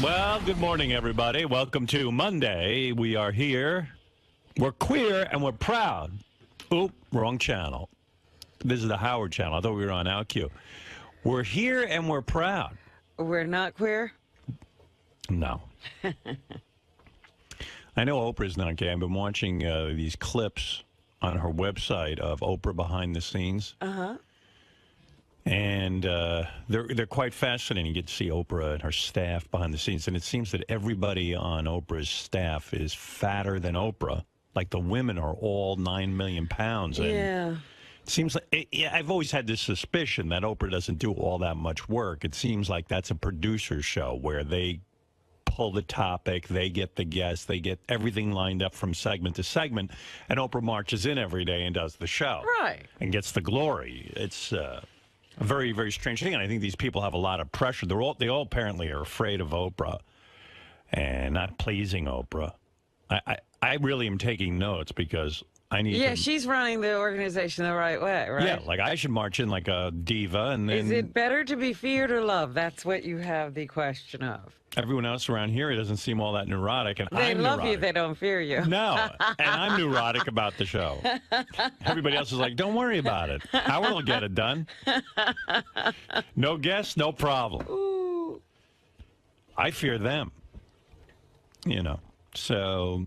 Well, good morning, everybody. Welcome to Monday. We are here. We're queer and we're proud. Oop, wrong channel. This is the Howard channel. I thought we were on OutQ. We're here and we're proud. We're not queer? No. I know Oprah's not gay. I've been watching these clips on her website of Oprah behind the scenes. Uh-huh. And they're quite fascinating. You get to see Oprah and her staff behind the scenes. And it seems that everybody on Oprah's staff is fatter than Oprah. Like the women are all 9 million pounds. And yeah. it seems like, I've always had this suspicion that Oprah doesn't do all that much work. It seems like that's a producer's show where they pull the topic, they get the guests, they get everything lined up from segment to segment, and Oprah marches in every day and does the show. Right. And gets the glory. It's a very, very strange thing, and I think these people have a lot of pressure. They all apparently are afraid of Oprah and not pleasing Oprah. I really am taking notes because I need to... she's running the organization the right way, right? Yeah, like I should march in like a diva and then... Is it better to be feared or loved? That's what you have the question of. Everyone else around here, it doesn't seem all that neurotic, and They I'm love neurotic. you, they don't fear you. No, and I'm neurotic about the show. Everybody else is like, don't worry about it. Howard will get it done. No guests, no problem. Ooh. I fear them, you know. So,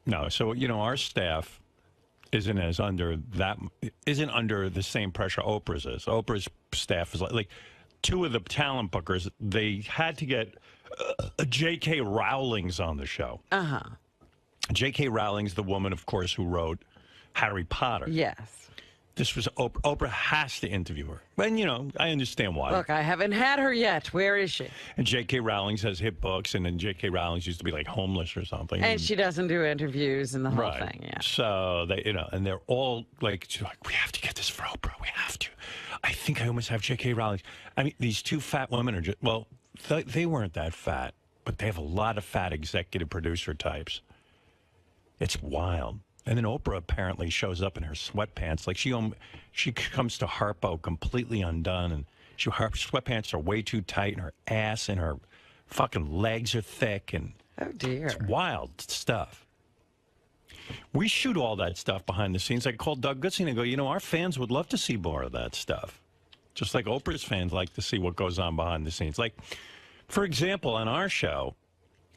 no, so, you know, our staff isn't under the same pressure Oprah's is. Oprah's staff is like two of the talent bookers, they had to get J.K. Rowling's on the show. Uh-huh. J.K. Rowling's the woman, of course, who wrote Harry Potter. Yes. This was Oprah. Oprah has to interview her. And, you know, I understand why. Look, I haven't had her yet. Where is she? And J.K. Rowling has hit books, and then J.K. Rowling's used to be, like, homeless or something. And she doesn't do interviews and the whole thing, yeah. So, they, you know, and they're all like, we have to get this for Oprah. We have to. I think I almost have J.K. Rowling. I mean, these two fat women are just, well, they weren't that fat, but they have a lot of fat executive producer types. It's wild. And then Oprah apparently shows up in her sweatpants. Like she comes to Harpo completely undone, and her sweatpants are way too tight, and her ass and her fucking legs are thick, and oh dear, it's wild stuff. We shoot all that stuff behind the scenes. I called Doug Goodson and I go, you know, our fans would love to see more of that stuff. Just like Oprah's fans like to see what goes on behind the scenes. Like, for example, on our show,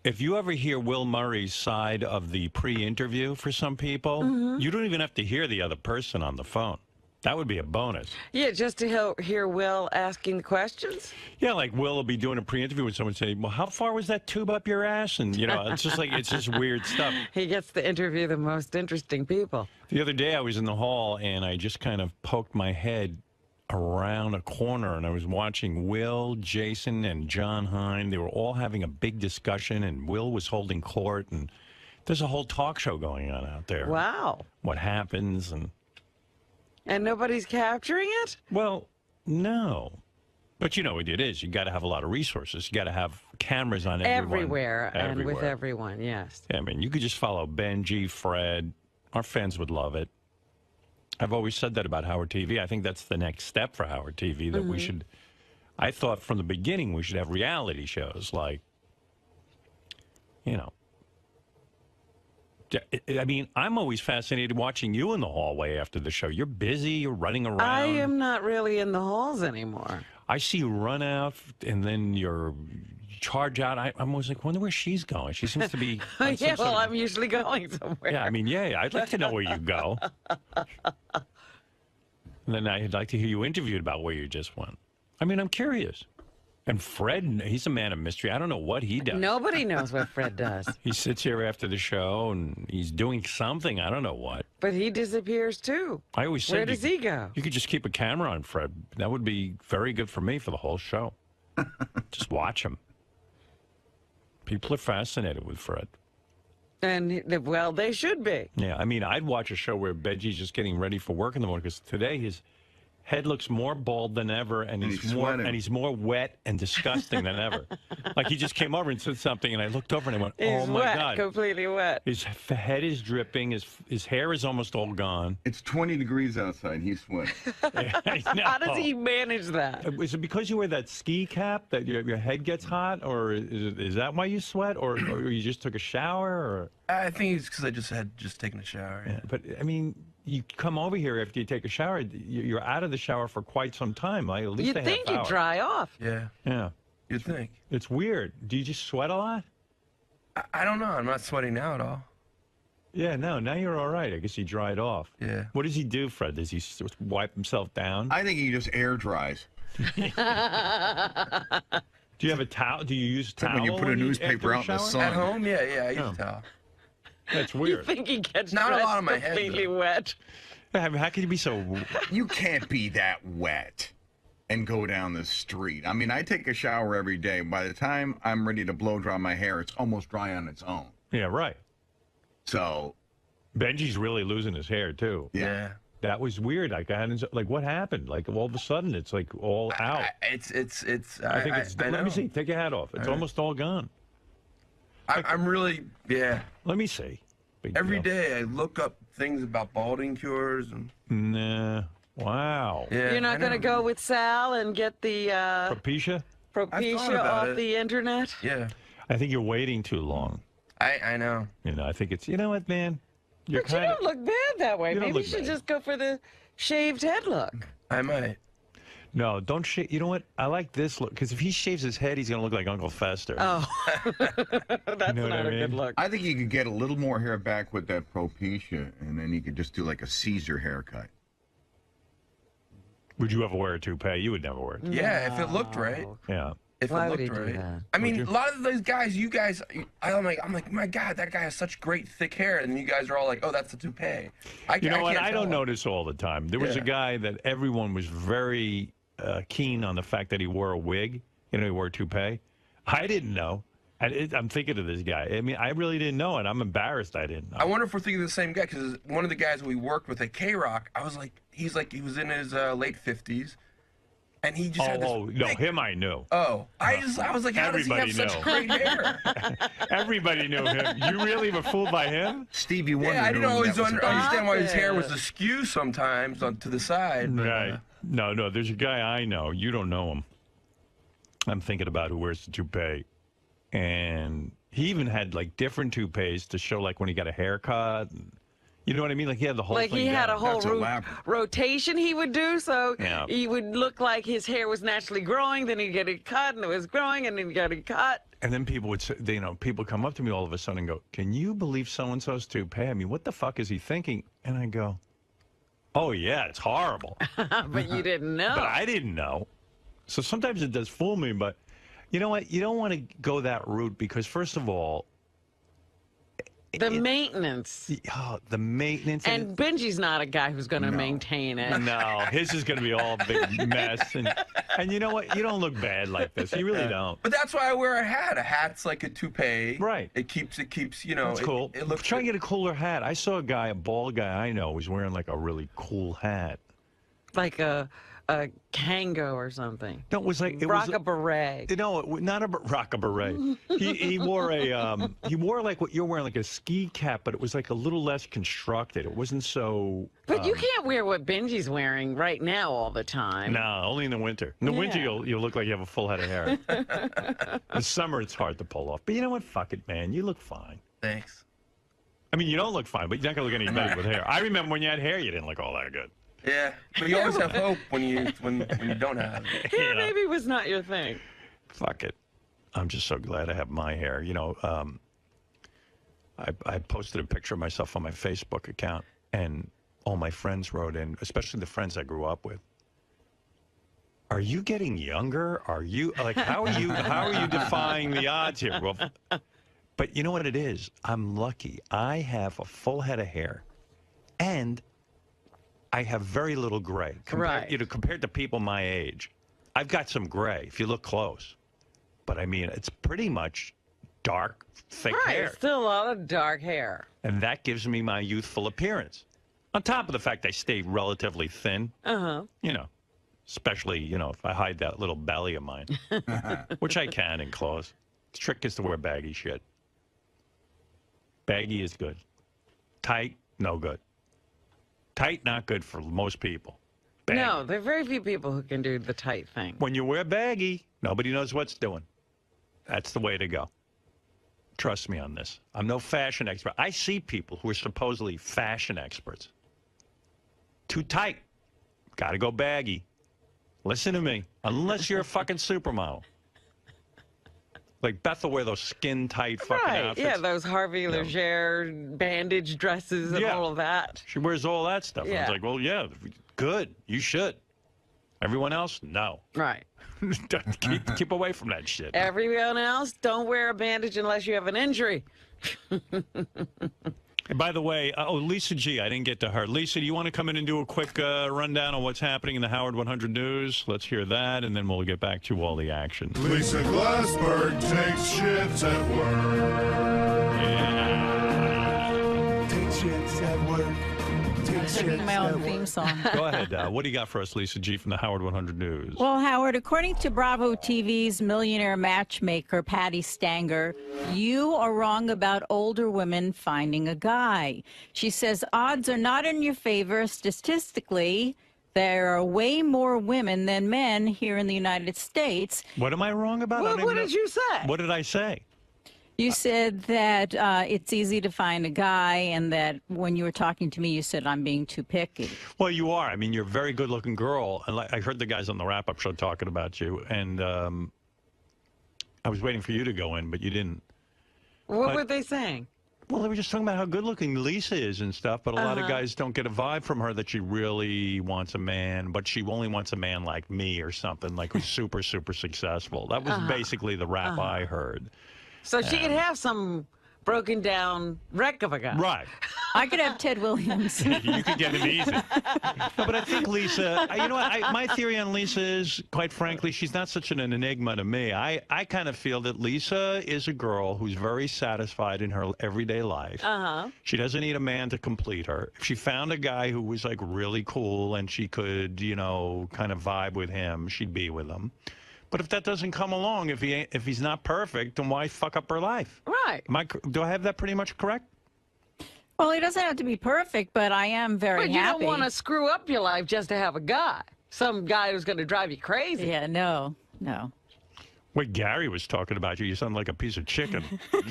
if you ever hear Will Murray's side of the pre-interview for some people, you don't even have to hear the other person on the phone. That would be a bonus. Yeah, just to hear Will asking the questions? Yeah, like Will will be doing a pre-interview with someone saying, well, how far was that tube up your ass? And, you know, it's just like, it's just weird stuff. He gets to interview the most interesting people. The other day I was in the hall and I just kind of poked my head around a corner and I was watching Will, Jason, and John Hine. They were all having a big discussion and Will was holding court and there's a whole talk show going on out there. Wow. What happens and nobody's capturing it? Well, no. But you know what it is. You got to have a lot of resources. You got to have cameras on everywhere. And with everyone, yes. Yeah, I mean, you could just follow Benjy, Fred. Our fans would love it. I've always said that about Howard TV. I think that's the next step for Howard TV, that we should, I thought from the beginning we should have reality shows like, you know. I mean, I'm always fascinated watching you in the hallway after the show. You're busy, you're running around. I am not really in the halls anymore. I see you run out and then you're charge out. I'm always like, wonder where she's going. She seems to be. Yeah, well, I'm usually going somewhere. Yeah, I mean, yeah, I'd like to know where you go. And then I'd like to hear you interviewed about where you just went. I mean, I'm curious. And Fred, he's a man of mystery. I don't know what he does. Nobody knows what Fred does. He sits here after the show and he's doing something. I don't know what. But he disappears too. I always said, where does he go? You could just keep a camera on Fred. That would be very good for me for the whole show. Just watch him. People are fascinated with Fred. And, well, they should be. Yeah, I mean, I'd watch a show where Benjy's just getting ready for work in the morning because today his head looks more bald than ever, and he's more wet and disgusting than ever. Like he just came over and said something, and I looked over and I went, "Oh my wet, God, completely wet." His head is dripping. His hair is almost all gone. It's 20 degrees outside. He's sweating. How does he manage that? Is it because you wear that ski cap that your head gets hot, or is that why you sweat, or you just took a shower, or? I think it's because I just taken a shower. Yeah. But I mean, you come over here after you take a shower, you're out of the shower for quite some time, like at least You'd think you'd dry off. Yeah. Yeah. You'd think. It's weird. Do you just sweat a lot? I don't know. I'm not sweating now at all. Yeah, no, now you're all right. I guess he dried off. Yeah. What does he do, Fred? Does he wipe himself down? I think he just air dries. Do you have a towel? Do you use a towel? When you put a newspaper out in the sun. At home? Yeah, I use a towel. That's weird. You think he gets not a lot on my head, completely wet? How can you be so? You can't be that wet and go down the street. I mean, I take a shower every day. By the time I'm ready to blow dry my hair, it's almost dry on its own. Yeah, right. So, Benjy's really losing his hair too. Yeah. That was weird. Like what happened? Like all of a sudden, it's like all out. I think it's. Let me see. Take your hat off. It's almost all gone. I'm really, yeah. Let me see. Every day I look up things about balding cures and. Nah. Wow. Yeah, You're not going to go with Sal and get the 𝗵ici𝗄? 𝗵ici𝗄 off the internet? Yeah. I think you're waiting too long. I know. You know, I think it's. You know what, man? But you don't look bad that way. Maybe you should just go for the shaved head look. I might. No, don't shave. You know what? I like this look because if he shaves his head, he's gonna look like Uncle Fester. Oh, that's not a good look. I think you could get a little more hair back with that 𝗵ici𝗄, and then you could just do like a Caesar haircut. Would you ever wear a toupee? You would never wear it. Yeah, if it looked right. Yeah. If Why it would looked he do right. that? I mean, a lot of those guys, you guys, I'm like, my God, that guy has such great thick hair, and you guys are all like, oh, that's a toupee. You know what? I don't notice all the time. There was a Yeah. guy that everyone was very keen on the fact that he wore a wig. You know, he wore a toupee. I didn't know. I'm thinking of this guy. I mean, I really didn't know, and I'm embarrassed I didn't know. I wonder if we're thinking of the same guy, because one of the guys we worked with at K-Rock, I was like, he was in his late 50s. And he just had this no, him I knew. Oh, I was like, how does he have such great hair? Everybody knew him. You really were fooled by him? Stevie Wonder. Yeah, I didn't always understand why his hair was askew sometimes to the side. But, right. No, there's a guy I know. You don't know him. I'm thinking about who wears the toupee. And he even had like different toupees to show like when he got a haircut. You know what I mean? Like he had the whole like thing he had down. a whole rotation he would do, so he would look like his hair was naturally growing, then he'd get it cut, and it was growing, and then he'd get it cut. And then people would say, people come up to me all of a sudden and go, "Can you believe so-and-so's toupee? I mean, what the fuck is he thinking?" And I go, "Oh, yeah, it's horrible." But you didn't know. But I didn't know. So sometimes it does fool me, but you know what? You don't want to go that route because, first of all, the maintenance. The maintenance. And Benjy's not a guy who's going to maintain it. No, his is going to be all a big mess. And you know what? You don't look bad like this. You really don't. But that's why I wear a hat. A hat's like a toupee. Right. It keeps, you know. That's cool. It looks Try and get a cooler hat. I saw a bald guy I know was wearing like a really cool hat. Like a Kango or something. No, it was like beret. No, not a beret. He wore like what you're wearing, like a ski cap, but it was like a little less constructed. It wasn't so. But you can't wear what Benjy's wearing right now all the time. No, only in the winter. In the winter, you'll look like you have a full head of hair. In summer, it's hard to pull off. But you know what? Fuck it, man. You look fine. Thanks. I mean, you don't look fine, but you're not gonna look any better with hair. I remember when you had hair, you didn't look all that good. Yeah, but you always have hope when you don't have it. Hair maybe was not your thing. Fuck it. I'm just so glad I have my hair. You know, I posted a picture of myself on my Facebook account, and all my friends wrote in, especially the friends I grew up with. Are you getting younger? Are you like how are you defying the odds here? Well, but you know what it is? I'm lucky. I have a full head of hair, and I have very little gray. Compared to people my age. I've got some gray if you look close. But I mean, it's pretty much dark, thick hair. Still a lot of dark hair. And that gives me my youthful appearance. On top of the fact I stay relatively thin. Uh-huh. You know, especially, you know, if I hide that little belly of mine, which I can in clothes. The trick is to wear baggy shit. Baggy is good. Tight, no good. Tight, not good for most people. Baggy. No, there are very few people who can do the tight thing. When you wear baggy, nobody knows what's doing. That's the way to go. Trust me on this. I'm no fashion expert. I see people who are supposedly fashion experts. Too tight. Got to go baggy. Listen to me. Unless you're a fucking supermodel. Like Beth will wear those skin-tight fucking outfits. Yeah, those Harvey Leger bandage dresses and all of that. She wears all that stuff. Yeah. I was like, well, yeah, good. You should. Everyone else, no. Right. keep away from that shit. Everyone else, don't wear a bandage unless you have an injury. And by the way, Lisa G, I didn't get to her. Lisa, do you want to come in and do a quick rundown on what's happening in the Howard 100 News? Let's hear that, and then we'll get back to all the action. Lisa Glassberg takes shifts at work. Yeah. Take shifts at work. My own theme song. Go ahead. What do you got for us, Lisa G, from the Howard 100 News? Well, Howard, according to Bravo TV's millionaire matchmaker, Patty Stanger, you are wrong about older women finding a guy. She says odds are not in your favor statistically. There are way more women than men here in the United States. What am I wrong about? What did you say? What did I say? You said that it's easy to find a guy, and that when you were talking to me, you said I'm being too picky. Well, you are. I mean, you're a very good-looking girl. And I heard the guys on the wrap-up show talking about you, and I was waiting for you to go in, but you didn't. What were they saying? Well, they were just talking about how good-looking Lisa is and stuff, but a lot of guys don't get a vibe from her that she really wants a man, but she only wants a man like me or something, like who's super, super successful. That was basically the rap I heard. So she could have some broken down wreck of a guy. Right. I could have Ted Williams. You could get him easy. No, but I think Lisa, you know what, my theory on Lisa is, quite frankly, she's not such an enigma to me. I kind of feel that Lisa is a girl who's very satisfied in her everyday life. She doesn't need a man to complete her. If she found a guy who was like really cool and she could, you know, kind of vibe with him, she'd be with him. But if that doesn't come along, if he's not perfect, then why fuck up her life? Right. Do I have that pretty much correct? Well, he doesn't have to be perfect, but I am very But you happy. don't want to screw up your life just to have a guy. Some guy who's going to drive you crazy. Yeah, no. Wait, Gary was talking about you. You sound like a piece of chicken.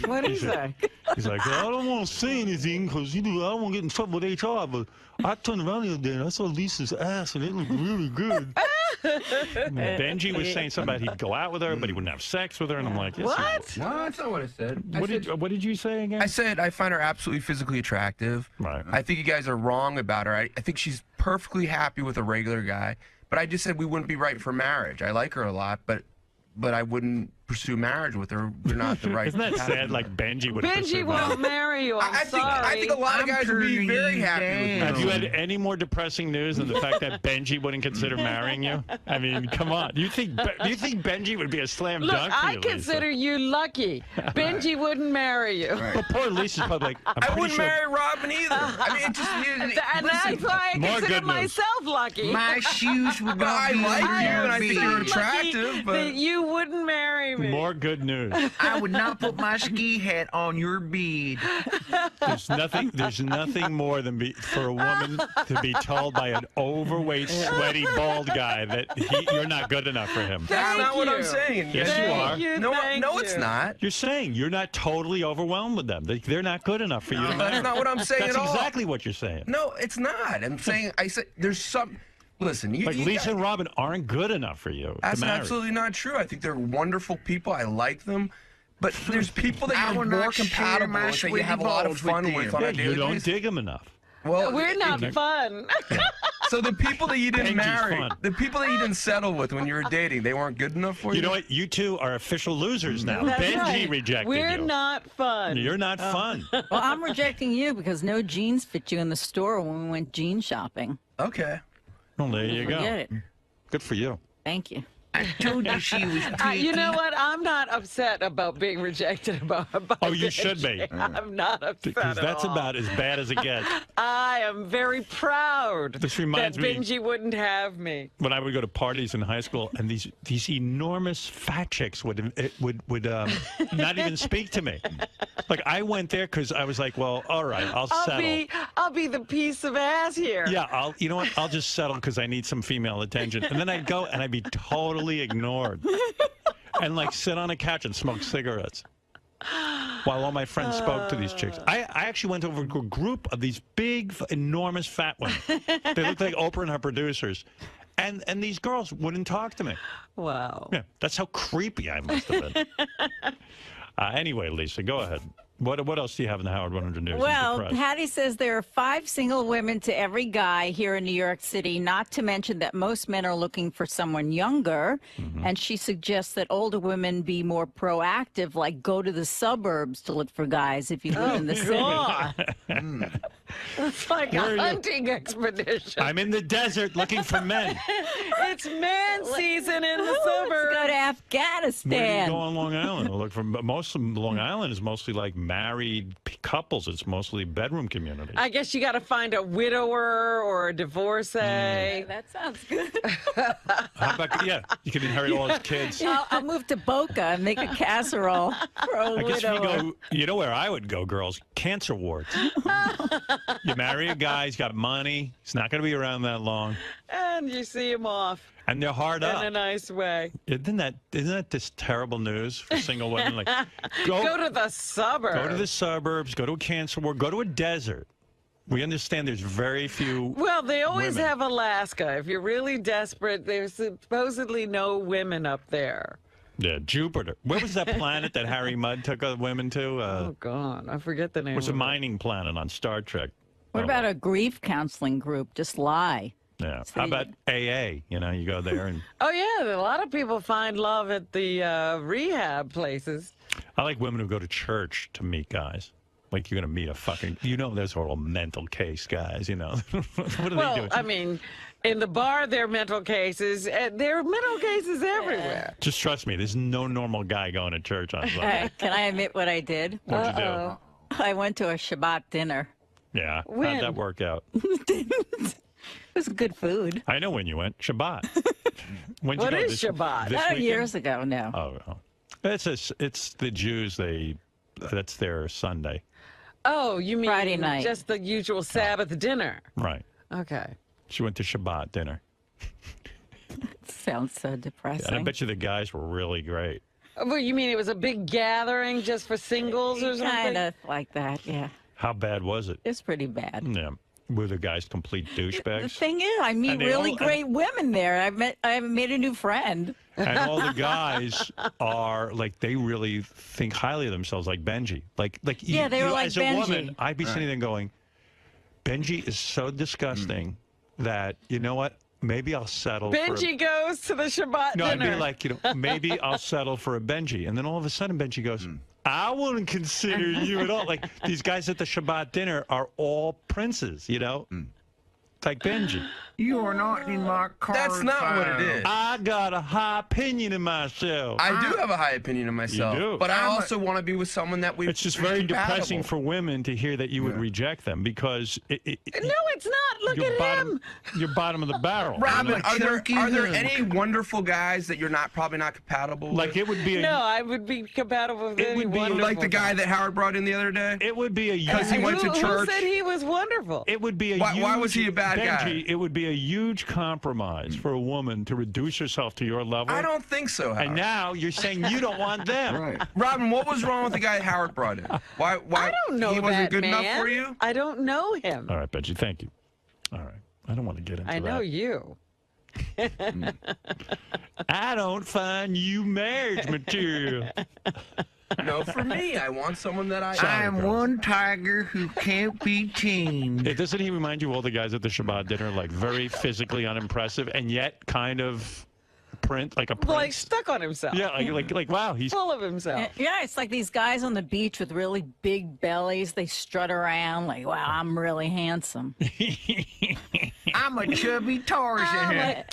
What did he say? He's like, well, I don't want to say anything because I don't want to get in trouble with HR, but I turned around the other day and I saw Lisa's ass and it looked really good. Benjy was saying something about he'd go out with her, but he wouldn't have sex with her, and I'm like, yes, What? No, that's not what I said. What did you say again? I said I find her absolutely physically attractive. Right. I think you guys are wrong about her. I think she's perfectly happy with a regular guy. But I just said we wouldn't be right for marriage. I like her a lot, but I wouldn't pursue marriage with her. We're not the right. Isn't that sad? Like Benjy would. Benjy won't marry you. I'm sorry. I think a lot of guys would be very happy with me. Have you had any more depressing news than the fact that Benjy wouldn't consider marrying you? I mean, come on. Do you think Benjy would be a slam Look, dunk for I you, consider you lucky. Benjy wouldn't marry you. But poor Lisa's probably like, I wouldn't marry Robin either. I mean, it just And that's why I more consider good news. myself lucky. My shoes would not I be like on you, your and I think feet. you're Lucky attractive, but that you wouldn't marry me. More good news. I would not put my ski hat on your bed. There's nothing more than for a woman to be told by an overweight, sweaty, bald guy that you're not good enough for him. that's not what I'm saying. Yes, you are. No, it's not. You're saying you're not totally overwhelmed with them. They're not good enough for you to marry. That's not what I'm saying That's at all. exactly what you're saying. No, it's not. I'm saying I said there's some. Listen, Like Lisa and Robin aren't good enough for you That's to marry. absolutely not true. I think they're wonderful people. I like them. But there's people that I you're will more not share compatible my with, that you sweaty have a lot of balls fun with with them. on Yeah, a daily you don't basis. dig them enough. Well, We're not fun. So the people that you didn't Benjy's marry, fun. the people that you didn't settle with when you were dating, they weren't good enough for you? You know what? You two are official losers now. That's Benjy right. rejected We're you. not fun. You're not fun. Well, I'm rejecting you because no jeans fit you in the store when we went jean shopping. Okay. Well, there you go. Forget it. Good for you. Thank you. I told you she was You know what? I'm not upset about being rejected by Oh, you should be. I'm not upset Because at that's all. about as bad as it gets. I am very proud This reminds that me Benjy wouldn't have me. when I would go to parties in high school, and these enormous fat chicks would not even speak to me. Like I went there because I was like, well, all right, I'll settle. I'll be the piece of ass here. Yeah, you know what? I'll just settle because I need some female attention. And then I'd go and I'd be totally ignored, and like sit on a couch and smoke cigarettes while all my friends spoke to these chicks. I actually went over to a group of these big, enormous fat women. They looked like Oprah and her producers. And these girls wouldn't talk to me. Wow. Yeah, that's how creepy I must have been. Anyway, Lisa, go ahead. What else do you have in the Howard 100 News? Well, Patty says there are 5 single women to every guy here in New York City, not to mention that most men are looking for someone younger. And she suggests that older women be more proactive, like go to the suburbs to look for guys if you live in the city. It's like a hunting expedition. I'm in the desert looking for men. It's man season in the suburbs. Let's go to Afghanistan. Where do you go on Long Island? Look for most of Long Island is mostly like married couples. It's mostly bedroom communities. I guess you got to find a widower or a divorcee. That sounds good. How about you can inherit all his kids. I'll move to Boca and make a casserole for a I guess we widower. go. You know where I would go, girls? Cancer wards. You marry a guy, he's got money, he's not going to be around that long, And you see him off and they're hard in up. a nice way. Isn't that just terrible news for single women? Like, Go to the suburbs. Go to the suburbs. Go to a cancer ward. Go to a desert. We understand there's very few. Well, they always women. have Alaska. If you're really desperate, there's supposedly no women up there. Yeah, Jupiter. Where was that planet that Harry Mudd took women to? Oh, God. I forget the name. It was a of it. mining planet on Star Trek. What about a grief counseling group? Just lie. Yeah. How about AA? You know, you go there and. Oh, yeah. A lot of people find love at the rehab places. I like women who go to church to meet guys. Like you're going to meet a fucking, those are all mental case guys, What are they doing? I mean, in the bar, there are mental cases. There are mental cases everywhere. Just trust me, there's no normal guy going to church on Sunday. Can I admit what I did? What'd you do? I went to a Shabbat dinner. Yeah. When? How'd that work out? It was good food. I know when you went. Shabbat. When'd What you go? is Shabbat? This weekend? Years ago, no. Oh. It's the Jews, that's their Sunday. Oh, you mean Friday night. just the usual Sabbath dinner? Right. Okay. She went to Shabbat dinner. Sounds so depressing. And I bet you the guys were really great. Well, you mean it was a big gathering just for singles or something? Kind of like that, yeah. How bad was it? It's pretty bad. Yeah. Were the guys complete The douchebags? thing is, I meet And they really all- great women there. I made a new friend. And all the guys are like, they really think highly of themselves, like Benjy. Like Yeah, they were like as a Benjy. woman, I'd be sitting there going, Benjy is so disgusting that, you know what? Maybe I'll settle for Benjy goes to the Shabbat No, dinner. I'd be like, maybe I'll settle for a Benjy. And then all of a sudden, Benjy goes, I wouldn't consider you at all. Like, these guys at the Shabbat dinner are all princes, Like Benjy. You are not in my car. That's not what it is. I got a high opinion of myself. I do have a high opinion of myself. do. But I also want to be with someone that we. It's just very depressing for women to hear that you would reject them because No, it's not. Look you're at bottom, him. you're bottom of the barrel. Robin, are there Turkey hook. any wonderful guys that you're probably not compatible with? Like it would be a, No, I would be compatible with It would be anyone. Like the guy that Howard brought in the other day? it would be a Because he went to Who church. said he was wonderful? It would be a Why huge, was he a bad guy? Benjy, it would be a huge compromise for a woman to reduce herself to your level. I don't think so, Howard. And now you're saying you don't want them. Right. Robin, what was wrong with the guy Howard brought in? Why? I don't know He wasn't that good man. enough for you? I don't know him. All right, Benjy, thank you. All right. I don't want to get into I that. know you. I don't find you marriage material. No, for me, I want someone that I. Sorry, girls. one tiger who can't be tamed. Doesn't he remind you of all the guys at the Shabbat dinner, like very physically unimpressive and yet kind of like a prince? Like stuck on himself. Yeah, like wow, he's Full of himself. Yeah, it's like these guys on the beach with really big bellies. They strut around like, wow, I'm really handsome. I'm a chubby Tarzan.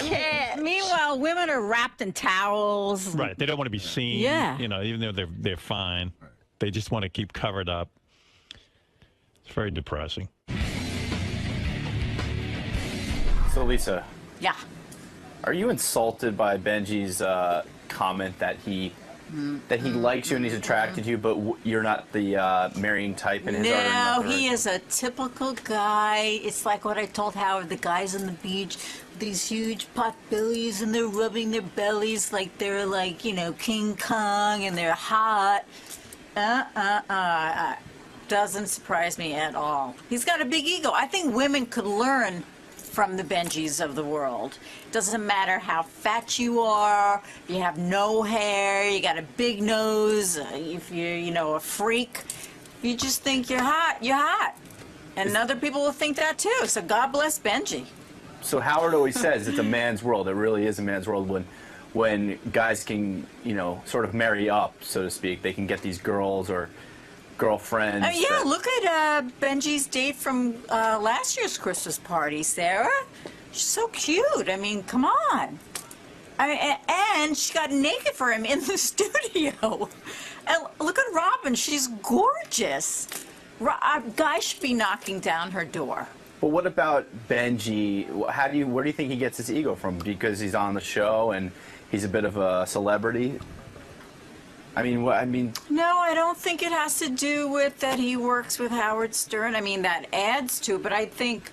Meanwhile, women are wrapped in towels. Right. They don't want to be seen. Yeah. You know, even though they're fine. They just want to keep covered up. It's very depressing. So, Lisa. Yeah. Are you insulted by Benjy's comment that he likes you and he's attracted to you, but you're not the marrying type in his No, he is a typical guy. It's like what I told Howard, the guys on the beach, these huge pot bellies, and they're rubbing their bellies like they're like, you know, King Kong, and they're hot. Doesn't surprise me at all. He's got a big ego. I think women could learn from the Benjys of the world. Doesn't matter how fat you are, you have no hair, you got a big nose, if you're, you know, a freak. If you just think you're hot, you're hot. And other people will think that too. So God bless Benjy. So Howard always says it's a man's world. It really is a man's world when guys can, you know, sort of marry up, so to speak. They can get these girls or girlfriends. Yeah, look at Benjy's date from last year's Christmas party, Sarah. She's so cute. I mean, come on. And she got naked for him in the studio. And look at Robin. She's gorgeous. Guys should be knocking down her door. But what about Benjy? Where do you think he gets his ego from? Because he's on the show and he's a bit of a celebrity? I mean, No, I don't think it has to do with that he works with Howard Stern. I mean, that adds to it, but I think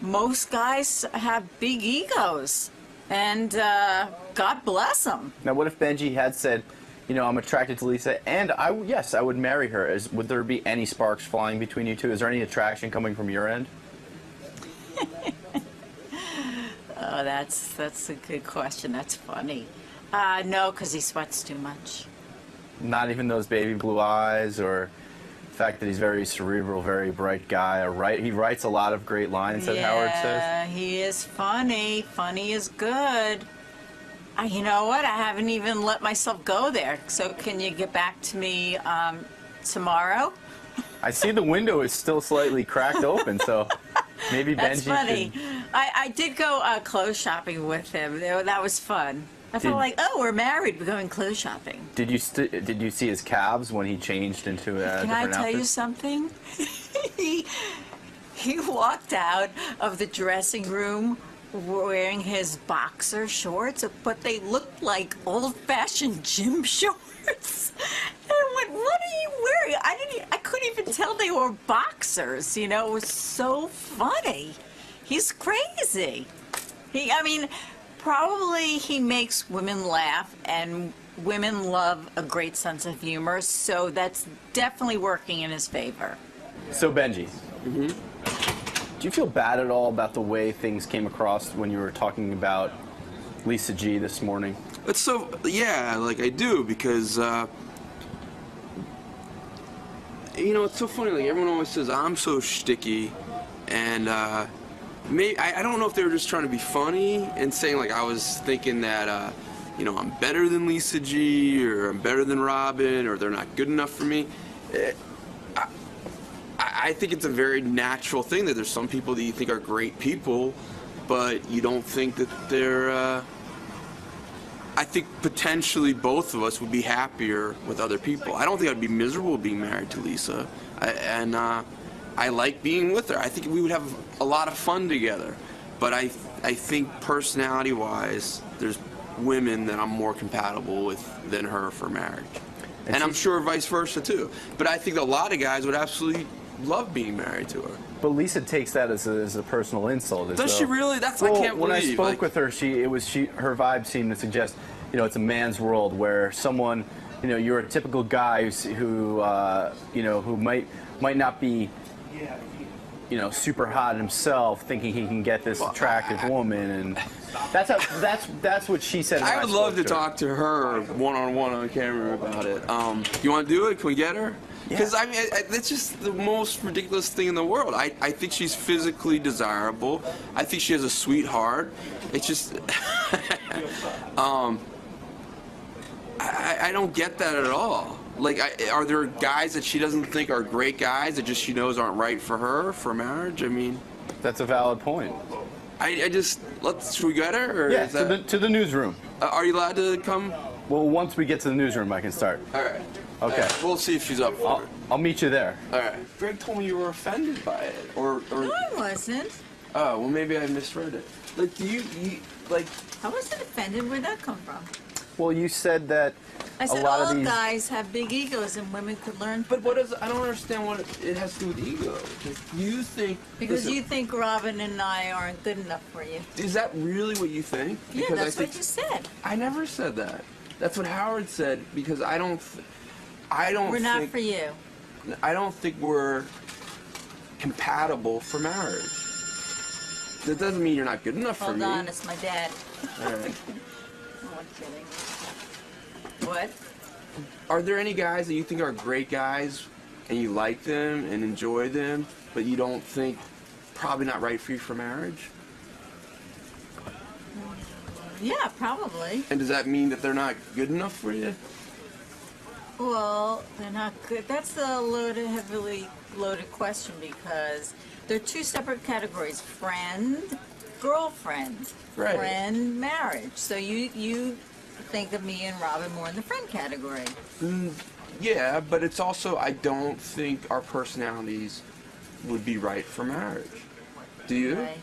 most guys have big egos, and God bless them. Now, what if Benjy had said, you know, I'm attracted to Lisa, and yes, I would marry her. Would there be any sparks flying between you two? Is there any attraction coming from your end? Oh, that's a good question. That's funny. No, because he sweats too much. Not even those baby blue eyes, or the fact that he's very cerebral, very bright guy. He writes a lot of great lines, that Howard says. Yeah, he is funny. Funny is good. You know what? I haven't even let myself go there. So can you get back to me tomorrow? I see the window is still slightly cracked open, so maybe That's Benjy funny. should... I did go clothes shopping with him. That was fun. I felt like, oh, we're married. We're going clothes shopping. Did you see his calves when he changed into a different outfit? Can I tell you something? He walked out of the dressing room wearing his boxer shorts, but they looked like old-fashioned gym shorts. And I went, what are you wearing? I couldn't even tell they were boxers. You know, it was so funny. He's crazy. Probably he makes women laugh, and women love a great sense of humor, so that's definitely working in his favor. So, Benjy, do you feel bad at all about the way things came across when you were talking about Lisa G this morning? Yeah, like I do, because, you know, it's so funny, like everyone always says, I'm so shticky, and, maybe I don't know if they were just trying to be funny and saying like I was thinking that you know, I'm better than Lisa G, or I'm better than Robin, or they're not good enough for me. I think it's a very natural thing that there's some people that you think are great people, but you don't think that they're. I think potentially both of us would be happier with other people. I don't think I'd be miserable being married to Lisa, I like being with her. I think we would have a lot of fun together. But I think personality-wise, there's women that I'm more compatible with than her for marriage. And I'm sure vice versa, too. But I think a lot of guys would absolutely love being married to her. But Lisa takes that as a personal insult. Does she really? I can't believe. When I spoke with her, her vibe seemed to suggest, you know, it's a man's world where someone, you know, you're a typical guy who you know, who might not be, you know, super hot himself, thinking he can get this attractive woman, and that's what she said. I would love to talk to her one-on-one on camera about it. You want to do it? Can we get her? Because I mean, that's just the most ridiculous thing in the world. I think she's physically desirable. I think she has a sweet heart. It's just, I don't get that at all. Like, are there guys that she doesn't think are great guys that just she knows aren't right for her for marriage? I mean, that's a valid point. Should we get her? Or Yeah, is that, to the newsroom. are you allowed to come? Well, once we get to the newsroom, I can start. All right. Okay. We'll see if she's up for it. I'll meet you there. All right. Greg told me you were offended by it, or. No, I wasn't. Oh, well, maybe I misread it. Like, do you like? I wasn't offended. Where'd that come from? Well, you said that I said a lot all of these guys have big egos and women could learn. But what is? I don't understand what it has to do with ego. You think Because listen, you think Robin and I aren't good enough for you. Is that really what you think? Yeah, Because that's what you said. I never said that. That's what Howard said. Because I don't. We're not think, for you. I don't think we're compatible for marriage. That doesn't mean you're not good enough for me. Hold on, it's my dad. All right. Oh, I'm kidding. What? Are there any guys that you think are great guys and you like them and enjoy them, but you don't think probably not right for you for marriage? Yeah, probably. And does that mean that they're not good enough for you? Well, they're not good. That's a heavily loaded question because they're two separate categories: friend, girlfriend, Right. friend, marriage. So you think of me and Robin more in the friend category. Yeah, but it's also, I don't think our personalities would be right for marriage. Do you? Right?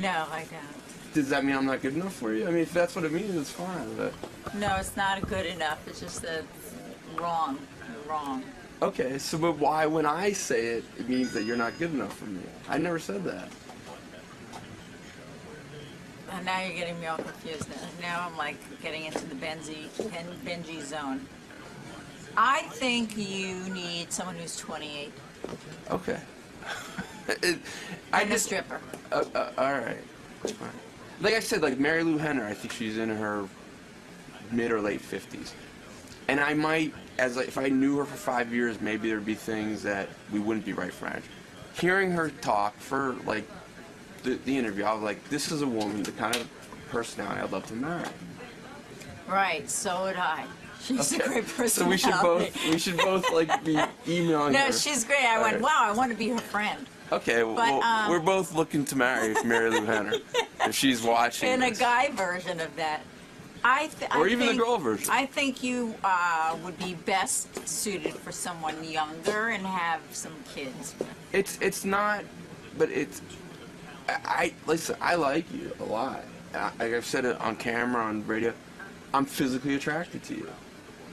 No, I don't. Does that mean I'm not good enough for you? I mean, if that's what it means, it's fine. But... No, it's not good enough. It's just that it's wrong. You're wrong. Okay, so but why, when I say it, it means that you're not good enough for me? I never said that. And now you're getting me all confused. Now I'm like getting into the Benjy zone. I think you need someone who's 28 Okay. and a stripper. All right. Like I said, like Mary Lou Henner, I think she's in her mid or late 50s. And I might, if I knew her for 5 years, maybe there'd be things that we wouldn't be right for marriage. Hearing her talk for like the interview, I was like, this is a woman, the kind of personality I'd love to marry. Right, so would I. She's a great personality. So we should both like be emailing her. No, she's great. I went, wow, I want to be her friend. Okay, well, we're both looking to marry Mary Lou Henner if she's watching. In this. a guy version of that. Or even the girl version. I think you would be best suited for someone younger and have some kids. It's not, but it's. Listen. I like you a lot. Like I've said it on camera, on radio. I'm physically attracted to you.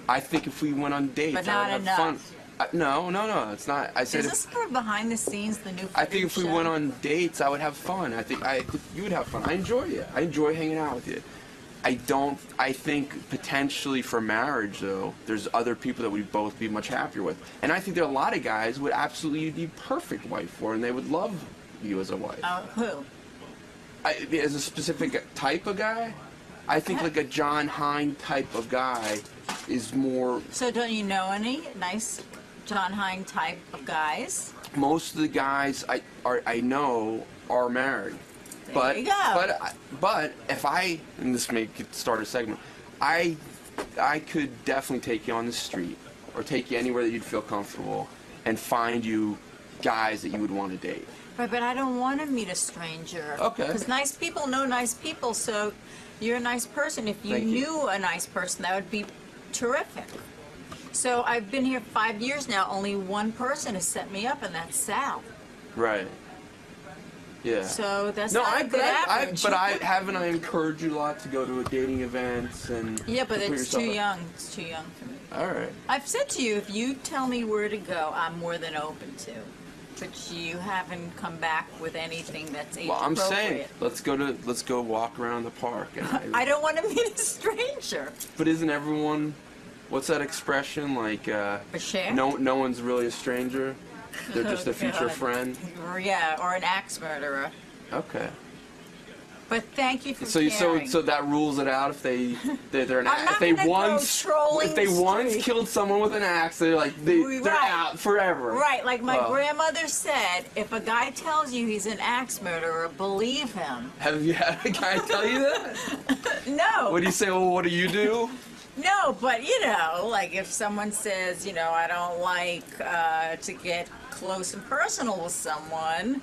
I think if we went on dates, but not I would enough. have fun. No, it's not. I said Is this for behind the scenes, the new? I think if we show? went on dates, I would have fun. I think you would have fun. I enjoy you. I enjoy hanging out with you. I think potentially for marriage, though, there's other people that we'd both be much happier with. And I think there are a lot of guys would absolutely be perfect wife for, and they would love you as a wife. Who? As a specific type of guy? I think like a John Hine type of guy is more... So don't you know any nice John Hine type of guys? Most of the guys I know are married. There you go. But if and this may start a segment, I could definitely take you on the street or take you anywhere that you'd feel comfortable and find you guys that you would want to date. Right, but I don't want to meet a stranger. Okay. Because nice people know nice people, so you're a nice person. If you Thank you. knew a nice person, that would be terrific. So I've been here 5 years now. Only one person has set me up, and that's Sal. Right. Yeah. So that's not a good average. But I encouraged you a lot to go to dating events and Yeah, but to put it's too yourself out. young. It's too young for me. All right. I've said to you, if you tell me where to go, I'm more than open to. But you haven't come back with anything that's age Well, I'm saying appropriate. let's go walk around the park. And I don't want to meet a stranger. But isn't everyone? What's that expression like? Bashir? No one's really a stranger. They're just a future God. friend. Yeah, or an axe murderer. Okay. But thank you for So caring. so that rules it out if they're an I'm not if they gonna go once trolling if they the once street. killed someone with an axe, they're Right. out forever. Right, like my Oh. grandmother said, if a guy tells you he's an axe murderer, believe him. Have you had a guy tell you that? No. What do you say? Well, what do you do? No, but like if someone says, I don't like to get close and personal with someone,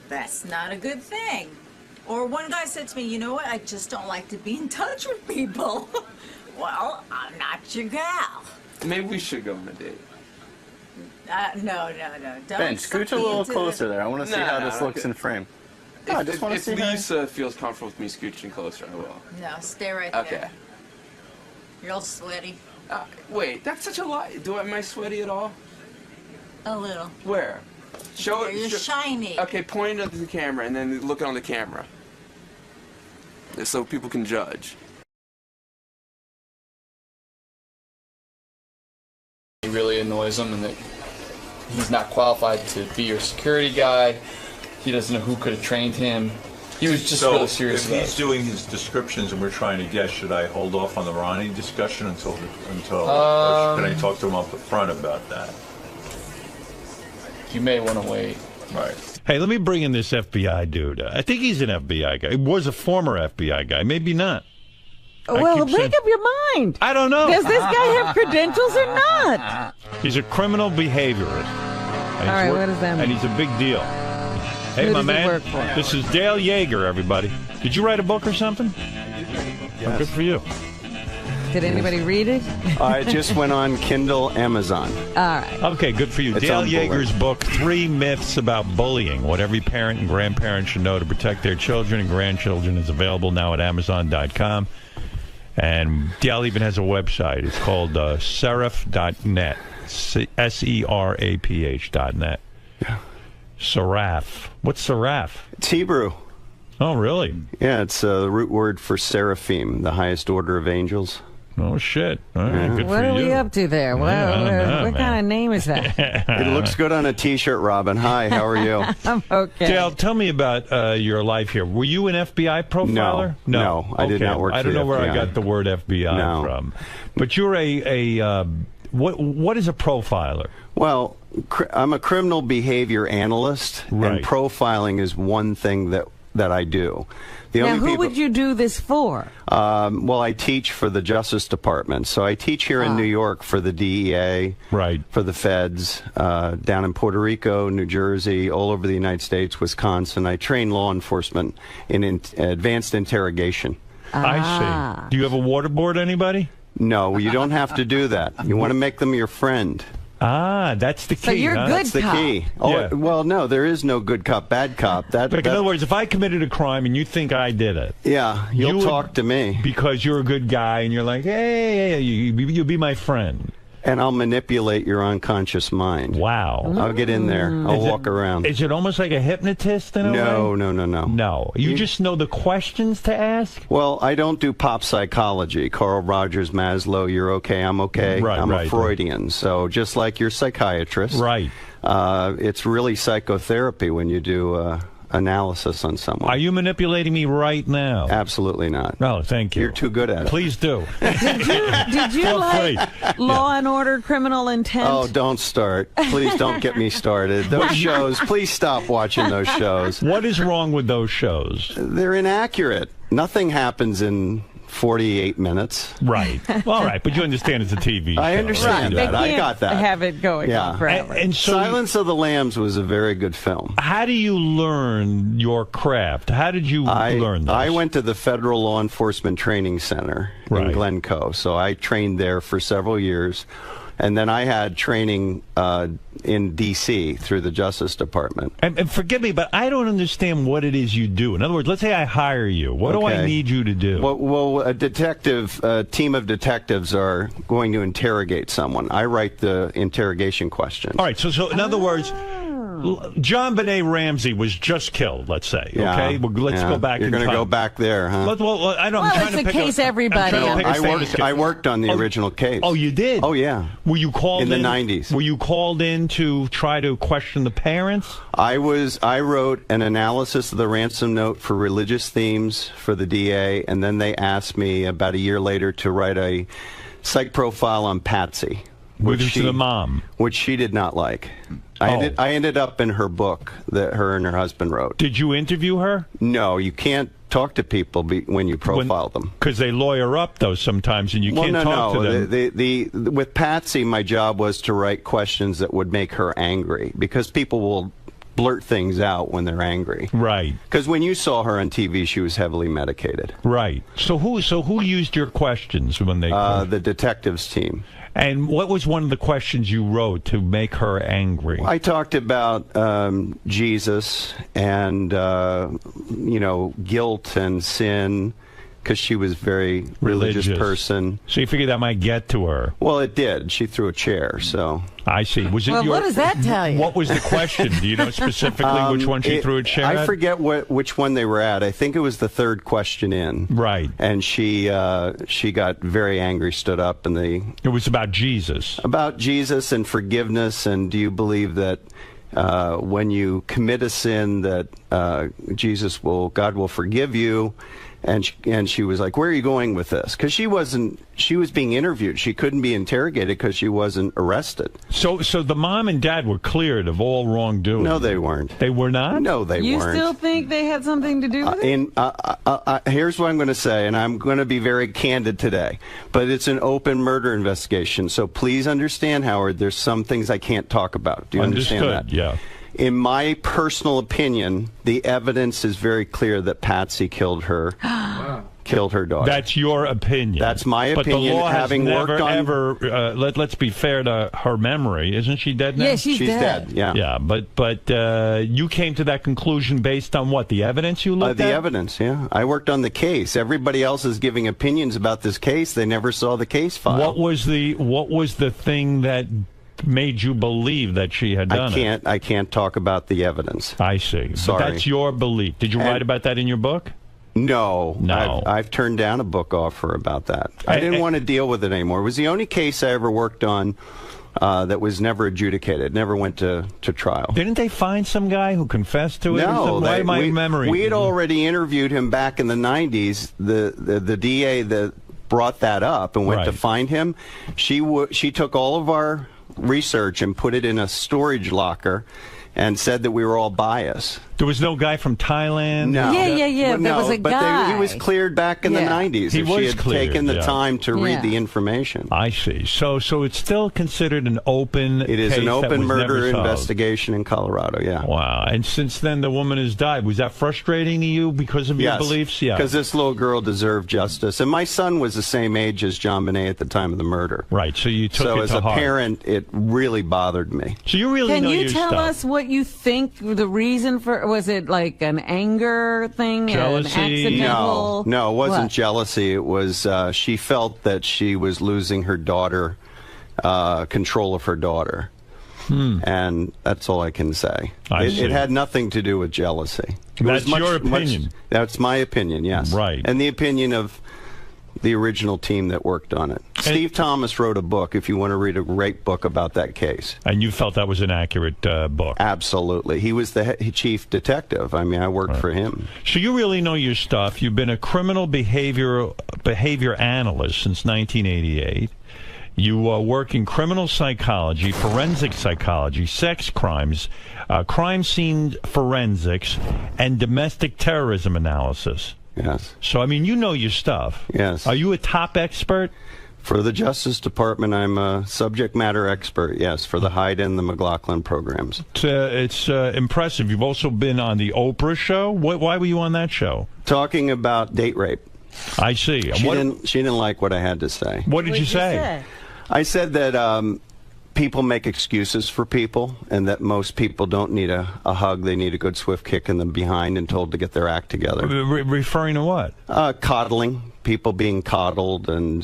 that's not a good thing. Or one guy said to me, you know what, I just don't like to be in touch with people. Well, I'm not your gal. Maybe we should go on a date. No. Don't Ben, scooch a little closer there. I want to see how this looks in frame. No, I just want to see if Lisa feels comfortable with me scooching closer, I will. No, stay right there. Okay. You're all sweaty. Wait, that's such a lie. Am I sweaty at all? A little. Where? Show it. You're shiny. Okay, point it at the camera and then look on the camera. So people can judge. It really annoys him, and that he's not qualified to be your security guy. He doesn't know who could have trained him. He was just really serious about it. If he's doing his descriptions and we're trying to guess, should I hold off on the Ronnie discussion until or can I talk to him up front about that? You may want to wait. Right. Hey, let me bring in this FBI dude. I think he's an FBI guy. He was a former FBI guy. Maybe not. Well, make up your mind. I don't know. Does this guy have credentials or not? He's a criminal behaviorist. All right, what does that mean? And he's a big deal. Hey, Who my does he man, work for? this is Dale Yeager, everybody. Did you write a book or something? Yes. Good for you. Did anybody read it? I just went on Kindle, Amazon. All right. Okay, good for you. It's Dale on Booey. Yeager's book, 3 Myths About Bullying, What Every Parent and Grandparent Should Know to Protect Their Children and Grandchildren, is available now at Amazon.com. And Dale even has a website. It's called seraph.net. seraph.net. Yeah. Seraph. What's seraph? It's Hebrew. Oh, really? Yeah, it's the root word for seraphim, the highest order of angels. Oh, shit. All right, good What for are you. we up to there? I don't know, What man. kind of name is that? It looks good on a T-shirt, Robin. Hi, how are you? I'm okay. Dale, tell me about your life here. Were you an FBI profiler? No, I did not work I for don't the know where I FBI. got the word FBI from. But you're what is a profiler? Well, I'm a criminal behavior analyst, Right. and profiling is one thing that I do. The Now, only who people, would you do this for? well, I teach for the Justice Department. So I teach here in New York for the DEA, right, for the feds, down in Puerto Rico, New Jersey, all over the United States, Wisconsin. I train law enforcement in advanced interrogation. I see. Do you have a waterboard, anybody? No, you don't have to do that. You want to make them your friend. Ah, that's the key. So you're huh? good That's the cop. key. Oh, Yeah. well, no, there is no good cop, bad cop. Like, in other words, if I committed a crime and you think I did it, yeah, you'll you would- talk to me. because you're a good guy and you're like, hey, you'll be my friend. And I'll manipulate your unconscious mind. Wow. I'll get in there. I'll walk around. Is it almost like a hypnotist in a way? No. No. You just know the questions to ask? Well, I don't do pop psychology. Carl Rogers, Maslow, you're okay, I'm okay. Right, I'm right, a Freudian. So just like your psychiatrist. Right. It's really psychotherapy when you do analysis on someone. Are you manipulating me right now? Absolutely not. Oh, thank you. You're too good at it. Please do. Did you Feel like free. Law and Order Criminal Intent? Oh, don't start. Please don't get me started. Those shows, please stop watching those shows. What is wrong with those shows? They're inaccurate. Nothing happens in 48 minutes. Right. All right, but you understand it's a TV show. I understand They that. I can't got that. have it going on forever. And so Silence of the Lambs was a very good film. how do you learn your craft? How did you learn this? I went to the Federal Law Enforcement Training Center in Glencoe, so I trained there for several years. And then I had training in D.C. through the Justice Department. And forgive me, but I don't understand what it is you do. In other words, let's say I hire you. What do I need you to do? Well, a team of detectives are going to interrogate someone. I write the interrogation questions. All right, so in other words, John Benet Ramsey was just killed, let's say. Yeah, Okay, well, let's go back You're in going to time. go back there, huh? I don't, I'm trying it's to a pick case I'm everybody trying to pick a famous case. I worked on the original case. Oh, you did? Oh, yeah. Were you called in the 90s? Were you called in to try to question the parents? I wrote an analysis of the ransom note for religious themes for the DA, and then they asked me about a year later to write a psych profile on Patsy. With the mom. Which she did not like. I ended up in her book that her and her husband wrote. Did you interview her? No, you can't talk to people when you profile them. Because they lawyer up, though, sometimes, and you can't talk to them. With Patsy, my job was to write questions that would make her angry, because people will blurt things out when they're angry. Right. Because when you saw her on TV, she was heavily medicated. Right. So who used your questions when they... the detectives team. And what was one of the questions you wrote to make her angry? I talked about Jesus and, guilt and sin, because she was a very religious person. So you figured that might get to her? Well, it did. She threw a chair, so... I see. Was it well, what does that tell you? What was the question? Do you know specifically which one she threw a chair at? I forget which one they were at. I think it was the third question in. Right. And she got very angry, stood up, and It was about Jesus. About Jesus and forgiveness, and do you believe that when you commit a sin that God will forgive you? And she was like, where are you going with this? Because she was being interviewed. She couldn't be interrogated because she wasn't arrested. So the mom and dad were cleared of all wrongdoing. No, they weren't. They were not? No, they weren't. You still think they had something to do with it? Here's what I'm going to say, and I'm going to be very candid today, but it's an open murder investigation. So please understand, Howard, there's some things I can't talk about. Do you understand that? Yeah. In my personal opinion, the evidence is very clear that Patsy killed her. Killed her daughter. That's your opinion. That's my opinion. But the law having has worked on ever. Let's be fair to her memory. Isn't she dead now? Yeah, she's dead. Yeah. Yeah, but you came to that conclusion based on what? The evidence you looked at? The evidence. Yeah, I worked on the case. Everybody else is giving opinions about this case. They never saw the case file. What was the thing that made you believe that she had done it? I can't talk about the evidence. I see. Sorry. But that's your belief. Did you write about that in your book? No. No. I've turned down a book offer about that. I didn't want to deal with it anymore. It was the only case I ever worked on that was never adjudicated, never went to trial. Didn't they find some guy who confessed to it? No. Why my memory? We had already interviewed him back in the 90s. The DA that brought that up and went to find him, she took all of our research and put it in a storage locker and said that we were all biased. There was no guy from Thailand? No. Yeah. There was a guy. He was cleared back in the 90s. He was had cleared, taken the time to read the information. I see. So it's still considered an open It is case an open that was murder never solved. investigation in Colorado, yeah. Wow. And since then, the woman has died. Was that frustrating to you because of your beliefs? Yeah. Because this little girl deserved justice. And my son was the same age as 𝗻𝗻 at the time of the murder. Right. So you took it to heart. So as a parent, it really bothered me. So you really know your Can you tell us what you think the reason for, was it like an anger thing? Jealousy? An accidental? No, it wasn't jealousy. It was she felt that she was losing her daughter, control of her daughter. And that's all I can say. It had nothing to do with jealousy. That's your opinion. That's my opinion, yes. Right. And the opinion of the original team that worked on it. Steve Thomas wrote a book, if you want to read a great book about that case. And you felt that was an accurate book? Absolutely. He was the chief detective. I mean, I worked for him. So you really know your stuff. You've been a criminal behavior analyst since 1988. You work in criminal psychology, forensic psychology, sex crimes, crime scene forensics, and domestic terrorism analysis. Yes. So, I mean, you know your stuff. Yes. Are you a top expert? For the Justice Department, I'm a subject matter expert, yes, for the Hyde and the McLaughlin programs. It's impressive. You've also been on the Oprah show. Why were you on that show? Talking about date rape. I see. She didn't like what I had to say. What did you say? I said that people make excuses for people, and that most people don't need a hug. They need a good swift kick in the behind and told to get their act together. Referring to what? Coddling. People being coddled, and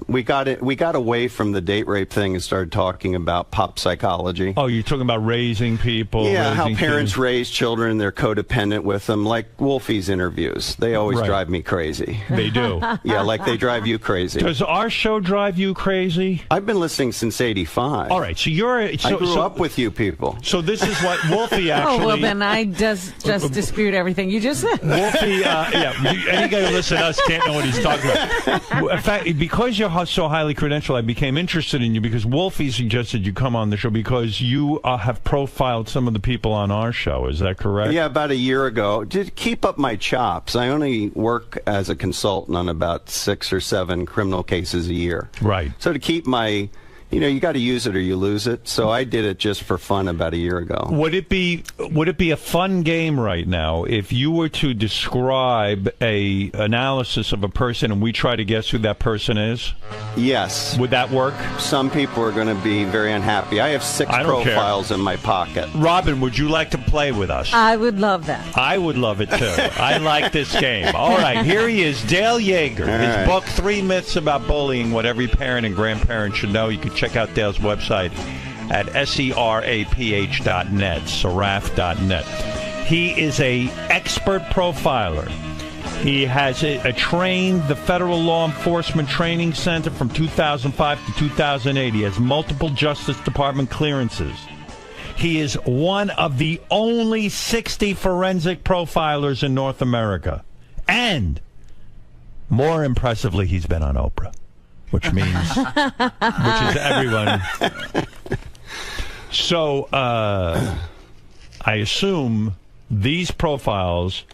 we got away from the date rape thing and started talking about pop psychology. Oh, you're talking about raising people. Yeah, how parents kids. raise children and they're codependent with them, like Wolfie's interviews. They always drive me crazy. They do. Yeah, like they drive you crazy. Does our show drive you crazy? I've been listening since '85. All right, so I grew up with you people. So this is what Wolfie actually... Oh, well, then I just dispute everything you just said. Wolfie, any guy who listens to us can't know what he's talking about. In fact, because you're so highly credentialed, I became interested in you because Wolfie suggested you come on the show because you have profiled some of the people on our show. Is that correct? Yeah, about a year ago. To keep up my chops, I only work as a consultant on about 6 or 7 criminal cases a year. Right. So to keep my you got to use it or you lose it. So I did it just for fun about a year ago. Would it be a fun game right now if you were to describe a analysis of a person and we try to guess who that person is? Yes. Would that work? Some people are going to be very unhappy. I have 6 profiles in my pocket. Robin, would you like to play with us? I would love that. I would love it too. I like this game. All right, here he is, Dale Yeager. His book, 3 Myths About Bullying, What Every Parent and Grandparent Should Know. You can check out Dale's website at seraph.net, seraph.net. He is a expert profiler. He has trained the Federal Law Enforcement Training Center from 2005 to 2008. He has multiple Justice Department clearances. He is one of the only 60 forensic profilers in North America. And, more impressively, he's been on Oprah, which means, which is everyone. So, I assume these profiles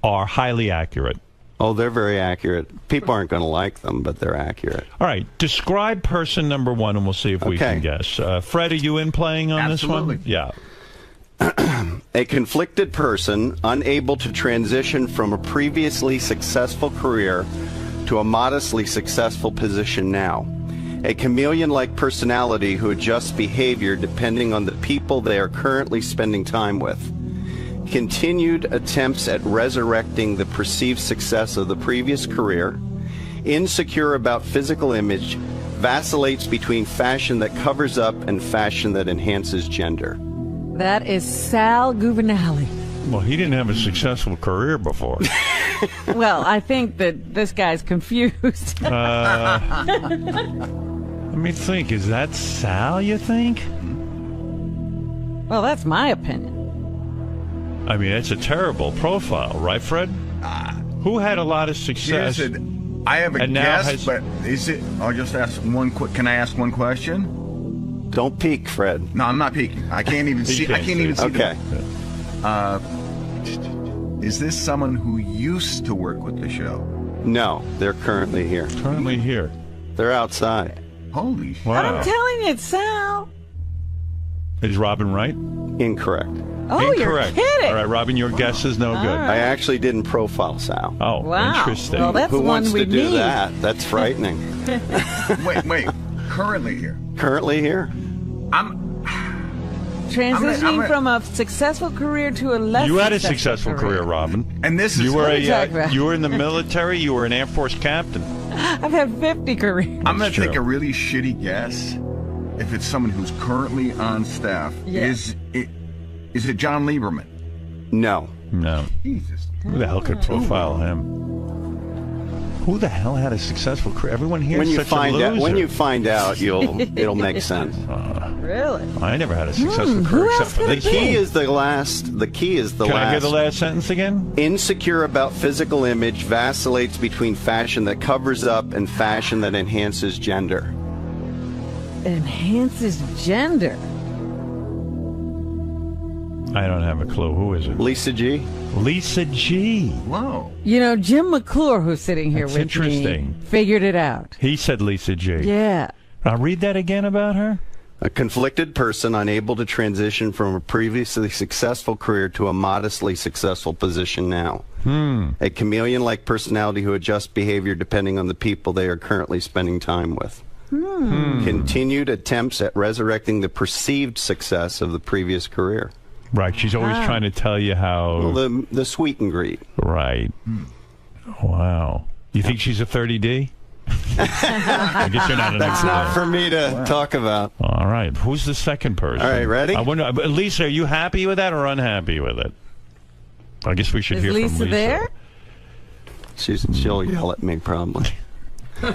are highly accurate. Oh, they're very accurate. People aren't going to like them, but they're accurate. All right. Describe person number 1, and we'll see if we can guess. Fred, are you in playing on this one? Yeah. A conflicted person unable to transition from a previously successful career to a modestly successful position now. A chameleon-like personality who adjusts behavior depending on the people they are currently spending time with. Continued attempts at resurrecting the perceived success of the previous career. Insecure about physical image. Vacillates between fashion that covers up and fashion that enhances gender. That is Sal Governale. Well, he didn't have a successful career before. Well, I think that this guy's confused. Let me think. Is that Sal, you think? Well, that's my opinion. I mean, it's a terrible profile, right, Fred? Who had a lot of success? I have a guess, but is it? I'll just ask one quick. Can I ask one question? Don't peek, Fred. No, I'm not peeking. I can't even see. I can't even see. Okay. Is this someone who used to work with the show? No, they're currently here. Currently here. They're outside. Holy shit. Wow. I'm telling you, it's Sal. Is Robin right? Incorrect. Oh, Incorrect. You're kidding. All right, Robin, your guess is no good. Right. I actually didn't profile Sal. Oh, wow. Interesting. Well, that's Who the wants one we to do need. that? That's frightening. Wait. Currently here. Currently here. Transitioning from a successful career to a less You had a successful career, Robin. And this is you were about? you were in the military. You were an Air Force captain. I've had 50 careers. I'm going to take a really shitty guess. If it's someone who's currently on staff, is it John Lieberman? No. No. Jesus. Who the hell could profile him? Who the hell had a successful career? Everyone here is such a loser. When you find out, it'll make sense. Really? I never had a successful career except for The this. key is the last. The key is the Can last. I hear the last sentence again? Insecure about physical image, vacillates between fashion that covers up and fashion that enhances gender. Enhances gender. I don't have a clue. Who is it? Lisa G. Lisa G. Whoa. You know, Jim McClure, who's sitting here That's with interesting. me, figured it out. He said Lisa G. Yeah. I'll read that again about her. A conflicted person unable to transition from a previously successful career to a modestly successful position now. A chameleon-like personality who adjusts behavior depending on the people they are currently spending time with. Continued attempts at resurrecting the perceived success of the previous career. Right. She's always trying to tell you how. Well, the sweet and greet. Right. Wow. You think she's a 30D? I guess you're not an That's expert. not for me to talk about. All right. Who's the second person? All right, ready? I wonder, Lisa, are you happy with that or unhappy with it? I guess we should hear from Lisa. there? She'll yell at me probably.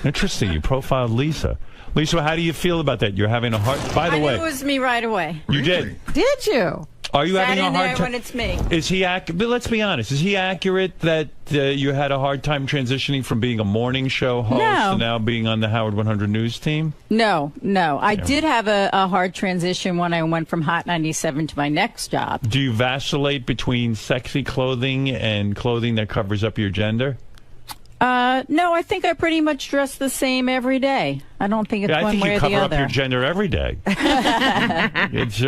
Interesting. You profiled Lisa. Lisa, how do you feel about that? You're having a hard... By the I way... knew it was me right away. You did? Did you? Are you having a hard time? time? When it's me. Is he accurate? But let's be honest. Is he accurate that you had a hard time transitioning from being a morning show host to now being on the Howard 100 News team? No. I did have a hard transition when I went from Hot 97 to my next job. Do you vacillate between sexy clothing and clothing that covers up your gender? No, I think I pretty much dress the same every day. I don't think it's one way or the other. I think you cover up your gender every day. It's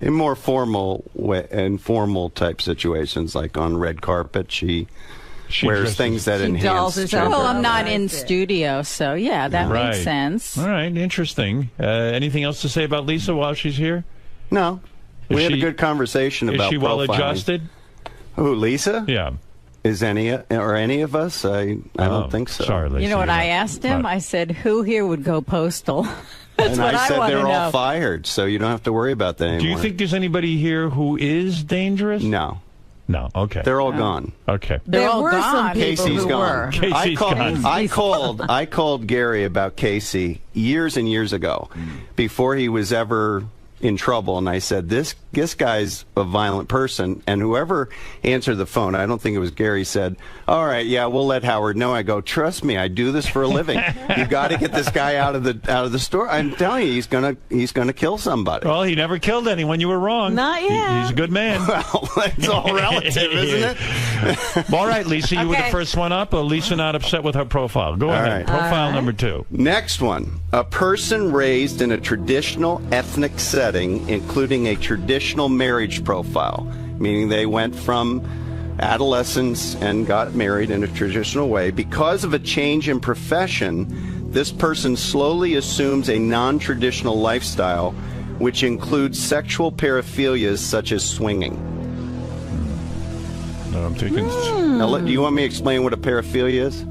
in more informal type situations, like on red carpet, she wears things that enhance gender. Well, I'm not in studio, so yeah, that makes sense. All right, interesting. Anything else to say about Lisa while she's here? No. We had a good conversation about profiling. Is she well adjusted? Who, Lisa? Yeah. Is any of us? I don't think so. Sorry, Lisa. You know what I asked him? I said, who here would go postal? That's and what I said want they're to know. all fired, so you don't have to worry about that anymore. Do you think there's anybody here who is dangerous? No. No, okay. They're all gone. Okay. They're all gone. Some Casey's gone. Casey's gone. I called Gary about Casey years and years ago, before he was ever in trouble, and I said, this guy's a violent person, and whoever answered the phone, I don't think it was Gary, said, all right, yeah, we'll let Howard know. I go, trust me, I do this for a living. You got to get this guy out of the store. I'm telling you, he's gonna kill somebody. Well, he never killed anyone. You were wrong. Not yet. He's a good man. Well, it's all relative, isn't it? All right, Lisa, you were the first one up. Lisa not upset with her profile. Go ahead. Right. Profile number 2. Next one. A person raised in a traditional ethnic setting, including a traditional marriage profile, meaning they went from adolescence and got married in a traditional way. Because of a change in profession, this person slowly assumes a non-traditional lifestyle, which includes sexual paraphilias such as swinging. No, I'm thinking. Now, do you want me to explain what a paraphilia is?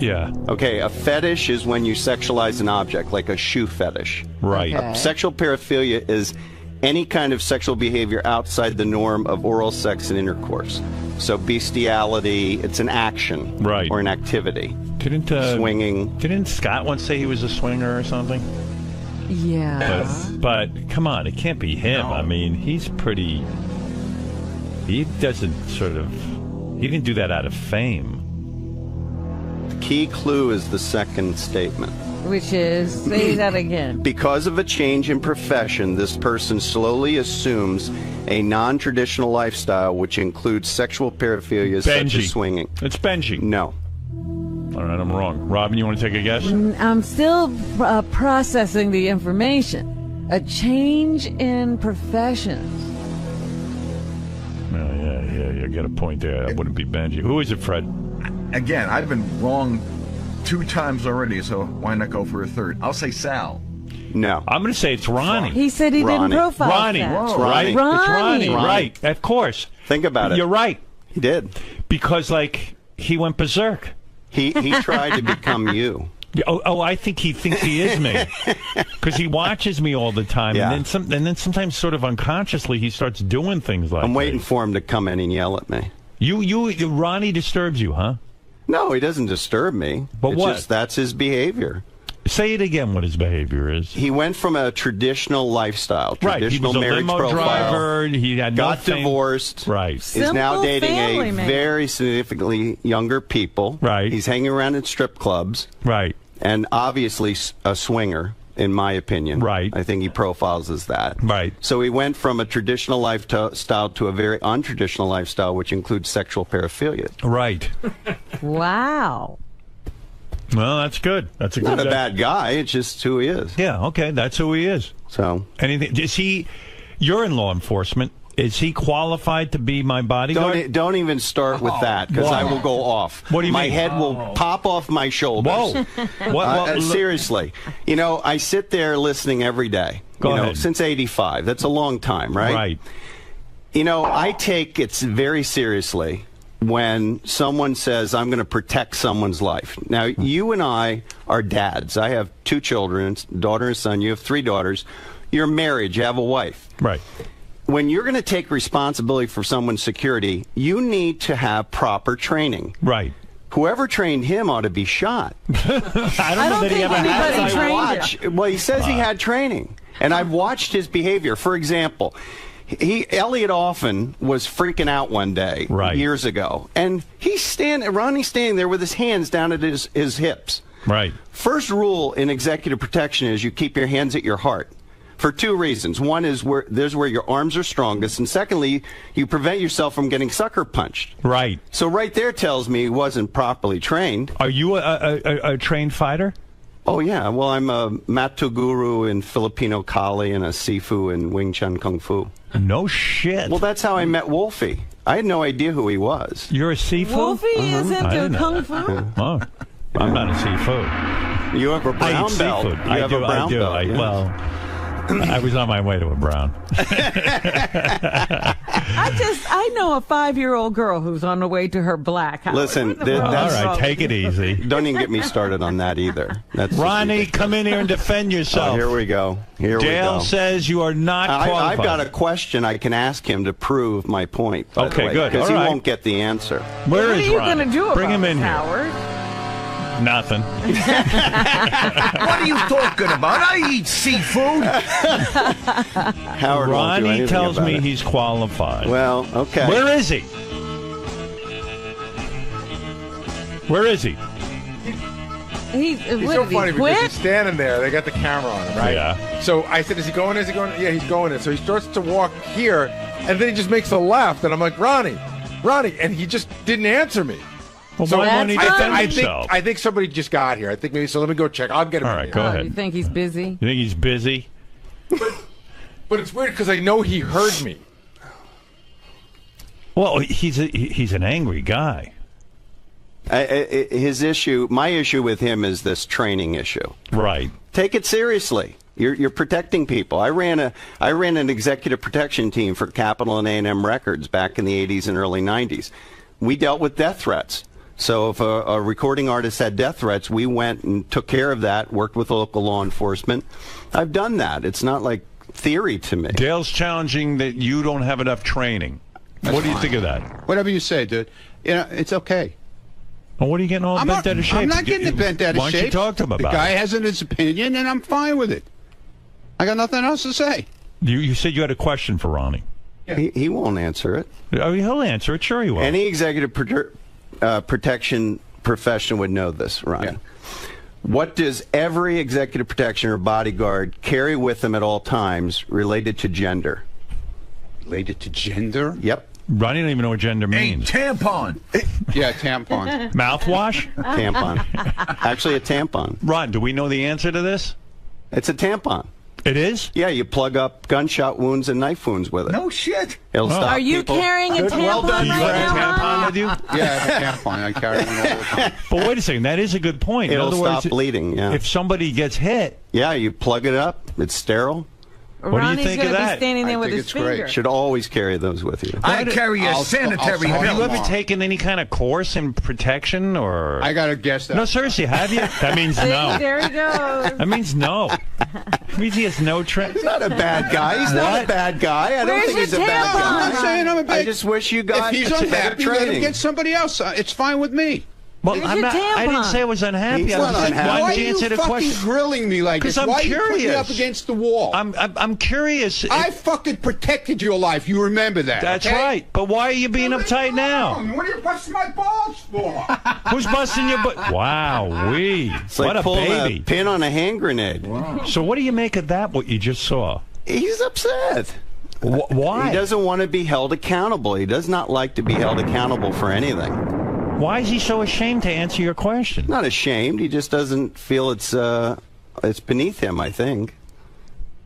Yeah. Okay, a fetish is when you sexualize an object, like a shoe fetish. Right. Okay. Sexual paraphilia is any kind of sexual behavior outside the norm of oral sex and intercourse. So bestiality, it's an action, right, or an activity. Swinging. Didn't Scott once say he was a swinger or something? Yeah. But come on, it can't be him. No. I mean, he's pretty. He doesn't he didn't do that out of fame. The key clue is the second statement. Which is, say that again. Because of a change in profession, this person slowly assumes a non-traditional lifestyle, which includes sexual paraphilias such as swinging. It's Benjy. No. All right, I'm wrong. Robin, you want to take a guess? I'm still processing the information. A change in professions. Yeah, you get a point there. That wouldn't be Benjy. Who is it, Fred? Again, I've been wrong 2 times already, so why not go for a third? I'll say Sal. No. I'm going to say it's Ronnie. He said he didn't profile Ronnie. Sal. It's Ronnie. It's Ronnie. Ronnie. Right. Of course. Think about it. You're right. He did. Because, he went berserk. He tried to become you. Oh, I think he thinks he is me. Because he watches me all the time. Yeah. And then sometimes sort of unconsciously he starts doing things like that. I'm waiting for him to come in and yell at me. Ronnie disturbs you, huh? No, he doesn't disturb me. But it's what? Just, that's his behavior. Say it again, what his behavior is. He went from a traditional lifestyle, traditional right. He was a marriage limo profile, driver. He had got divorced. Right. Is now dating a very significantly younger people. Right. He's hanging around in strip clubs. Right. And obviously a swinger, in my opinion. Right. I think he profiles as that. Right. So he went from a traditional lifestyle to a very untraditional lifestyle, which includes sexual paraphilia. Right. Wow. Well, that's good. That's a Not good. a bad guy. It's just who he is. Yeah. Okay. That's who he is. So anything? Is he? You're in law enforcement. Is he qualified to be my bodyguard? Don't even start with that, because I will go off. What do you mean? My head will pop off my shoulders. Whoa. Seriously. I sit there listening every day. Go ahead. Since '85. That's a long time, right? Right. I take it very seriously when someone says, I'm going to protect someone's life. Now, you and I are dads. I have 2 children, daughter and son. You have 3 daughters. You're married. You have a wife. Right. When you're going to take responsibility for someone's security, you need to have proper training. Right. Whoever trained him ought to be shot. I don't know that he ever had trained. Well, he says he had training, and I've watched his behavior. For example, Elliot Offen was freaking out one day years ago, and Ronnie's standing there with his hands down at his hips. Right. First rule in executive protection is you keep your hands at your heart. for two reasons. One is there's where your arms are strongest, and secondly, you prevent yourself from getting sucker punched. Right. So right there tells me he wasn't properly trained. Are you a trained fighter? Oh, yeah. Well, I'm a Matu Guru in Filipino Kali and a Sifu in Wing Chun Kung Fu. No shit. Well, that's how I met Wolfie. I had no idea who he was. You're a Sifu? Wolfie is into Kung Fu? Oh, I'm not a Sifu. You have a brown belt. Seafood. You have a brown belt. Yes. Well, I was on my way to a brown. I know a 5-year-old girl who's on the way to her black. Listen, all right, take it easy. Don't even get me started on that either. That's Ronnie, come in here and defend yourself. Oh, here we go. Dale says you are not qualified. I've got a question I can ask him to prove my point. Okay, good. Because he right. won't get the answer. Where is Ronnie? What are you Ronnie? going to do Bring about him in this, here. Howard? Nothing. What are you talking about? I eat seafood. Howard won't do Ronnie anything tells about me it. he's qualified. Well, okay. Where is he? Where is he? He's so funny because he's standing there. They got the camera on him, right? Yeah. So I said, is he going? Is he going? Yeah, he's going in. So he starts to walk here, and then he just makes a left. And I'm like, Ronnie. And he just didn't answer me. Well, so why won't he defend himself? I think somebody just got here. I think maybe, so let me go check. I'll get him. All right, go ahead. You think he's busy? You think he's busy? But it's weird because I know he heard me. Well, he's an angry guy. My issue with him is this training issue. Right. Take it seriously. You're protecting people. I ran an executive protection team for Capitol and A&M Records back in the 80s and early 90s. We dealt with death threats. So if a recording artist had death threats, we went and took care of that, worked with local law enforcement. I've done that. It's not like theory to me. Dale's challenging that you don't have enough training. What do you think of that? Whatever you say, dude. You know, it's okay. Well, what are you getting all bent out of shape? I'm not getting bent out of shape. Why don't you talk to him about it? The guy it? has his opinion, and I'm fine with it. I got nothing else to say. You said you had a question for Ronnie. He won't answer it. Oh, he'll answer it. Sure he will. Any executive protection profession would know this, Ronnie. Yeah. What does every executive protection or bodyguard carry with them at all times related to gender? Related to gender? Yep. Ronnie don't even know what gender means. Tampon. Yeah, tampon. Mouthwash? Tampon. Actually, a tampon. Ron, do we know the answer to this? It's a tampon. It is? Yeah, you plug up gunshot wounds and knife wounds with it. No shit. It'll stop Are you people. carrying a tampon? Well done, You got a tampon with you? Yeah, I have a tampon. I carry it all the time. But wait a second. That is a good point. It'll In other words, stop bleeding, yeah. If somebody gets hit... Yeah, you plug it up. It's sterile. What do you think of Ronnie's going to that? be standing there I with think his it's great. finger. Should always carry those with you. I carry a I'll sanitary start Have you ever tomorrow. taken any kind of course in protection or... I got to guess that. No, seriously, have you? That means no. There he goes. That means no. That means he has no training. He's not a bad guy. He's not a bad guy. I don't Where's think he's a your bad tampon? I'm not guy. saying I'm a bad I just wish you got If he's better unhappy, let him training. get somebody else. It's fine with me. Well, Where's I'm your not, I didn't tampon? say I was unhappy. He's I was not just, unhappy. why Why didn't are you you answer the fucking question? grilling me like this? Because I'm Why are you putting me curious. up against the wall? I'm curious. I fucking protected your life. You remember that? That's okay? right. But why are you being uptight now? What are you busting my balls for? Who's busting your butt? Wow, It's what like a pulling baby. a pin on a hand grenade. So what do you make of that, what you just saw? He's upset. Why? He doesn't want to be held accountable. He does not like to be held accountable for anything. Why is he so ashamed to answer your question? Not ashamed. He just doesn't feel it's beneath him, I think.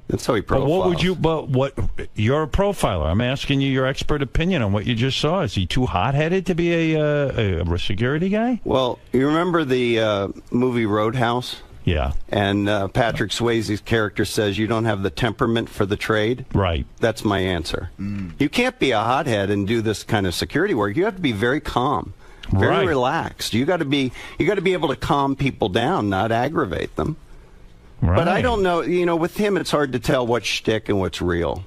That's how he profiles. You're a profiler. I'm asking you your expert opinion on what you just saw. Is he too hot-headed to be a security guy? Well, you remember the movie Roadhouse? Yeah. And Patrick Swayze's character says, you don't have the temperament for the trade? Right. That's my answer. You can't be a hothead and do this kind of security work. You have to be very calm, very relaxed. You got to be able to calm people down, not aggravate them. Right. But I don't know, with him it's hard to tell what's shtick and what's real.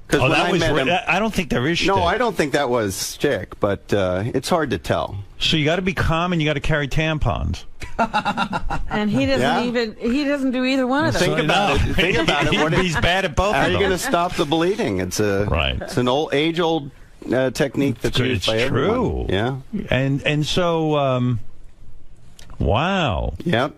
Because I don't think there is shtick. No, I don't think that was shtick, but it's hard to tell. So you got to be calm and you got to carry tampons. And he doesn't he doesn't do either one of them. Think about it. Think about it. He's bad at both How of are you them. going to stop the bleeding? It's it's an age-old technique that's used by everyone. True. Yeah. And so, wow. Yep.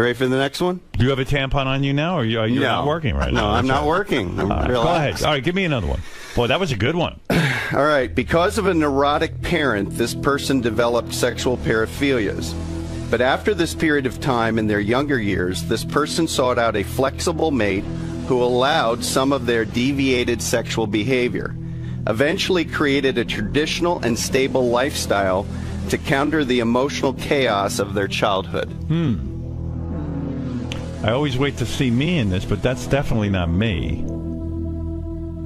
Ready for the next one? Do you have a tampon on you now, or you're not working right now? No, I'm not working. Go ahead. All right, give me another one. Boy, that was a good one. All right. Because of a neurotic parent, this person developed sexual paraphilias. But after this period of time in their younger years, this person sought out a flexible mate who allowed some of their deviated sexual behavior, eventually created a traditional and stable lifestyle to counter the emotional chaos of their childhood. I always wait to see me in this, but that's definitely not me.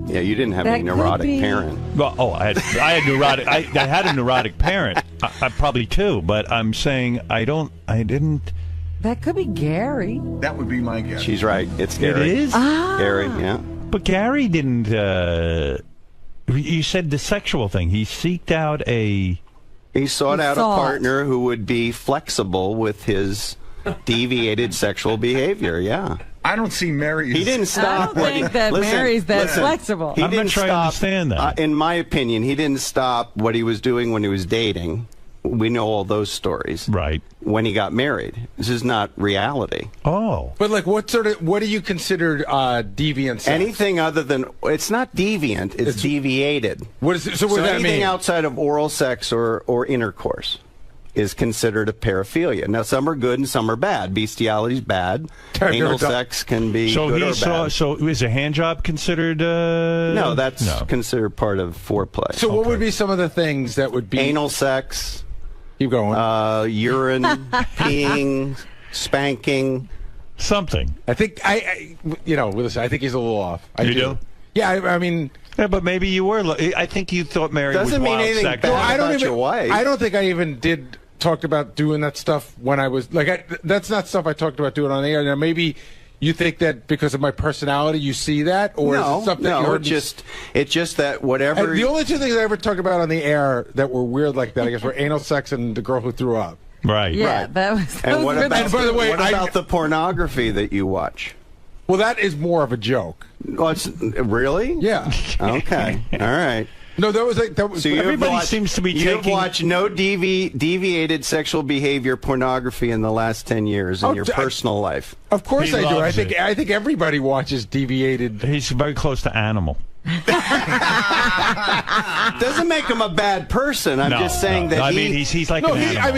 Yeah, you didn't have a neurotic parent. Well, I had neurotic. I had a neurotic parent. I probably too, but I'm saying I didn't. That could be Gary. That would be my guess. She's right. It's Gary. It is? Gary, yeah. But Gary didn't. You said the sexual thing. He sought out a partner who would be flexible with his deviated sexual behavior. Yeah. I don't see Mary. He didn't stop. I don't think that Mary's that flexible. I'm not sure I understand that. In my opinion, he didn't stop what he was doing when he was dating. We know all those stories. Right. When he got married. This is not reality. Oh. But like, what do you consider deviant sex? Anything other than, it's not deviant, it's deviated. What is it, so what does that anything mean? outside of oral sex or intercourse is considered a paraphilia. Now, some are good and some are bad. Bestiality is bad. Anal sex can be good or bad. So is a hand job considered? No, that's considered part of foreplay. So what would be some of the things that would be anal sex? Keep going. Urine, peeing, spanking, something. I think listen, I think he's a little off. You do? Yeah, I mean. Yeah, but maybe you were. I think you thought Mary doesn't was mean anything sex. bad about your wife. I don't think I even did talk about doing that stuff when I was like. That's not stuff I talked about doing on the air. Now maybe you think that because of my personality, you see that, or is it stuff that you heard it's just that whatever. The only two things I ever talked about on the air that were weird like that, I guess, were anal sex and the girl who threw up. Right. Yeah, right. that was. And what about, and by the way, what about the pornography that you watch? Well, that is more of a joke. Oh, really? Yeah. Okay. All right. No, that was like that was. So everybody seems to be you've taking. watched no deviated sexual behavior pornography in the last 10 years in your personal life. Of course He I do. loves I think everybody watches deviated. He's very close to Animal. Doesn't make him a bad person. I'm just saying that I mean, he's like an animal. I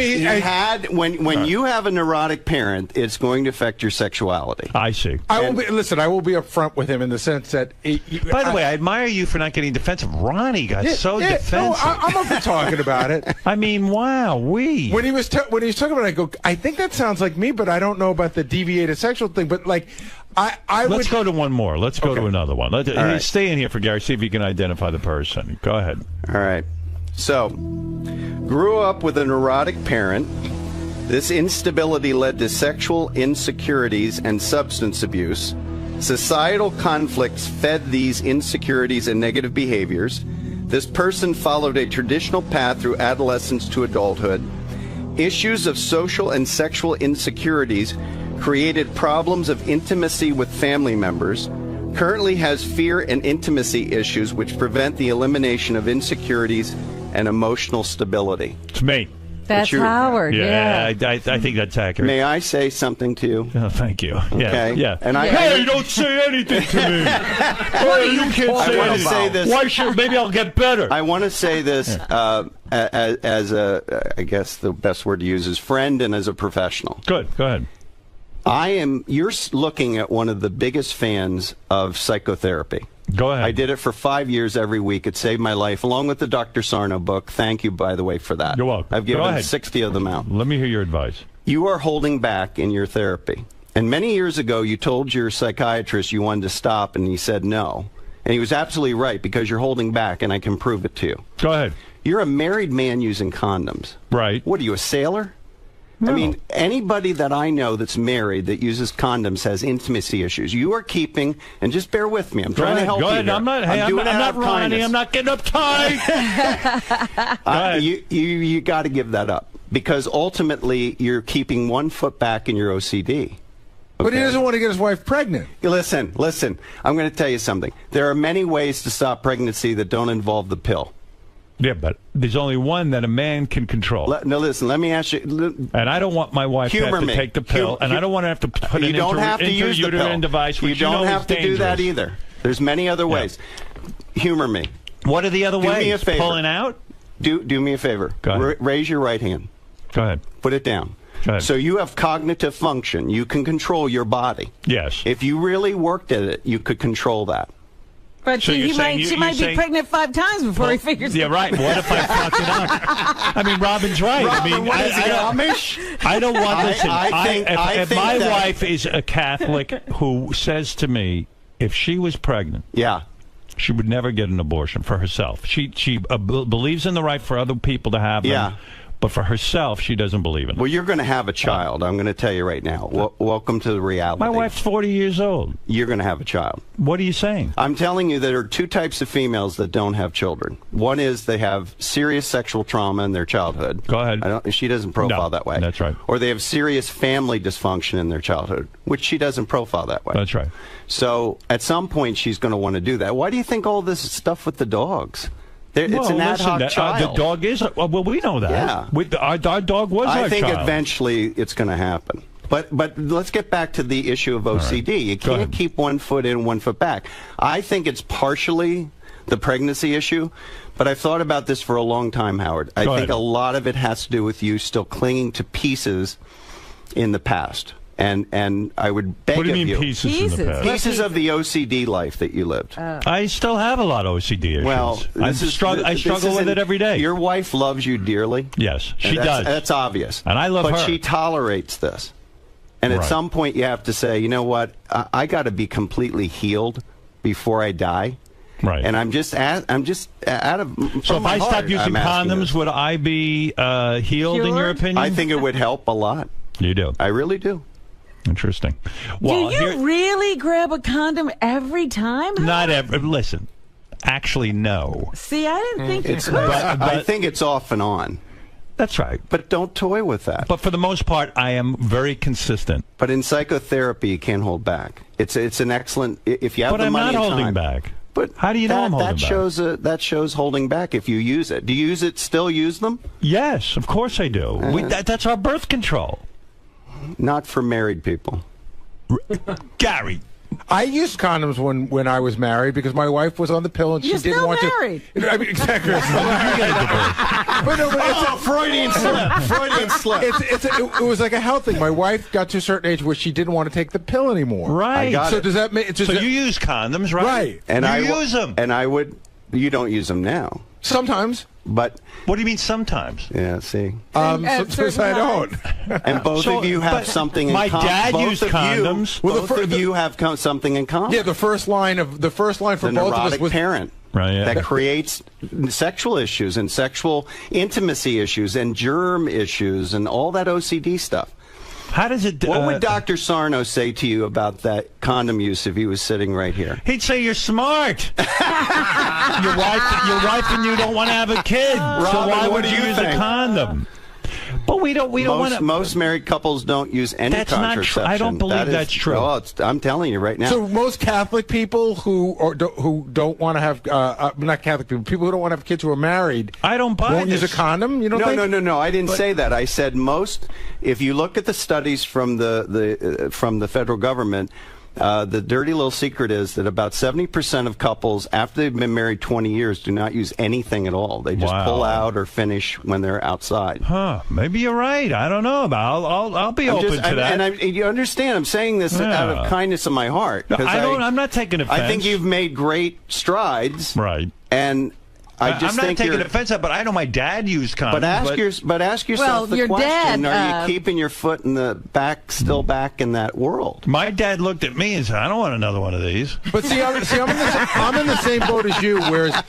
mean, when you have a neurotic parent, it's going to affect your sexuality. I see. I will be upfront with him in the sense that. By the way, I admire you for not getting defensive. Ronnie got so defensive. No, I'm up for talking about it. I mean, wow, when he was talking about it, I go, I think that sounds like me, but I don't know about the deviated sexual thing. But like, Let's go to one more. Let's go to another one. Right. Stay in here for Gary. See if you can identify the person. Go ahead. All right. So, grew up with a neurotic parent. This instability led to sexual insecurities and substance abuse. Societal conflicts fed these insecurities and negative behaviors. This person followed a traditional path through adolescence to adulthood. Issues of social and sexual insecurities created problems of intimacy with family members, currently has fear and intimacy issues which prevent the elimination of insecurities and emotional stability. It's me. That's Howard. Yeah, I think that's accurate. May I say something to you? Oh, thank you. Okay. Yeah. And hey, don't say anything to me. Hey, you can't say anything. Say this. Why should? Maybe I'll get better. I want to say this as a, I guess the best word to use is friend and as a professional. Good. Go ahead. You're looking at one of the biggest fans of psychotherapy. Go ahead. I did it for 5 years every week. It saved my life, along with the Dr. Sarno book. Thank you, by the way, for that. You're welcome. I've given 60 of them out. Let me hear your advice. You are holding back in your therapy. And many years ago, you told your psychiatrist you wanted to stop, and he said no. And he was absolutely right, because you're holding back, and I can prove it to you. Go ahead. You're a married man using condoms. Right. What, are you, a sailor? No. I mean, anybody that I know that's married that uses condoms has intimacy issues. You are keeping, and just bear with me. I'm trying to help you. Go ahead. Here. I'm not Ronnie. I'm not getting uptight. You got to give that up, because ultimately you're keeping 1 foot back in your OCD. Okay? But he doesn't want to get his wife pregnant. Listen. I'm going to tell you something. There are many ways to stop pregnancy that don't involve the pill. Yeah, but there's only one that a man can control. No, listen, let me ask you. And I don't want my wife to have to take the pill, and I don't want to have to put an intrauterine device, which you don't have to do that either. There's many other ways. Humor me. What are the other ways? Do me a favor. Pulling out? Do me a favor. Go ahead. Raise your right hand. Go ahead. Put it down. Go ahead. So you have cognitive function. You can control your body. Yes. If you really worked at it, you could control that. But So she might be pregnant 5 times before he figures it out. Yeah, right. What if I fuck it up? I mean, Robin's right. Robin, I mean, what is he, I don't want this. If my that- wife is a Catholic who says to me, if she was pregnant, she would never get an abortion for herself. She believes in the right for other people to have them. But for herself, she doesn't believe in it. Well, you're going to have a child. I'm going to tell you right now. Welcome to the reality. My wife's 40 years old. You're going to have a child. What are you saying? I'm telling you there are 2 types of females that don't have children. One is they have serious sexual trauma in their childhood. Go ahead. She doesn't profile that way. That's right. Or they have serious family dysfunction in their childhood, which she doesn't profile that way. That's right. So at some point, she's going to want to do that. Why do you think all this stuff with the dogs? It's an ad hoc child. The dog is. Well, we know that. Yeah. Our dog was our child. I think eventually it's going to happen. But let's get back to the issue of OCD. Right. You can't keep one foot in, one foot back. I think it's partially the pregnancy issue, but I've thought about this for a long time, Howard. I think a lot of it has to do with you still clinging to pieces in the past. And I would beg of you. What do you mean pieces in the past? Pieces of the OCD life that you lived. I still have a lot of OCD issues. Well, I struggle with it every day. Your wife loves you dearly. Yes, she does. That's obvious. And I love her. But she tolerates this. And at some point you have to say, you know what, I got to be completely healed before I die. Right. And I'm just out of. So if I stop using condoms, would I be healed in your opinion? I think it would help a lot. You do? I really do. Interesting. Well, do you really grab a condom every time? Not every. Listen, actually, no. See, I didn't think you could. I think it's off and on. That's right. But don't toy with that. But for the most part, I am very consistent. But in psychotherapy, you can't hold back. It's an excellent. If you have the money and time. But I'm not holding back. But how do you know I'm holding back? That shows holding back if you use it. Do you still use them? Yes, of course I do. That's our birth control. Not for married people. Gary. I used condoms when I was married because my wife was on the pill and she didn't want married. to. I mean, exactly. Freudian slip. Freudian slip. It was like a health thing. My wife got to a certain age where she didn't want to take the pill anymore. Right. So does that make? So you use condoms, right? Right. And you use them. And I would. You don't use them now. Sometimes. But what do you mean sometimes? Yeah, see. Sometimes I don't. And both of you have something in common. My dad used condoms. Both of you have something in common. Yeah, the first line for both of us was parent. Right, yeah. That creates sexual issues and sexual intimacy issues and germ issues and all that OCD stuff. How does it? What would Dr. Sarno say to you about that condom use if he was sitting right here? He'd say you're smart. your wife and you don't want to have a kid, Robin, so why would do you use a condom? But we don't want to. Most married couples don't use any contraception. Not true. I don't believe that's true. Well, I'm telling you right now. So most Catholic people who don't want to have not Catholic people who don't want to have kids who are married, won't use a condom. You don't think? No. I didn't say that. I said most. If you look at the studies from the federal government. The dirty little secret is that about 70% of couples, after they've been married 20 years, do not use anything at all. They just pull out or finish when they're outside. Huh. Maybe you're right. I don't know. I'll be open to that. And you understand, I'm saying this out of kindness of my heart. I'm not taking offense. I think you've made great strides. Right. And I'm not taking offense, but I know my dad used condoms. But ask yourself the question: are you keeping your foot in the back, still back in that world? My dad looked at me and said, "I don't want another one of these." But see, I'm in the same boat as you. Whereas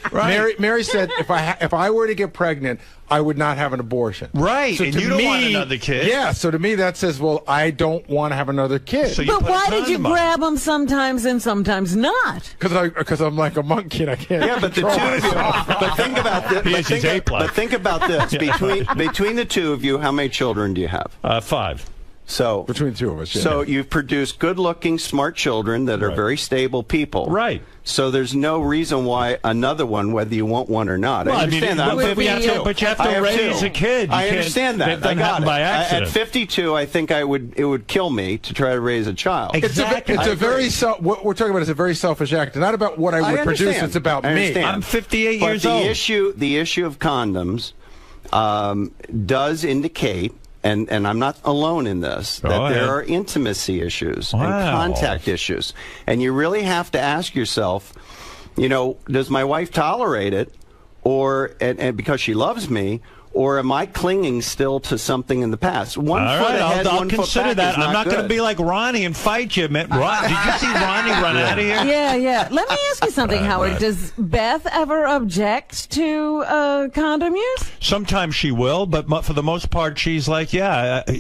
Mary said, if I were to get pregnant, I would not have an abortion. Right. So and you don't want another kid. Yeah. So to me, that says, well, I don't want to have another kid. So but why did you grab them sometimes and sometimes not? Because I'm like a monkey and I can't. Yeah, but the two of you. But think about this. But think about this. Between the two of you, how many children do you have? 5. So between the two of us, yeah. So you've produced good-looking, smart children that are very stable people. Right. So there's no reason why another one, whether you want one or not. Well, I understand that. but you have to raise a kid. I understand that. I got it. By accident. At 52, I think it would kill me to try to raise a child. Exactly. It's a very what we're talking about is a very selfish act. It's not about what I would produce. It's about me. I'm 58 years old. But the issue of condoms does indicate. And I'm not alone in this, that there are intimacy issues and contact issues. And you really have to ask yourself, does my wife tolerate it, or and because she loves me, or am I clinging still to something in the past? One foot ahead, I'll one consider foot back that. I'm not going to be like Ronnie and fight you, man. Did you see Ronnie run out of here? Yeah. Let me ask you something, Howard. Does Beth ever object to condom use? Sometimes she will, but for the most part, she's like,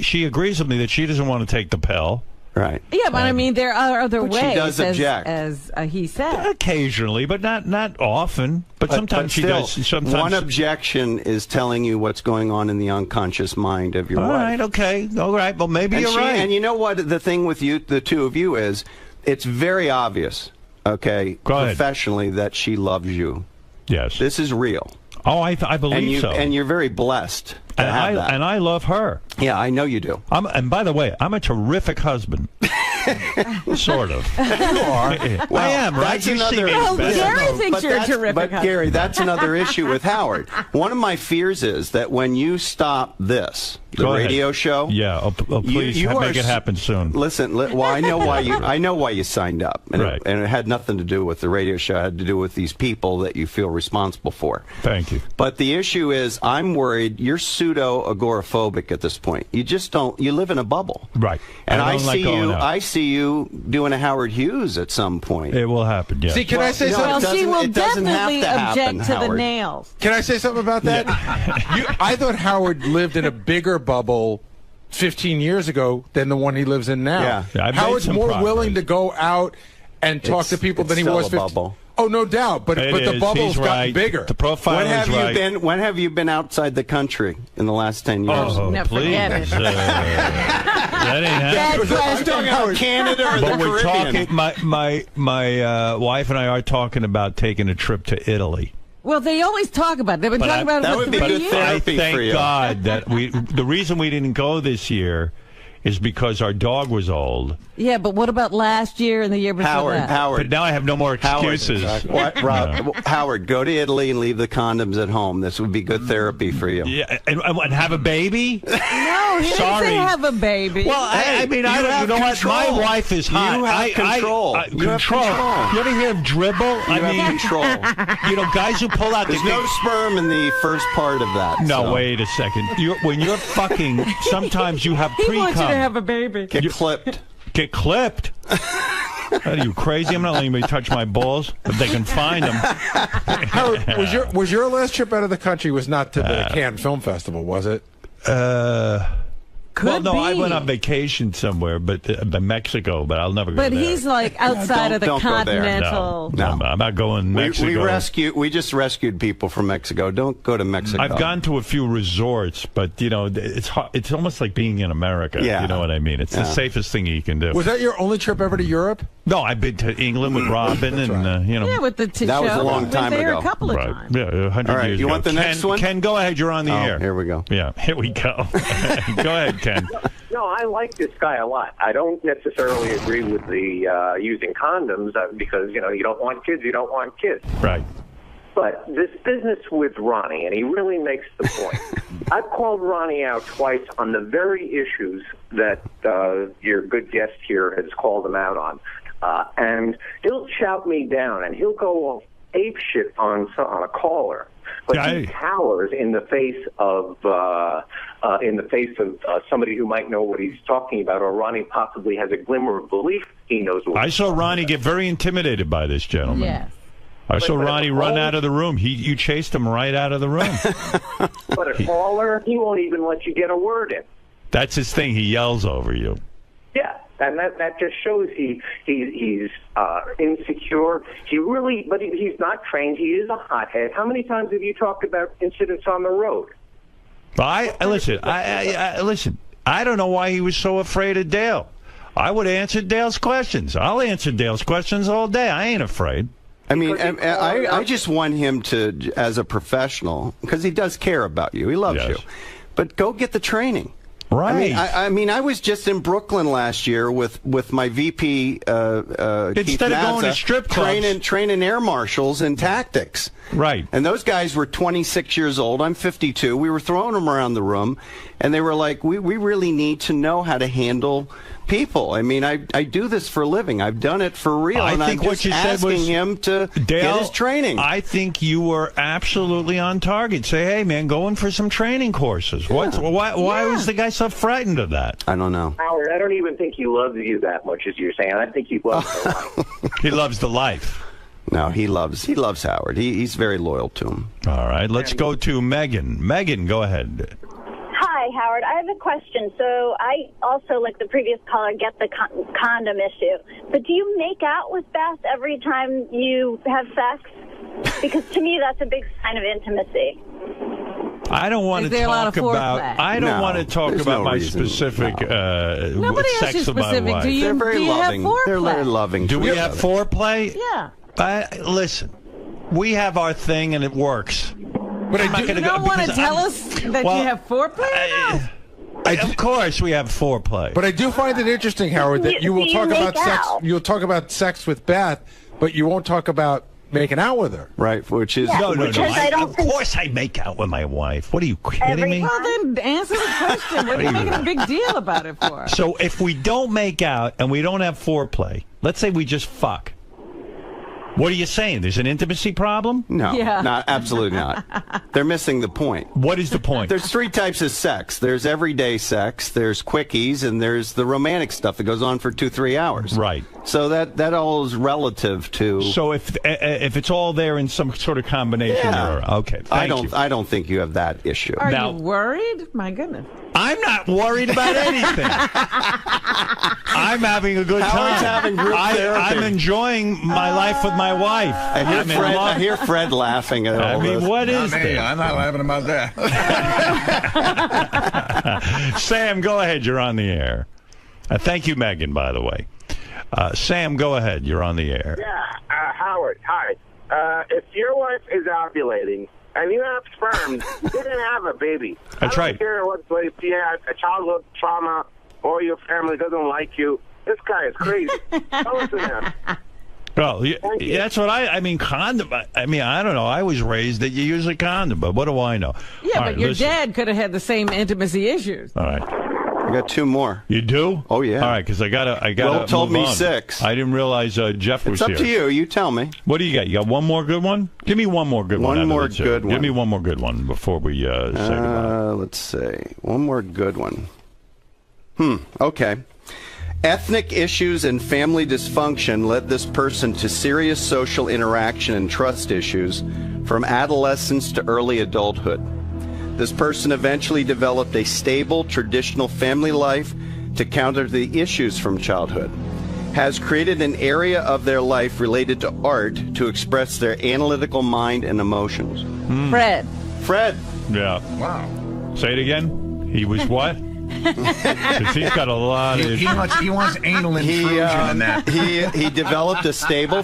she agrees with me that she doesn't want to take the pill. Right. Yeah, but I mean, there are other But ways. she does object. As he said. Occasionally, but not often. But sometimes she still, does. Sometimes one objection is telling you what's going on in the unconscious mind of your wife. All right, okay. All right, well, maybe you're right. And you know what? The thing with you, the two of you, is it's very obvious, professionally, that she loves you. Yes. This is real. Oh, I believe so. And you're very blessed to have that. And I love her. Yeah, I know you do. And by the way, I'm a terrific husband. Sort of. You are. Well, I am, right? That's Gary thinks you're a terrific But husband. Gary, that's another issue with Howard. One of my fears is that when you stop the radio show. Yeah, please make it happen soon. Listen, well, I know why you signed up, and it had nothing to do with the radio show. It had to do with these people that you feel responsible for. Thank you. But the issue is, I'm worried you're pseudo-agoraphobic at this point. You just don't. You live in a bubble, right? And I see you doing a Howard Hughes at some point. It will happen. Yeah. See, can I say something? Well, she will it doesn't definitely have to happen, object to the Howard. nails. Can I say something about that? I thought Howard lived in a bigger bubble 15 years ago than the one he lives in now. Yeah, Howard's more willing to go out and talk to people than he was 15. Bubble. Oh, no doubt, but the bubble's gotten bigger. The profile is right. When have you been outside the country in the last 10 years? Oh, never please. That ain't happening. I'm talking about Canada or But the we're Caribbean. talking. My wife and I are talking about taking a trip to Italy. Well, they always talk about it. They've been talking about it for 3 years. therapy for you. Thank God that the reason we didn't go this year is because our dog was old. Yeah, but what about last year and the year before that? Howard. But now I have no more excuses. What, Rob? Howard, go to Italy and leave the condoms at home. This would be good therapy for you. Yeah, and have a baby? No, he didn't say have a baby. Well, I mean, I don't. You know what? My wife is hot. You have control. You have control. You ever hear of dribble? You have control. Guys who pull out. There's no sperm in the first part of that. No, so. wait a second. When you're fucking, sometimes you have pre-cum. He wants you to have a baby. Get clipped. Get clipped? Are you crazy? I'm not letting anybody touch my balls if they can find them. Howard, was your last trip out of the country was not to the Cannes Film Festival, was it? Could be. I went on vacation somewhere, but Mexico, but I'll never go there. But he's like outside of the don't go there. continental. No, I'm not going to Mexico. We just rescued people from Mexico. Don't go to Mexico. I've gone to a few resorts, but it's hard. It's almost like being in America. Yeah. You know what I mean? It's the safest thing you can do. Was that your only trip ever to Europe? No, I've been to England with Robin, and Yeah, with the That was a long time there ago. a couple of times. Yeah, 100 All right, years you ago. want the next one? Ken, go ahead. You're on the air. Here we go. Yeah, here we go. Go ahead, Ken. No, I like this guy a lot. I don't necessarily agree with the using condoms because, you don't want kids, you don't want kids. Right. But this business with Ronnie, and he really makes the point. I've called Ronnie out twice on the very issues that your good guest here has called him out on. And he'll shout me down, and he'll go ape shit on a caller. But he cowers in the face of somebody who might know what he's talking about, or Ronnie possibly has a glimmer of belief he knows what. I saw Ronnie get very intimidated by this gentleman. Yes. I saw Ronnie run out of the room. You chased him right out of the room. But a caller, he won't even let you get a word in. That's his thing. He yells over you. Yeah, and that just shows he's insecure. But he's not trained. He is a hothead. How many times have you talked about incidents on the road? Listen. I don't know why he was so afraid of Dale. I would have answered Dale's questions. I'll answer Dale's questions all day. I ain't afraid. I mean, I just want him to, as a professional, because he does care about you. He loves you. But go get the training. Right. I mean, I was just in Brooklyn last year with my VP, Keith Instead of going to strip clubs. training air marshals in tactics. Right. And those guys were 26 years old. I'm 52. We were throwing them around the room, and they were like, we really need to know how to handle people. I mean, I do this for a living. I've done it for real. I and think I'm what just you said asking was, him to Dale, get his training. I think you were absolutely on target. Say, hey, man, go in for some training courses. Why was the guy so frightened of that? I don't know. Howard, I don't even think he loves you that much as you're saying. I think he loves the life. He loves the life. No, he loves Howard. He's very loyal to him. All right, let's go to Megan. Megan, go ahead. Hi, Howard. I have a question. So I also, like the previous caller, get the condom issue. But do you make out with Beth every time you have sex? Because to me, that's a big sign of intimacy. I don't want to talk about. I don't want to talk about my specific Nobody asked you sex with my specific. wife. Do you, They're very do you loving. have foreplay? They're very loving. Do we have foreplay? Yeah. Listen, we have our thing and it works. But You don't want to tell us that you have foreplay? Of course, we have foreplay. But I do find it interesting, Howard, that you will talk about sex. You'll talk about sex with Beth, but you won't talk about making out with her. Right, which is No. Of course, I make out with my wife. What are you kidding me? Well, then answer the question. What are you making a big deal about it for? So if we don't make out and we don't have foreplay, let's say we just fuck. What are you saying? There's an intimacy problem? No, absolutely not. They're missing the point. What is the point? There's three types of sex. There's everyday sex, there's quickies, and there's the romantic stuff that goes on for 2-3 hours. Right. So that all is relative to. So if it's all there in some sort of combination, okay. Thank you. I don't think you have that issue. Are you worried? My goodness. I'm not worried about anything. I'm having a good Howard's time. having group therapy. I'm enjoying my life with my wife. I hear Fred laughing at all this. What is this? I'm not laughing about that. Sam, go ahead. You're on the air. Thank you, Megan, by the way. Sam, go ahead. You're on the air. Yeah, Howard, hi. If your wife is ovulating and you have sperm, you didn't have a baby. That's right. I don't care if you had a childhood trauma or your family doesn't like you. This guy is crazy. Don't listen to him. Well, that's what I mean, condom. I mean, I don't know. I was raised that you use a condom, but what do I know? Yeah, but your dad could have had the same intimacy issues. All right. I got 2 more. You do? Oh, yeah. All right, because I gotta Will told move me on. 6. I didn't realize Jeff was here. It's up to you. You tell me. What do you got? You got one more good one? Give me one more good one. One more good one. Give me one more good one before we say goodbye. Let's see. One more good one. Okay. Ethnic issues and family dysfunction led this person to serious social interaction and trust issues from adolescence to early adulthood. This person eventually developed a stable, traditional family life to counter the issues from childhood. Has created an area of their life related to art to express their analytical mind and emotions. Fred. Yeah. Wow. Say it again. He was what? Because he's got a lot of... He wants anal intrusion in that. He developed a stable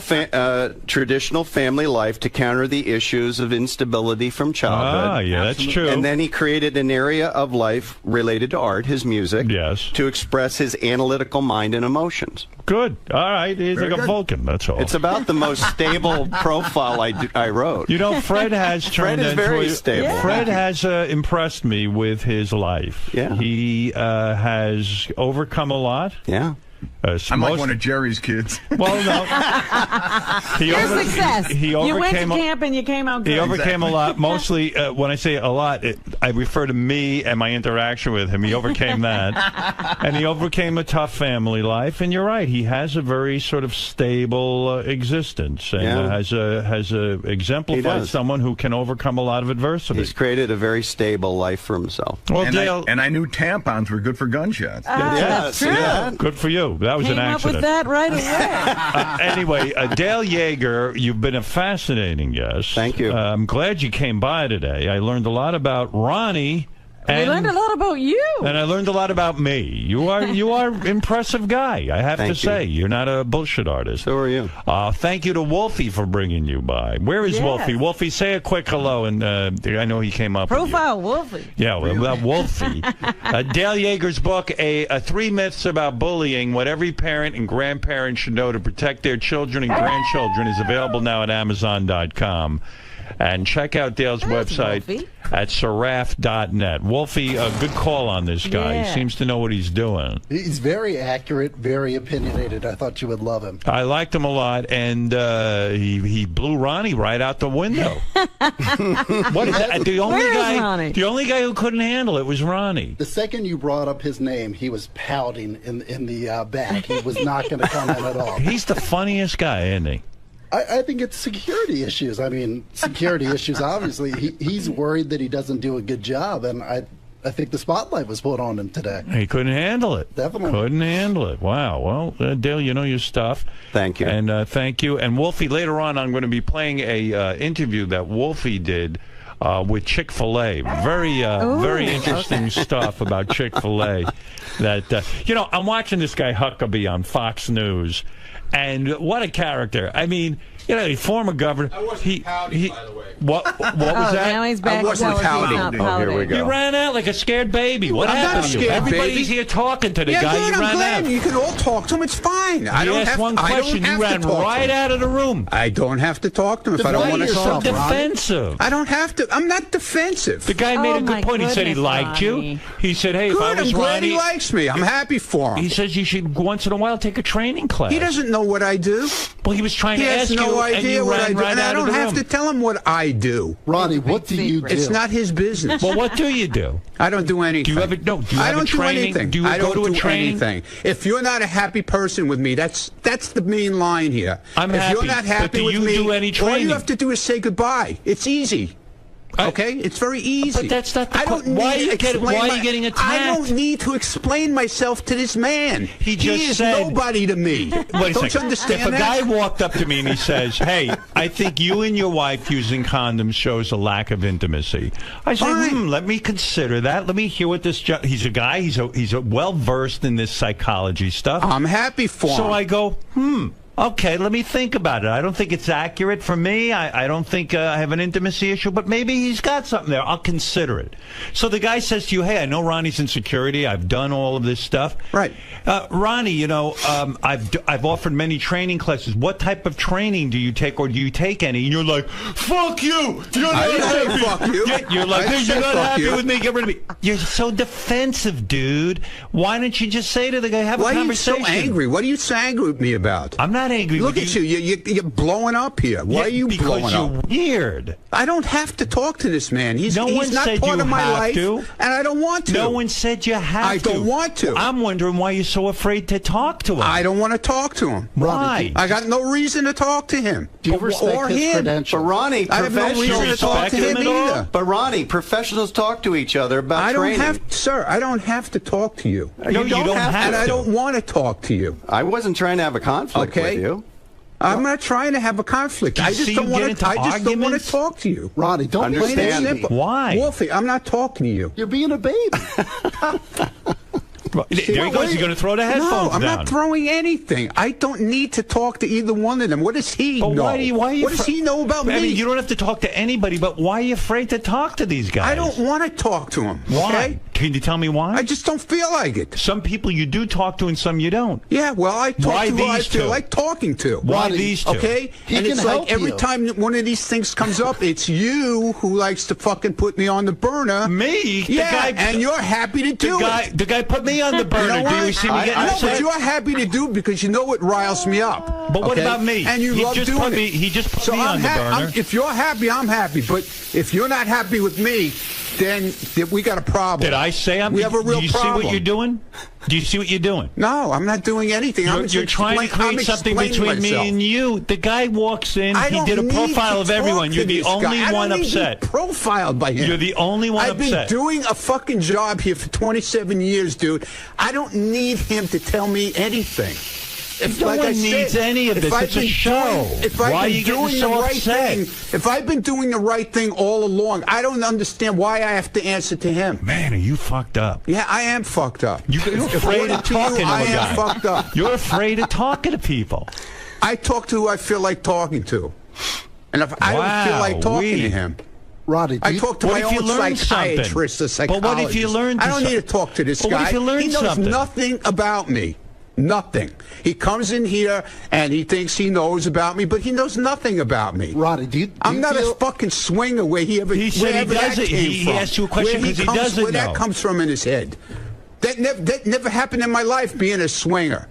traditional family life to counter the issues of instability from childhood. Ah, yeah, that's true. And then he created an area of life related to art, his music, yes, to express his analytical mind and emotions. Good. All right. He's like a Vulcan, that's all. It's about the most stable profile I wrote. You know, Fred has turned Fred is very stable. Yeah. Fred has impressed me with his life. Yeah. He has overcome a lot. Yeah. I'm like one of Jerry's kids. Well, no. Your success. He you went to overcame camp and you came out good. He overcame a lot. Mostly, when I say a lot, I refer to me and my interaction with him. He overcame that. And he overcame a tough family life. And you're right. He has a very sort of stable existence. And has exemplified someone who can overcome a lot of adversity. He's created a very stable life for himself. Well, and Dale... I knew tampons were good for gunshots. That's true. Good for you. That was Came an accident. up with that right away. Anyway, Dale Yeager, you've been a fascinating guest. Thank you. I'm glad you came by today. I learned a lot about Ronnie We learned a lot about you. And I learned a lot about me. You are impressive guy, I have to say. You're not a bullshit artist. So are you. Thank you to Wolfie for bringing you by. Where is Wolfie? Wolfie, say a quick hello. And I know he came up Profile Wolfie. Yeah, well, Wolfie. Dale Yeager's book, 3 Myths About Bullying, What Every Parent and Grandparent Should Know to Protect Their Children and Grandchildren, is available now at Amazon.com. And check out Dale's website at seraph.net. Wolfie, a good call on this guy. He seems to know what he's doing. He's very accurate, very opinionated. I thought you would love him. I liked him a lot, and he blew Ronnie right out the window. What is that? The only guy who couldn't handle it was Ronnie. The second you brought up his name, he was pouting in the back. He was not going to come in at all. He's the funniest guy, isn't he? I think it's security issues. I mean, security issues, obviously. He's worried that he doesn't do a good job, and I think the spotlight was put on him today. He couldn't handle it. Definitely. Couldn't handle it. Wow. Well, Dale, you know your stuff. Thank you. And thank you. And Wolfie, later on, I'm going to be playing a interview that Wolfie did with Chick-fil-A. Very interesting stuff about Chick-fil-A. That, I'm watching this guy Huckabee on Fox News. And what a character. I mean, former governor. I wasn't pouting, by the way. What was that? Now he's back. I wasn't pouting. Oh, here we go. You ran out like a scared baby. What I'm happened not to you? scared, Everybody's baby. here talking to the guy. Good, You I'm ran glad. out. You can all talk to him. It's fine. I don't asked have one question. You ran right out of the room. I don't have to talk to him if I don't want to talk to him. Defensive. I don't have to. I'm not defensive. The guy made a good point. He said he liked you. He said, hey, if I was I'm glad Ronnie, he likes me. I'm happy for him. He says you should once in a while take a training class. He doesn't know what I do. Well, he was trying He to has ask no you, idea and you what ran I do. right And I out of don't the have room. to tell him what I do. Ronnie, what do you do? It's not his business. Well, what do you do? I don't do anything. Do you ever do you I have don't a training? do anything. Do you I go don't to a do training? anything. If you're not a happy person with me, that's the main line here. I'm if happy, you're not but happy do with you me, do any all training? you have to do is say goodbye. It's easy. Okay, it's very easy. But that's not the I don't why are need you to explain why are you getting attacked? I don't need to explain myself to this man. He just is said, nobody to me. Wait a Don't second. you understand If a that? guy walked up to me and he says, hey, I think you and your wife using condoms shows a lack of intimacy, I say, let me consider that. Let me hear what this he's a guy, he's a well versed in this psychology stuff. I'm happy for him. So I go, okay, let me think about it. I don't think it's accurate for me. I don't think I have an intimacy issue, but maybe he's got something there. I'll consider it. So the guy says to you, hey, I know Ronnie's in security. I've done all of this stuff. Right. Ronnie, I've offered many training classes. What type of training do you take, or do you take any? And you're like, fuck you. You're not I didn't say happy. fuck you. You're like, I didn't hey, say you're not fuck happy you. with me. Get rid of me. You're so defensive, dude. Why don't you just say to the guy, have a conversation? Why are you so angry? What are you so angry with me about? I'm not angry Look with at you. You're blowing up here. Why are you blowing because up? you're weird. I don't have to talk to this man. He's No one not said part you of my have life, to. and I don't want to. No one said you have I to. don't want to. I'm wondering why you're so afraid to talk to him. I don't want to talk to him. Why? I got no reason to talk to him. Do you respect or his him. credentials? But Ronnie, I have no reason to talk to him either. But Ronnie, professionals talk to each other about training. I don't have to talk to you. No, you don't have and to. I don't want to talk to you. I wasn't trying to have a conflict with you. I'm not trying to have a conflict. I just don't want to. I just don't want to talk to you. Ronnie, don't be Understand nasty. Why? Wolfie, I'm not talking to you. You're being a baby. There he goes. He's going to throw the headphones No, I'm down. not throwing anything. I don't need to talk to either one of them. What does he know? Why are you what does he know about me? I mean, you don't have to talk to anybody, but why are you afraid to talk to these guys? I don't want to talk to him. Why? Okay? Can you tell me why? I just don't feel like it. Some people you do talk to and some you don't. Yeah, well, I talk Why to who I these feel two? like talking to. Why these two? Okay? He And can it's like help every you. time that one of these things comes up, it's you who likes to fucking put me on the burner. Me? Yeah, and you're happy to do it. The guy put me on the burner. You know Do you what? see me getting No, upset? but you're happy to do it because you know it riles me up. But what okay? about me? And you He love just doing put it. me- he just put me I'm on the burner. If you're happy, I'm happy. But if you're not happy with me, then we got a problem. Did I say I'm? We have a real Do you problem. see what you're doing? Do you see what you're doing? No, I'm not doing anything. You're trying to create something between me and you. The guy walks in. I He don't did a need profile to of everyone. talk You're to the this only guy. I one don't need to be upset. profiled by him. You're the only one I've upset. been doing a fucking job here for 27 years, dude. I don't need him to tell me anything. No one needs any of this. It's a show. Why are you getting so upset? If I've been doing the right thing all along, I don't understand why I have to answer to him. Man, are you fucked up? Yeah, I am fucked up. You're afraid of talking to a guy. I am fucked up. You're afraid of talking to people. I talk to who I feel like talking to. And if I don't feel like talking to him, Roddy, I talk to my own psychiatrist or psychologist. But what if you learn? I don't need to talk to this guy. What if you learn he knows nothing about me. Nothing. He comes in here and he thinks he knows about me, but he knows nothing about me. Roddy, I'm not a fucking swinger where he ever. He said he does it. He asked you a question because he doesn't know. Where that comes from in his head. That never happened in my life, being a swinger.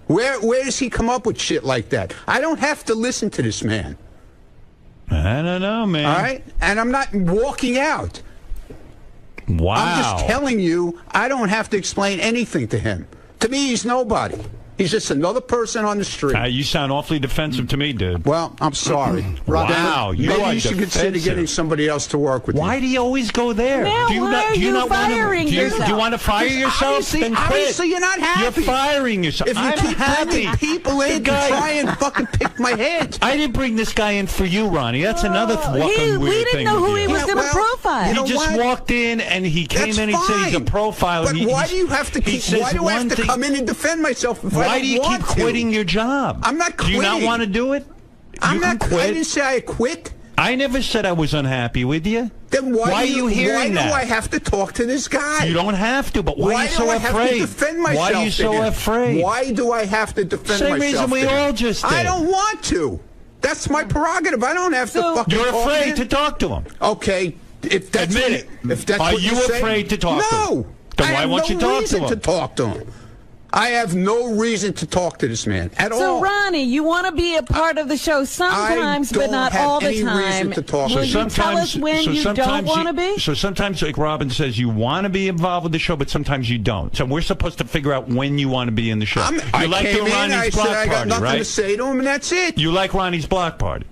Where does he come up with shit like that? I don't have to listen to this man. I don't know, man. All right? And I'm not walking out. Wow. I'm just telling you, I don't have to explain anything to him. To me, he's nobody. He's just another person on the street. You sound awfully defensive to me, dude. Well, I'm sorry. Wow, maybe you should consider getting somebody else to work with. Why do you always go there? Now, do you why are you firing yourself? Do you want to fire yourself? Then quit. Obviously, you're not happy. You're firing yourself. If you keep bringing people in to try and fucking pick my head. I didn't bring this guy in for you, Ronnie. That's another weird thing. We didn't know who he was going to profile. He just walked in and he came in and he said he's a profiler. But why do you have to keep? Why do I have to come in and defend myself if I don't want to? Why do you keep quitting your job? I'm not quitting. Do you not want to do it? I'm not quitting. I didn't say I quit. I never said I was unhappy with you. Then why are you hearing that? Why do I have to talk to this guy? You don't have to, but why are you so afraid? Why do I have to defend myself? Why are you so afraid? Why do I have to defend myself? Same reason we all just did. I don't want to. That's my prerogative. I don't have to fucking You're talk afraid to talk to him. Okay. If that's Admit it. If that's are what you afraid to talk to him? No. Then why won't you talk to him? I have no reason to talk to him. I have no reason to talk to this man at all. So, Ronnie, you want to be a part of the show sometimes, but not all the time. Will you tell us when you don't want to be? So sometimes, like Robin says, you want to be involved with the show, but sometimes you don't. So we're supposed to figure out when you want to be in the show. I came in, I said I got nothing to say to him, and that's it. You like Ronnie's block party.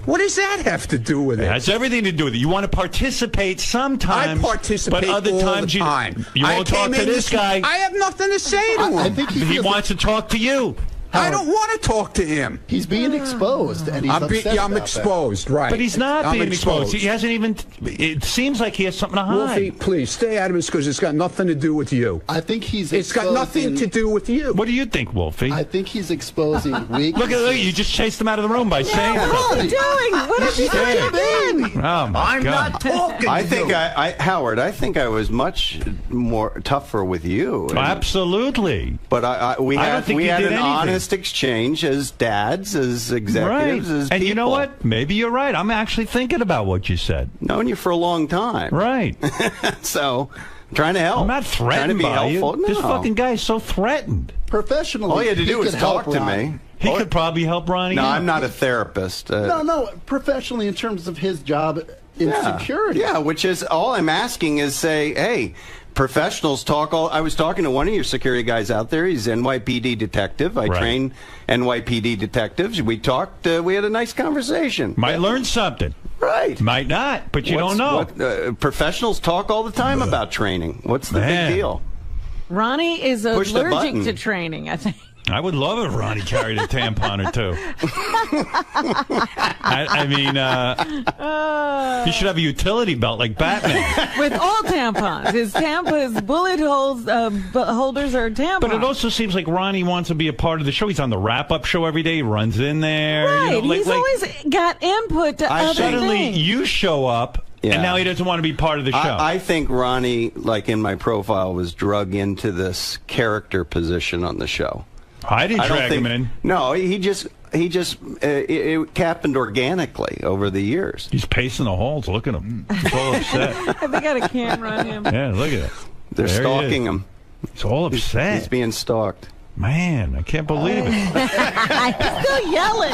What does that have to do with it? It has everything to do with it. You want to participate sometimes, I participate but other all times the time. you won't talk to this guy. I have nothing to say to him. I think he wants to talk to you. I don't want to talk to him. He's being exposed, and he's upset I'm about exposed, that. right? But he's not being exposed. He hasn't even. It seems like he has something to hide. Wolfie, please stay out of this because it's got nothing to do with you. I think he's. It's got nothing to do with you. What do you think, Wolfie? I think he's exposing weaknesses. Look at you! Just chased him out of the room by saying What are you doing? What have you done? Oh my I'm God! not talking. I think Howard. I think I was much more tougher with you. Absolutely. But we had an honest exchange as dads, as executives, as people. And you know what? Maybe you're right. I'm actually thinking about what you said. Known you for a long time. Right. So, I'm trying to help. I'm not threatened by you. No. This fucking guy is so threatened. Professionally, all you had to do was talk to me. He could probably help Ronnie. No, I'm not a therapist. No. Professionally, in terms of his job in security. Yeah, which is all I'm asking is say, hey, professionals talk all. I was talking to one of your security guys out there. He's NYPD detective. I train NYPD detectives. We talked. We had a nice conversation. Might learn something. Right. Might not, but you don't know. Professionals talk all the time about training. What's the big deal? Ronnie is allergic to training, I think. I would love if Ronnie carried a tampon or two. I mean, he should have a utility belt like Batman. With all tampons. His bullet holders are tampons. But it also seems like Ronnie wants to be a part of the show. He's on the wrap-up show every day. He runs in there. Right. You know, He's always got input to other suddenly things. You show up. Yeah. And now he doesn't want to be part of the show. I think Ronnie, like in my profile, was drug into this character position on the show. I didn't drag him in. No, it happened organically over the years. He's pacing the halls. Look at him. He's all upset. Have they got a camera on him? Yeah, look at it. They're stalking him. He's all upset. He's being stalked. Man, I can't believe it. He's still yelling.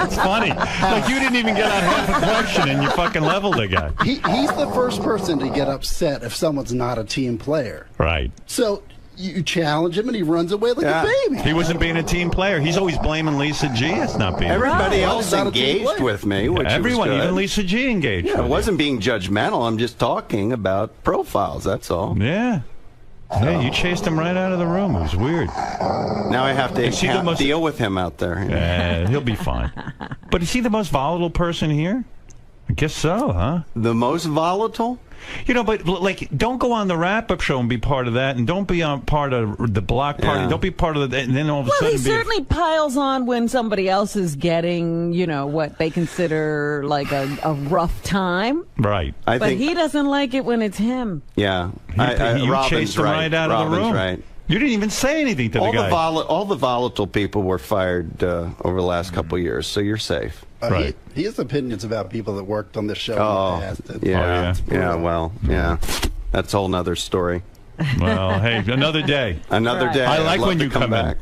It's funny. Like you didn't even get out half a question and you fucking leveled the guy. He's the first person to get upset if someone's not a team player. Right. So you challenge him and he runs away like a baby. He wasn't being a team player. He's always blaming Lisa G. It's not being. Everybody else engaged with me. Which everyone, was good. even Lisa G. engaged. Yeah, it wasn't being judgmental. I'm just talking about profiles. That's all. Yeah. Hey, you chased him right out of the room. It was weird. Now I have to deal with him out there. Yeah, he'll be fine. But is he the most volatile person here? I guess so, huh? The most volatile? You know, but like, don't go on the wrap-up show and be part of that, and don't be on part of the block party. Yeah. Don't be part of the. And then all of a Well, sudden, he certainly piles on when somebody else is getting, you know, what they consider like a rough time. Right. But he doesn't like it when it's him. Yeah. You Robin's chased him right out of the room. Right. You didn't even say anything to the guy. All the volatile people were fired over the last couple of years, so you're safe. Right. He has opinions about people that worked on this show in the past. Yeah. That's a whole nother story. Well, hey, another day. Another day. I like I'd when love you to come back.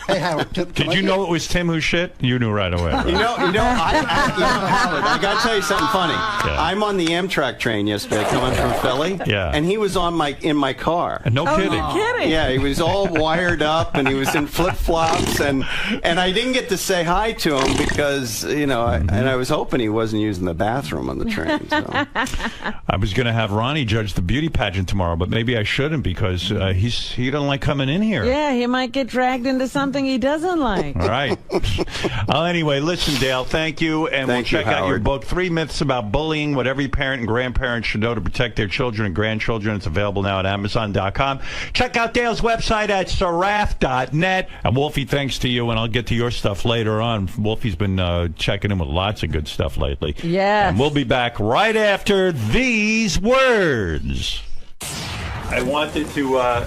Hey, Howard, Did you know it was Tim who shit? You knew right away. Right? Howard, I got to tell you something funny. Yeah. I'm on the Amtrak train yesterday coming from Philly. Yeah. And he was in my car. No kidding. No kidding. Yeah, he was all wired up and he was in flip-flops and I didn't get to say hi to him because, you know, and I was hoping he wasn't using the bathroom on the train. So. I was going to have Ronnie judge the beauty pageant tomorrow, but maybe I shouldn't because he doesn't like coming in here. Yeah, he might get dragged into something he doesn't like. All right. Anyway, listen, Dale, thank you. And we'll check out your book, 3 Myths About Bullying, What Every Parent and Grandparent Should Know to Protect Their Children and Grandchildren. It's available now at Amazon.com. Check out Dale's website at saraf.net. And Wolfie, thanks to you, and I'll get to your stuff later on. Wolfie's been checking in with lots of good stuff lately. Yeah. And we'll be back right after these words. I wanted to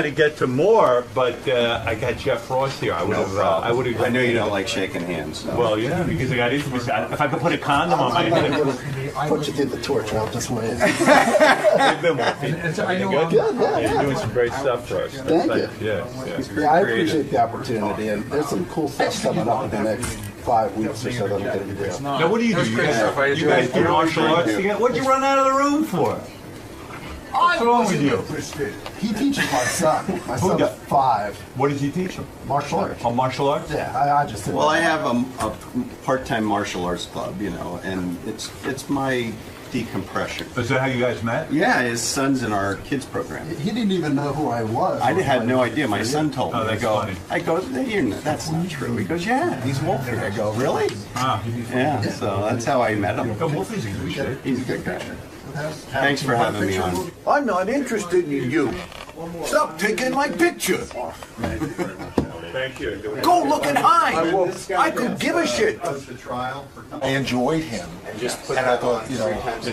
to get to more, but I got Jeff Frost here. I would have. I know you don't like shaking hands. So. Well, yeah, because I got intimacy. If I could put a condom on my head. Put you through the torch. I'll just wait. You've been walking. Good? Yeah. You're doing some great stuff for us. Thank you. Yeah. I appreciate the opportunity, and there's some cool stuff coming up in the next 5 weeks or so that I'm going to do. Now, what do? You guys do martial arts together? What'd you run out of the room for? What's wrong with you? He teaches my son. My son's 5. What does he teach him? Martial arts. Oh, martial arts? Yeah, I just. Well, I have a part-time martial arts club, you know, and it's my decompression. Is that how you guys met? Yeah, his son's in our kids program. He didn't even know who I was. I had no idea. My son told me. Oh, that's funny. I go, that's not true. He goes, yeah, he's Wolfie. I go, really? Yeah, so that's how I met him. Wolfie's a good guy. He's a good guy. Thanks for having me on. I'm not interested in you. Stop taking my picture. Thank you. Go look and hide. I could give a shit. I enjoyed him. And I thought, you know, it was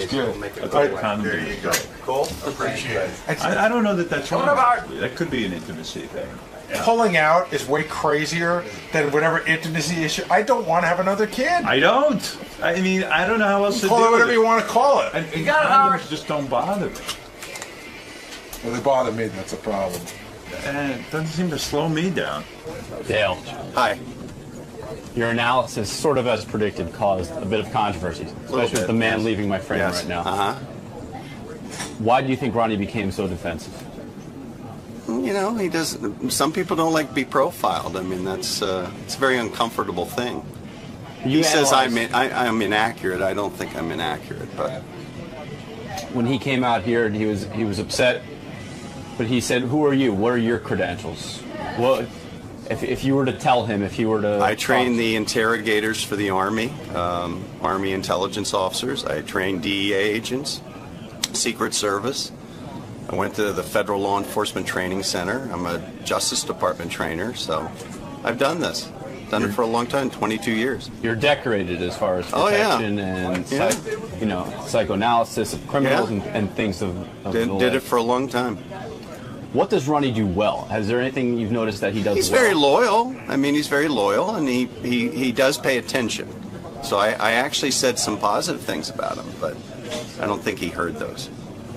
good. There you go. Cool. Appreciate it. I don't know that that's wrong. What about- That could be an intimacy thing. Pulling out is way crazier than whatever intimacy issue. I don't want to have another kid. I don't. I mean, I don't know how else to Call do it whatever it. you want to call it. And got it, Howard. condoms just don't bother me. Well, they bother me, and that's a problem. And it doesn't seem to slow me down. Dale, Hi. your analysis, sort of as predicted, caused a bit of controversy, especially with the man leaving my frame right now. Why do you think Ronnie became so defensive? You know, he doesn't. Some people don't like to be profiled. I mean, it's a very uncomfortable thing. He says I'm inaccurate. I don't think I'm inaccurate, but when he came out here and he was upset, but he said, "Who are you? What are your credentials?" Well, if you were to tell him, if you were to, I train the interrogators for the Army, Army intelligence officers. I train DEA agents, Secret Service. I went to the Federal Law Enforcement Training Center. I'm a Justice Department trainer, so I've done this. Done it for a long time, 22 years. You're decorated as far as protection and psychoanalysis of criminals and things of did it for a long time. What does Ronnie do well? Is there anything you've noticed that he does He's well? very loyal. I mean, he's very loyal, and he does pay attention. So I actually said some positive things about him, but I don't think he heard those.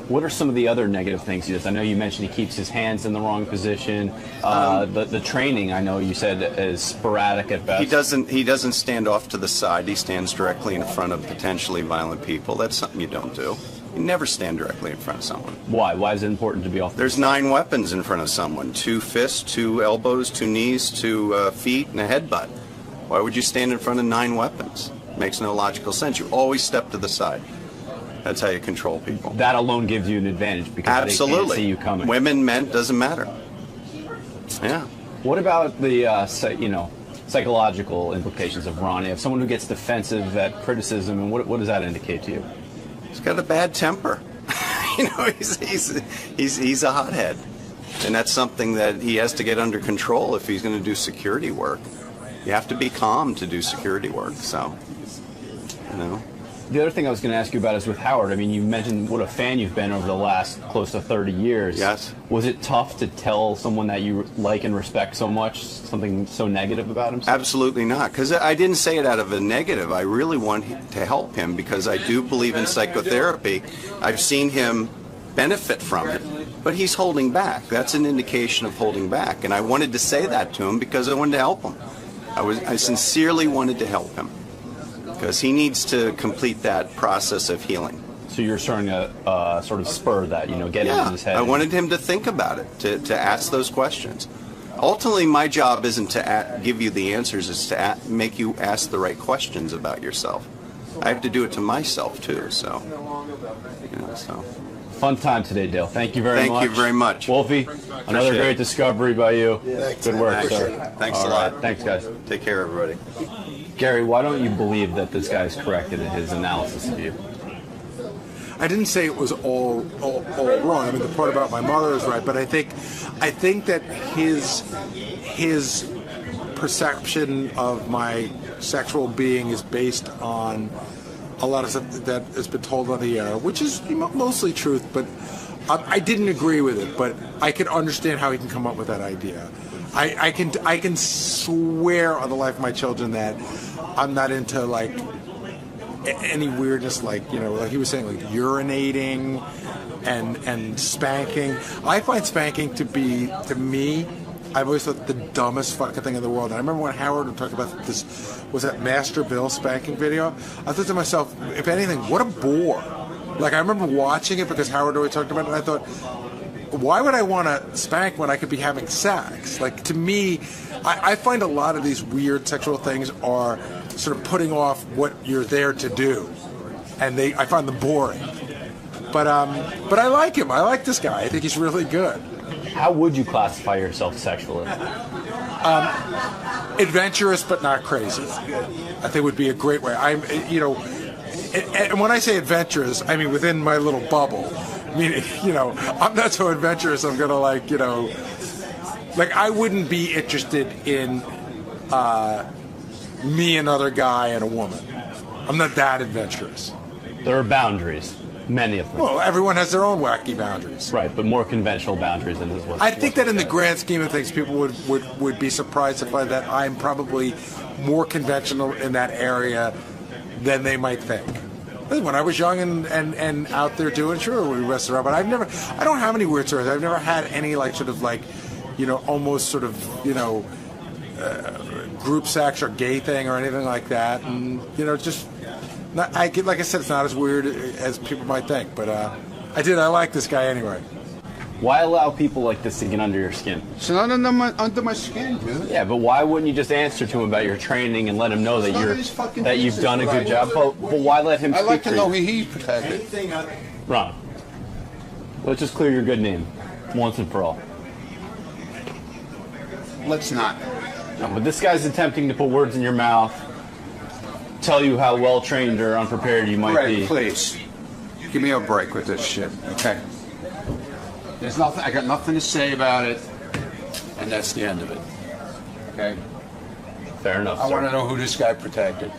What are some of the other negative things he does? I know you mentioned he keeps his hands in the wrong position. The training, I know you said, is sporadic at best. He doesn't stand off to the side. He stands directly in front of potentially violent people. That's something you don't do. You never stand directly in front of someone. Why? Why is it important to be off? There's 9 weapons in front of someone: 2 fists, 2 elbows, 2 knees, 2 feet, and a headbutt. Why would you stand in front of 9 weapons? Makes no logical sense. You always step to the side. That's how you control people. That alone gives you an advantage because Absolutely. they can't see you coming. Women, men, doesn't matter. Yeah. What about the psychological implications of Ronnie? If someone who gets defensive at criticism, and what does that indicate to you? He's got a bad temper. He's a hothead, and that's something that he has to get under control if he's going to do security work. You have to be calm to do security work. So, The other thing I was going to ask you about is with Howard. I mean, you mentioned what a fan you've been over the last close to 30 years. Yes. Was it tough to tell someone that you like and respect so much something so negative about himself? Absolutely not, because I didn't say it out of a negative. I really want to help him because I do believe in psychotherapy. I've seen him benefit from it, but he's holding back. That's an indication of holding back, and I wanted to say that to him because I wanted to help him. I sincerely wanted to help him because he needs to complete that process of healing. So you're starting to sort of spur that, get into his head. I wanted him to think about it, to ask those questions. Ultimately, my job isn't to give you the answers, it's to make you ask the right questions about yourself. I have to do it to myself, too, so. Fun time today, Dale. Thank you very much. Thank you very much. Wolfie, another great discovery by you. Thanks. Good work, Thanks. sir. Thanks a All lot. right. Thanks, guys. Take care, everybody. Gary, why don't you believe that this guy's correct in his analysis of you? I didn't say it was all wrong. I mean, the part about my mother is right, but I think that his perception of my sexual being is based on a lot of stuff that has been told on the air, which is mostly truth, but I didn't agree with it, but I can understand how he can come up with that idea. I can swear on the life of my children that I'm not into like any weirdness, like like he was saying, like urinating and spanking. I find spanking to be, to me, I've always thought the dumbest fucking thing in the world. And I remember when Howard would talk about this, was that Master Bill spanking video? I thought to myself, if anything, what a bore. Like, I remember watching it because Howard always talked about it, and I thought, why would I want to spank when I could be having sex? Like, to me, I find a lot of these weird sexual things are sort of putting off what you're there to do. And I find them boring. But I like him. I like this guy. I think he's really good. How would you classify yourself sexually? Adventurous, but not crazy. I think would be a great way. And when I say adventurous, I mean within my little bubble. Meaning, I'm not so adventurous. I'm gonna like I wouldn't be interested in me, another guy, and a woman. I'm not that adventurous. There are boundaries. Many of them. Well, everyone has their own wacky boundaries. Right, but more conventional boundaries than this one. I think that in the grand scheme of things, people would be surprised to find that I'm probably more conventional in that area than they might think. When I was young and out there doing, sure, we messed around, but I don't have any weird stories. I've never had any almost sort of, group sex or gay thing or anything like that. And, just... like I said, it's not as weird as people might think, but I like this guy anyway. Why allow people like this to get under your skin? It's not under my skin, dude. Yeah, but why wouldn't you just answer to him about your training and let him know that you've done a good job? But why let him? I like to know who he's protected. Ron, let's just clear your good name once and for all. Let's not. No, but this guy's attempting to put words in your mouth. Tell you how well trained or unprepared you might be. Please, give me a break with this shit, okay? There's nothing. I got nothing to say about it, and that's the end of it. Okay. Fair enough. I want to know who this guy protected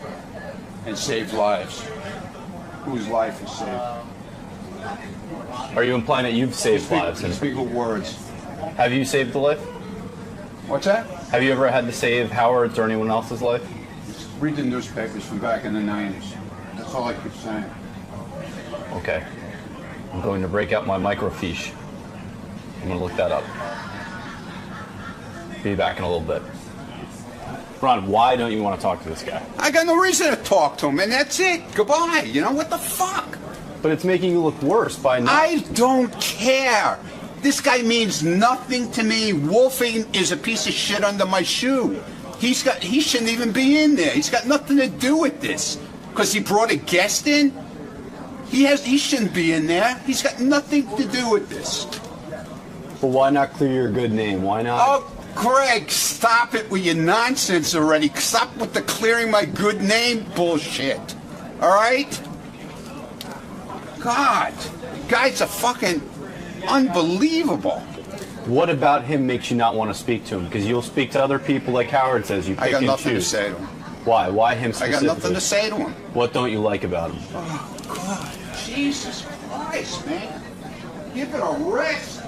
and saved lives. Whose life is saved? Are you implying that you've saved lives? Speak with words. Have you saved a life? What's that? Have you ever had to save Howard's or anyone else's life? Read the newspapers from back in the 90s. That's all I keep saying. Okay. I'm going to break out my microfiche. I'm going to look that up. Be back in a little bit. Ron, why don't you want to talk to this guy? I got no reason to talk to him, and that's it. Goodbye. What the fuck? But it's making you look worse by not... I don't care. This guy means nothing to me. Wolfing is a piece of shit under my shoe. He shouldn't even be in there. He's got nothing to do with this. Because he brought a guest in? He shouldn't be in there. He's got nothing to do with this. But why not clear your good name? Why not? Oh, Greg, stop it with your nonsense already. Stop with the clearing my good name bullshit. All right? God, guys are fucking unbelievable. What about him makes you not want to speak to him? Because you'll speak to other people like Howard says. You pick I got and nothing choose. to say to him. Why? Why him I specifically? got nothing to say to him. What don't you like about him? Oh, God. Jesus Christ, man. Give it a rest.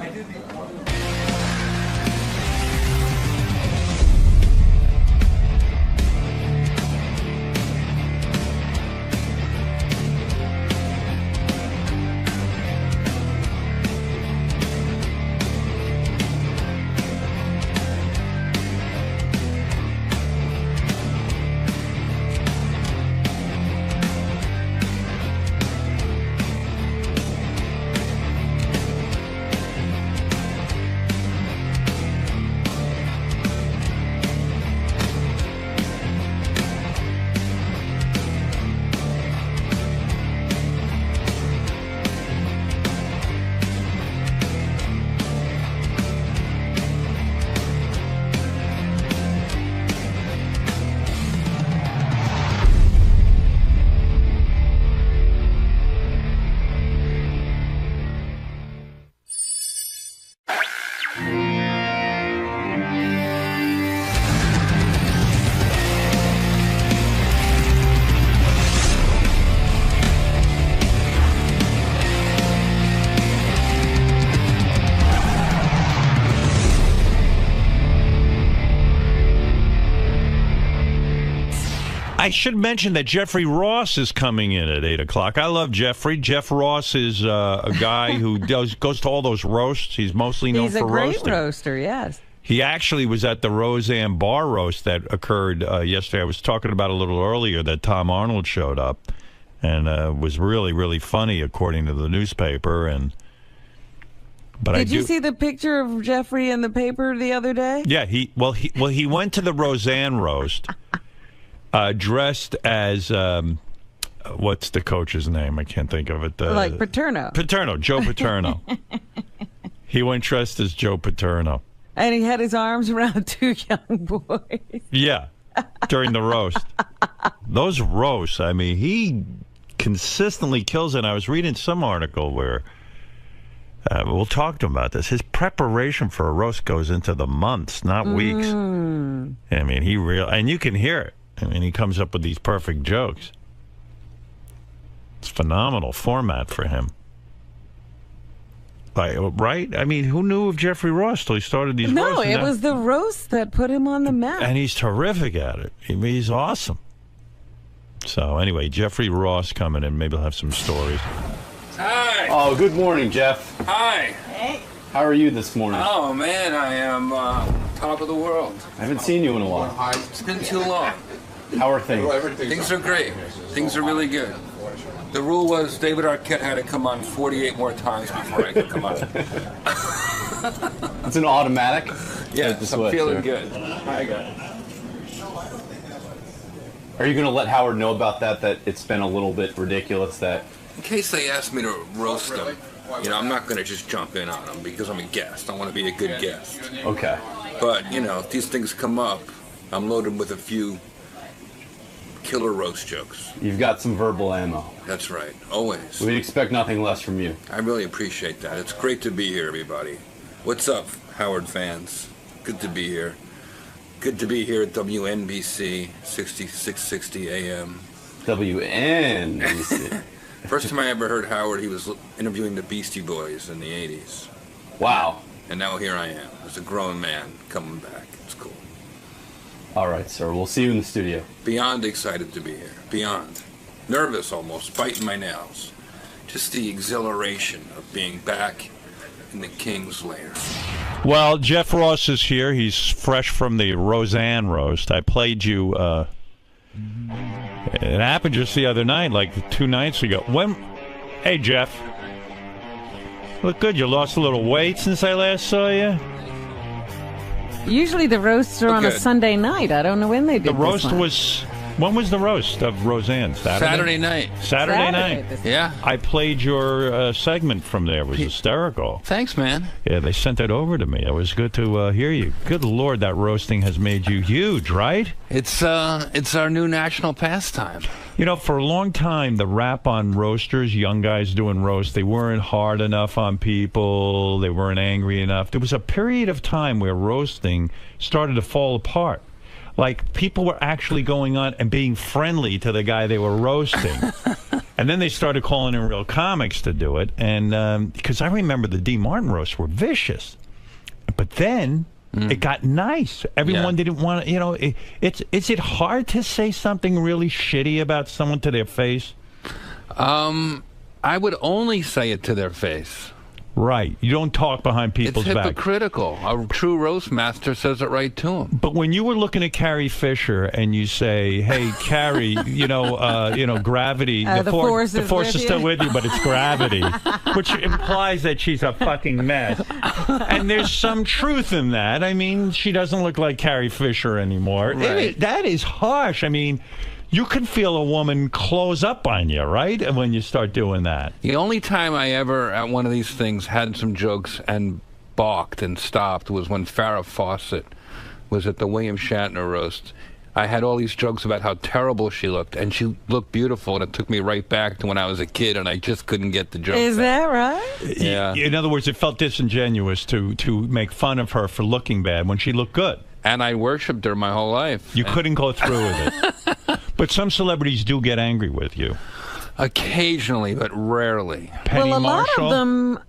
I should mention that Jeffrey Ross is coming in at 8 o'clock. I love Jeffrey. Jeff Ross is a guy who goes to all those roasts. He's mostly known for roasting. He's a great roaster, yes. He actually was at the Roseanne bar roast that occurred yesterday. I was talking about a little earlier that Tom Arnold showed up and was really, really funny, according to the newspaper. Did you see the picture of Jeffrey in the paper the other day? Yeah, he went to the Roseanne roast. Dressed as, what's the coach's name? I can't think of it. Like Paterno. Paterno, Joe Paterno. He went dressed as Joe Paterno. And he had his arms around two young boys. Yeah, during the roast. Those roasts, I mean, he consistently kills it. And I was reading some article where, we'll talk to him about this. His preparation for a roast goes into the months, not weeks. I mean, and you can hear it. I mean, he comes up with these perfect jokes. It's phenomenal format for him. Right? I mean, who knew of Jeffrey Ross till he started these roasts? No, it was the roast that put him on the map. And he's terrific at it. I mean, he's awesome. So, anyway, Jeffrey Ross coming in. Maybe he'll have some stories. Hi. Oh, good morning, Jeff. Hi. Hey. How are you this morning? Oh, man, I am top of the world. I haven't seen you in a while. It's been too long. How are things? Things are great. Things are really good. The rule was David Arquette had to come on 48 more times before I could come on. It's an automatic? Yeah, I'm feeling good. Hi, guys. Are you going to let Howard know about that it's been a little bit ridiculous that... In case they ask me to roast them, I'm not going to just jump in on them because I'm a guest. I want to be a good guest. Okay. But, if these things come up, I'm loaded with a few killer roast jokes. You've got some verbal ammo. That's right. Always. We'd expect nothing less from you. I really appreciate that. It's great to be here, everybody. What's up, Howard fans? Good to be here. Good to be here at WNBC 6660 AM. WNBC. First time I ever heard Howard, he was interviewing the Beastie Boys in the 80s. Wow. And now here I am, as a grown man coming back. It's cool. All right, sir. We'll see you in the studio. Beyond excited to be here. Beyond. Nervous almost, biting my nails. Just the exhilaration of being back in the King's lair. Well, Jeff Ross is here. He's fresh from the Roseanne roast. I played you... It happened just the other night, like 2 nights ago. Hey, Jeff. Look good. You lost a little weight since I last saw you. Usually the roasts are on a Sunday night. I don't know when they did The roast was... When was the roast of Roseanne? Saturday night. Saturday night. Yeah. I played your segment from there. It was hysterical. Thanks, man. Yeah, they sent it over to me. It was good to hear you. Good Lord, that roasting has made you huge, right? It's our new national pastime. You know, for a long time, the rap on roasters, young guys doing roast, they weren't hard enough on people. They weren't angry enough. There was a period of time where roasting started to fall apart. Like, people were actually going on and being friendly to the guy they were roasting. And then they started calling in real comics to do it. And because I remember the D. Martin roasts were vicious. But then it got nice. Everyone didn't want to, you know, is it hard to say something really shitty about someone to their face? I would only say it to their face. Right. You don't talk behind people's It's back. hypocritical. A true roast master says it right to him. But when you were looking at Carrie Fisher and you say, "Hey, Carrie, gravity, the force is still with you, but it's gravity," which implies that she's a fucking mess. And there's some truth in that. I mean, she doesn't look like Carrie Fisher anymore. Right. That is harsh. I mean, you can feel a woman close up on you, right? And when you start doing that. The only time I ever, at one of these things, had some jokes and balked and stopped was when Farrah Fawcett was at the William Shatner roast. I had all these jokes about how terrible she looked, and she looked beautiful, and it took me right back to when I was a kid, and I just couldn't get the joke. Is that right? Yeah. In other words, it felt disingenuous to make fun of her for looking bad when she looked good. And I worshipped her my whole life. You couldn't go through with it. But some celebrities do get angry with you. Occasionally, but rarely. Penny well, a Marshall? lot of them.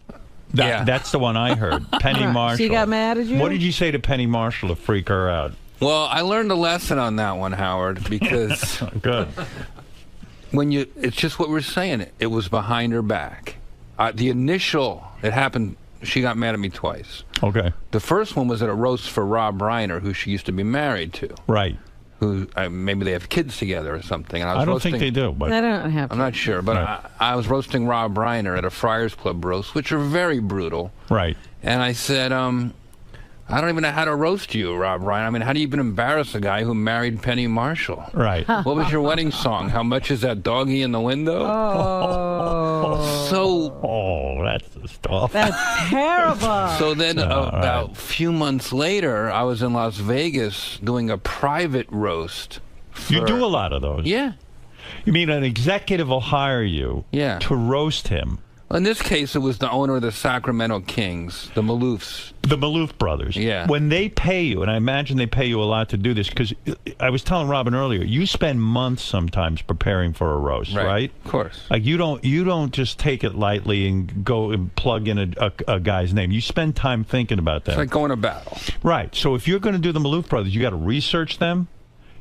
That's the one I heard. Penny Marshall. She got mad at you? What did you say to Penny Marshall to freak her out? Well, I learned a lesson on that one, Howard, because good. It's just what we're saying. It was behind her back. It happened. She got mad at me twice. Okay. The first one was at a roast for Rob Reiner, who she used to be married to. Right. Who maybe they have kids together or something. And I don't think they do, but I don't have. I'm not sure, but Right. I was roasting Rob Reiner at a Friars Club roast, which are very brutal. Right. And I said, I don't even know how to roast you, Rob Reiner. I mean, how do you even embarrass a guy who married Penny Marshall? Right. What was your wedding song? How much is that doggy in the window? Oh. That's the stuff. That's terrible. So then about a few months later, I was in Las Vegas doing a private roast. You do a lot of those. Yeah. You mean an executive will hire you to roast him? In this case, it was the owner of the Sacramento Kings, the Maloofs. The Maloof brothers. Yeah. When they pay you, and I imagine they pay you a lot to do this, because I was telling Robin earlier, you spend months sometimes preparing for a roast, right? Of course. Like you don't just take it lightly and go and plug in a guy's name. You spend time thinking about that. It's like going to battle. Right. So if you're going to do the Maloof brothers, you got to research them.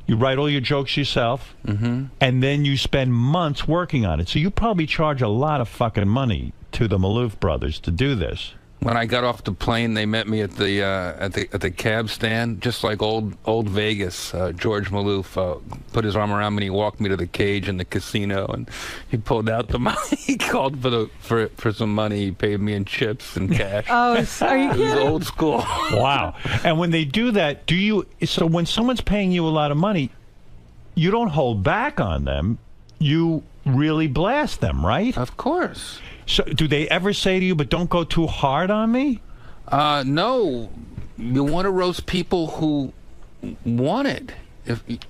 You write all your jokes yourself, and then you spend months working on it. So you probably charge a lot of fucking money to the Maloof brothers to do this. When I got off the plane, they met me at the cab stand, just like old Vegas. George Maloof put his arm around me and he walked me to the cage in the casino, and he pulled out the money. He called for some money. He paid me in chips and cash. Oh, are you It was kidding? old school. Wow. And when they do that, so when someone's paying you a lot of money, you don't hold back on them. You really blast them, right? Of course. So do they ever say to you, but don't go too hard on me? No. You want to roast people who want it.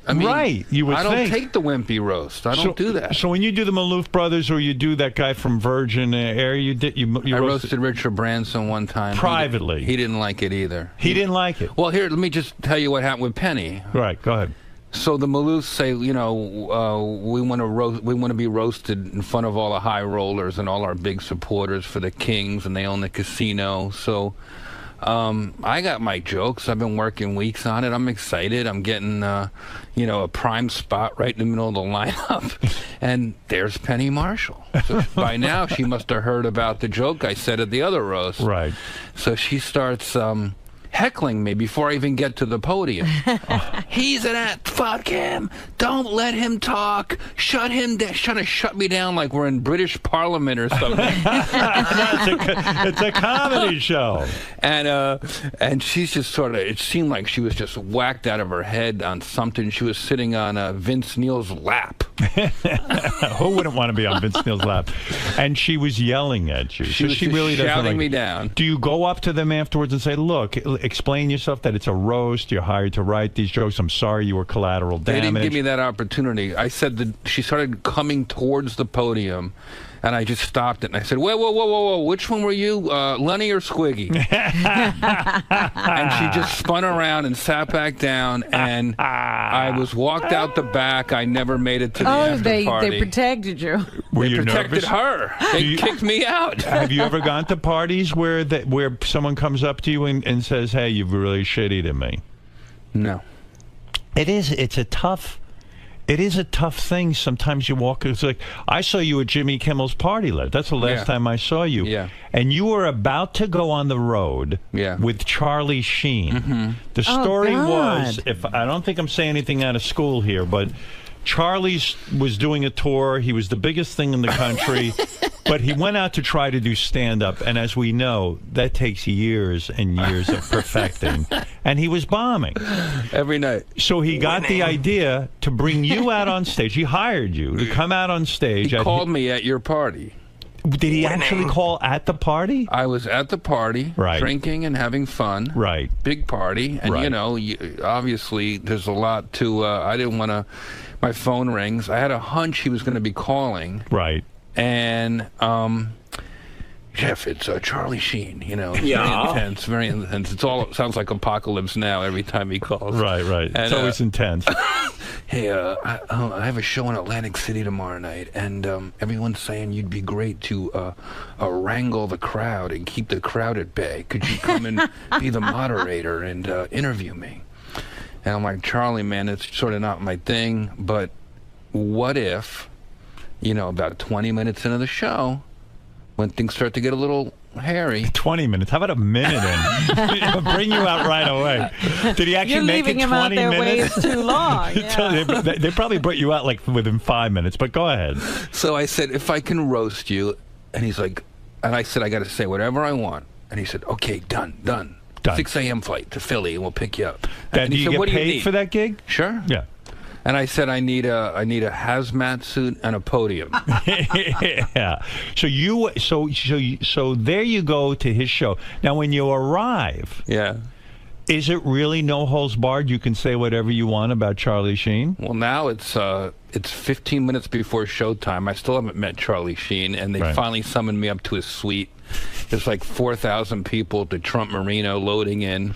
Right, you would I don't think. take the wimpy roast. I don't do that. So when you do the Maloof brothers, or you do that guy from Virgin Air, I roasted Richard Branson one time. Privately. He didn't like it either. He didn't like it. Well, here, let me just tell you what happened with Penny. Right, go ahead. So the Maloofs say, we want to be roasted in front of all the high rollers and all our big supporters for the Kings, and they own the casino. So I got my jokes. I've been working weeks on it. I'm excited. I'm getting, a prime spot right in the middle of the lineup. And there's Penny Marshall. So by now, she must have heard about the joke I said at the other roast. Right. So she starts... heckling me before I even get to the podium. He's an ass. Fuck him. Don't let him talk. Shut him down. Trying to shut me down like we're in British Parliament or something. It's a comedy show. And she's just sort of, it seemed like she was just whacked out of her head on something. She was sitting on Vince Neil's lap. Who wouldn't want to be on Vince Neil's lap? And she was yelling at you. She was she really doesn't shouting like me down. Do you go up to them afterwards and say, look, explain yourself, that it's a roast, you're hired to write these jokes, I'm sorry you were collateral damage? They didn't give me that opportunity. I said that she started coming towards the podium, and I just stopped it, and I said, whoa, which one were you, Lenny or Squiggy? And she just spun around and sat back down, and I was walked out the back. I never made it to the after party. They protected you. Were you protected nervous? her. They kicked me out. Have you ever gone to parties where someone comes up to you and says, hey, you've really shitty to me? No. It's a tough thing. Sometimes you walk, it's like, I saw you at Jimmy Kimmel's party. That's the last time I saw you. Yeah. And you were about to go on the road with Charlie Sheen. The story was, I don't think I'm saying anything out of school here, but Charlie was doing a tour. He was the biggest thing in the country, but he went out to try to do stand-up, and as we know, that takes years and years of perfecting. And he was bombing. Every night. So he got the idea to bring you out on stage. He hired you to come out on stage. He called me at your party. Did he actually call at the party? I was at the party, drinking and having fun. Right. Big party. And, you know, obviously there's a lot to, I didn't want to, my phone rings. I had a hunch he was going to be calling. Right. And, Jeff, it's Charlie Sheen, you know. It's very intense. It sounds like Apocalypse Now every time he calls. Right. And, it's always intense. Hey, I have a show in Atlantic City tomorrow night, and everyone's saying you'd be great to wrangle the crowd and keep the crowd at bay. Could you come and be the moderator and interview me? And I'm like, Charlie, man, it's sort of not my thing, but what if, you know, about 20 minutes into the show, when things start to get a little hairy. 20 minutes. How about a minute in? He'll bring you out right away. Did he actually make it 20 minutes? You're leaving him out there way too long. Yeah. They probably brought you out like within 5 minutes, but go ahead. So I said, if I can roast you, and he's like, and I said, I got to say whatever I want. And he said, okay, done. 6 a.m. flight to Philly, and we'll pick you up. And do he you said, get paid for that gig? Sure. Yeah. And I said, I need a hazmat suit and a podium. Yeah. So there you go to his show. Now, when you arrive, is it really no holds barred? You can say whatever you want about Charlie Sheen? Well, now it's 15 minutes before showtime. I still haven't met Charlie Sheen, and they finally summoned me up to his suite. There's like 4,000 people at the Trump Marino loading in.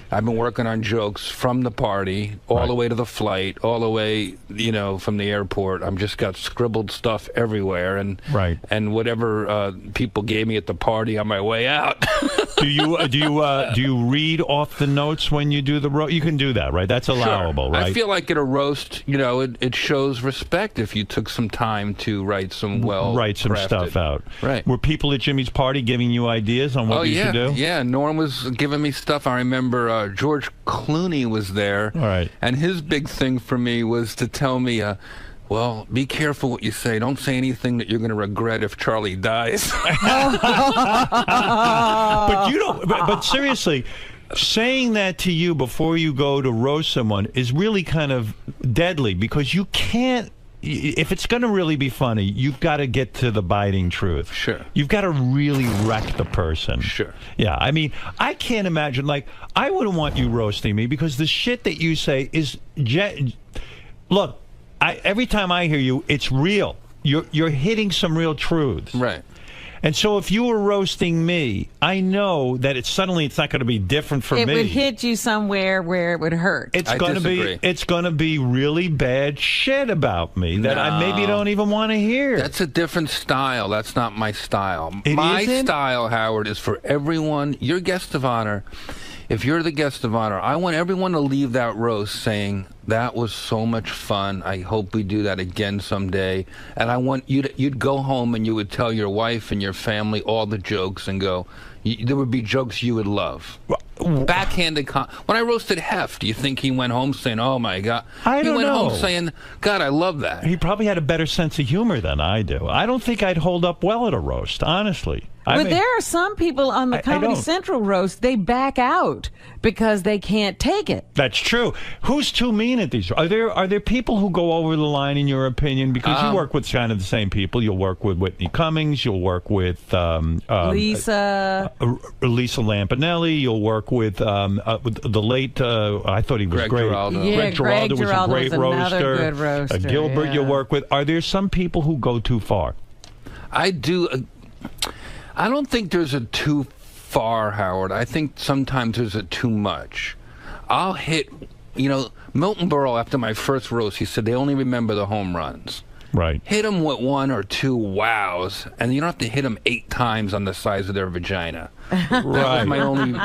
I've been working on jokes from the party all the way to the flight, all the way, you know, from the airport. I've just got scribbled stuff everywhere, and whatever people gave me at the party on my way out. Do you read off the notes when you do the roast? You can do that, right? That's allowable, right? I feel like at a roast, you know, it shows respect if you took some time to write some stuff out. Right. Were people at Jimmy's party giving you ideas on what you should do? Yeah, Norm was giving me stuff. I remember George Clooney was there. All right. And his big thing for me was to tell me, well, be careful what you say. Don't say anything that you're going to regret if Charlie dies. But you don't. But seriously, saying that to you before you go to roast someone is really kind of deadly, because you can't. If it's going to really be funny, you've got to get to the biting truth. Sure. You've got to really wreck the person. Sure. Yeah, I mean, I can't imagine, like, I wouldn't want you roasting me, because the shit that you say is... Look, every time I hear you, it's real. You're hitting some real truths. Right. And so if you were roasting me, I know that it's not going to be different for me. It would hit you somewhere where it would hurt. It's going to be really bad shit about me that I maybe don't even want to hear. That's a different style. That's not my style. My style, Howard, is for everyone. You're guest of honor. If you're the guest of honor, I want everyone to leave that roast saying, that was so much fun. I hope we do that again someday. And I want you'd go home and you would tell your wife and your family all the jokes and go, there would be jokes you would love. backhanded when I roasted Hef, do you think he went home saying, "Oh my God"? I don't know. He went home saying, "God, I love that." He probably had a better sense of humor than I do. I don't think I'd hold up well at a roast, honestly. But there are some people on the Comedy Central roast, they back out because they can't take it. That's true. Who's too mean at these? Are there people who go over the line, in your opinion? Because you work with kind of the same people. You'll work with Whitney Cummings. You'll work with Lisa Lampanelli. You'll work with the late. I thought he was Greg great. Giraldo. Yeah, Greg Giraldo was a great another roaster. good roaster. Gilbert, yeah. you'll work with. Are there some people who go too far? I do. I don't think there's a too far, Howard. I think sometimes there's a too much. I'll hit, Milton Berle, after my first roast, he said they only remember the home runs. Right. Hit them with 1 or 2 wows, and you don't have to hit them 8 times on the size of their vagina. That was my only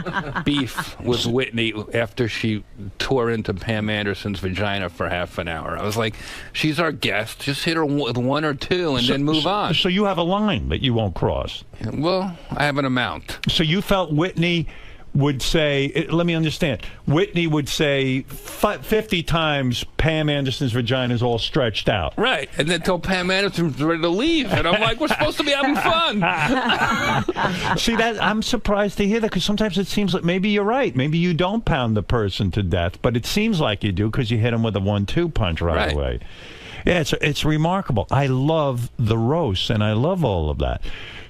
beef with Whitney after she tore into Pam Anderson's vagina for half an hour. I was like, she's our guest. Just hit her with 1 or 2 and then move on. So you have a line that you won't cross. Well, I have an amount. So you felt Whitney would say, let me understand, Whitney would say 50 times Pam Anderson's vagina is all stretched out. Right, and then till Pam Anderson's ready to leave. And I'm like, we're supposed to be having fun. See, I'm surprised to hear that, because sometimes it seems like maybe you're right. Maybe you don't pound the person to death, but it seems like you do because you hit them with a 1-2 punch right away. Yeah, it's remarkable. I love the roast, and I love all of that.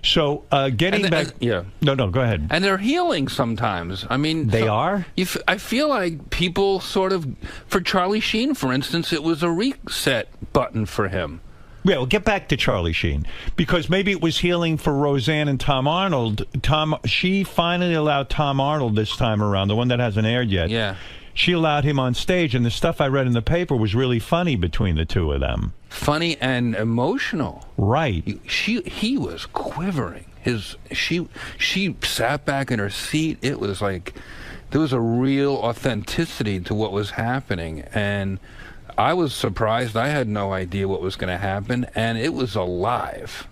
So getting back, no, go ahead. And they're healing sometimes. I mean, they are. I feel like people sort of, for Charlie Sheen, for instance, it was a reset button for him. Yeah, we'll get back to Charlie Sheen, because maybe it was healing for Roseanne and Tom Arnold. She finally allowed Tom Arnold this time around, the one that hasn't aired yet. Yeah. She allowed him on stage, and the stuff I read in the paper was really funny between the two of them. Funny and emotional. Right. He was quivering. She sat back in her seat. It was like there was a real authenticity to what was happening, and I was surprised. I had no idea what was going to happen, and it was alive.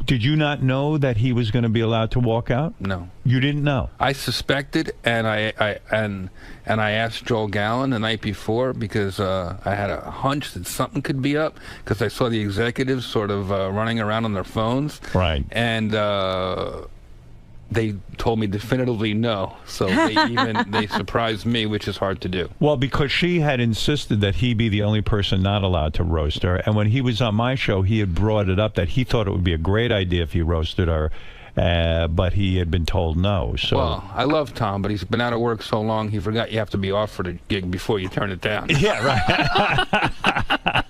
Did you not know that he was going to be allowed to walk out? No. You didn't know? I suspected, and I asked Joel Gallen the night before, because I had a hunch that something could be up, because I saw the executives sort of running around on their phones. Right. And they told me definitively no. So they surprised me, which is hard to do. Well, because she had insisted that he be the only person not allowed to roast her. And when he was on my show, he had brought it up that he thought it would be a great idea if he roasted her. But he had been told no. So. Well, I love Tom, but he's been out of work so long, he forgot you have to be offered a gig before you turn it down. Yeah, right.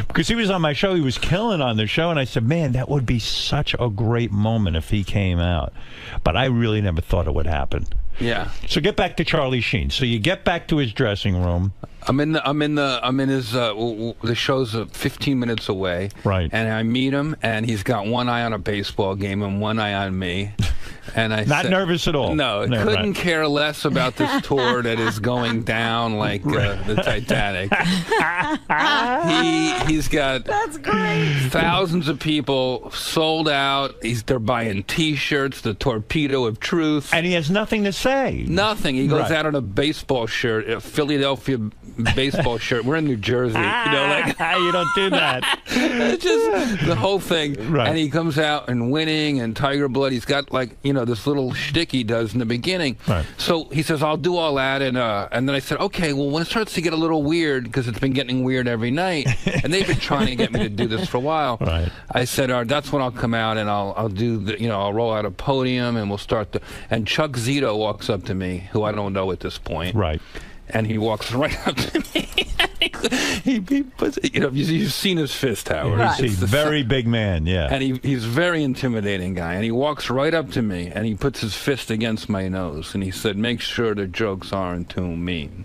Because he was on my show, he was killing on the show, and I said, man, that would be such a great moment if he came out. But I really never thought it would happen. Yeah. So get back to Charlie Sheen. So you get back to his dressing room. I'm in his the show's 15 minutes away. Right. And I meet him, and he's got one eye on a baseball game and one eye on me. And I Not nervous at all. No, couldn't care less about this tour that is going down like the Titanic. He's got thousands of people sold out. They're buying T-shirts, the Torpedo of Truth, and he has nothing to say. Nothing. He goes out in a baseball shirt, a Philadelphia baseball shirt. We're in New Jersey, you don't do that. Just the whole thing. Right. And he comes out and winning and Tiger Blood. He's got this little shtick he does in the beginning. Right. So he says, I'll do all that. And then I said, okay, well, when it starts to get a little weird, because it's been getting weird every night, and they've been trying to get me to do this for a while. Right. I said, that's when I'll come out and I'll do I'll roll out a podium and we'll start and Chuck Zito walks up to me, who I don't know at this point. Right. And he walks right up to me. he puts, you've seen his fist, Howard. Right. He's a very big man, yeah. And he's a very intimidating guy. And he walks right up to me, and he puts his fist against my nose. And he said, make sure the jokes aren't too mean.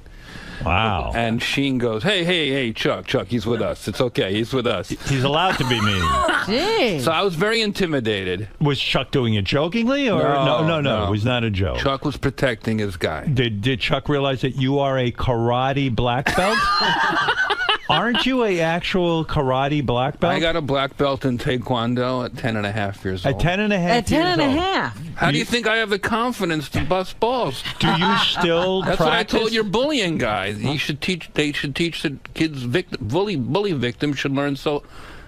Wow. And Sheen goes, hey, Chuck, he's with us. It's okay, he's with us. He's allowed to be mean. Jeez. So I was very intimidated. Was Chuck doing it jokingly? Or no, it was not a joke. Chuck was protecting his guy. Did Chuck realize that you are a karate black belt? Aren't you a actual karate black belt? I got a black belt in Taekwondo at 10 and a half years old. At 10 and a half At 10 and a half. How do you think I have the confidence to bust balls? Do you still That's practice? what I told your bullying guys. They should teach the kids, bully victims should learn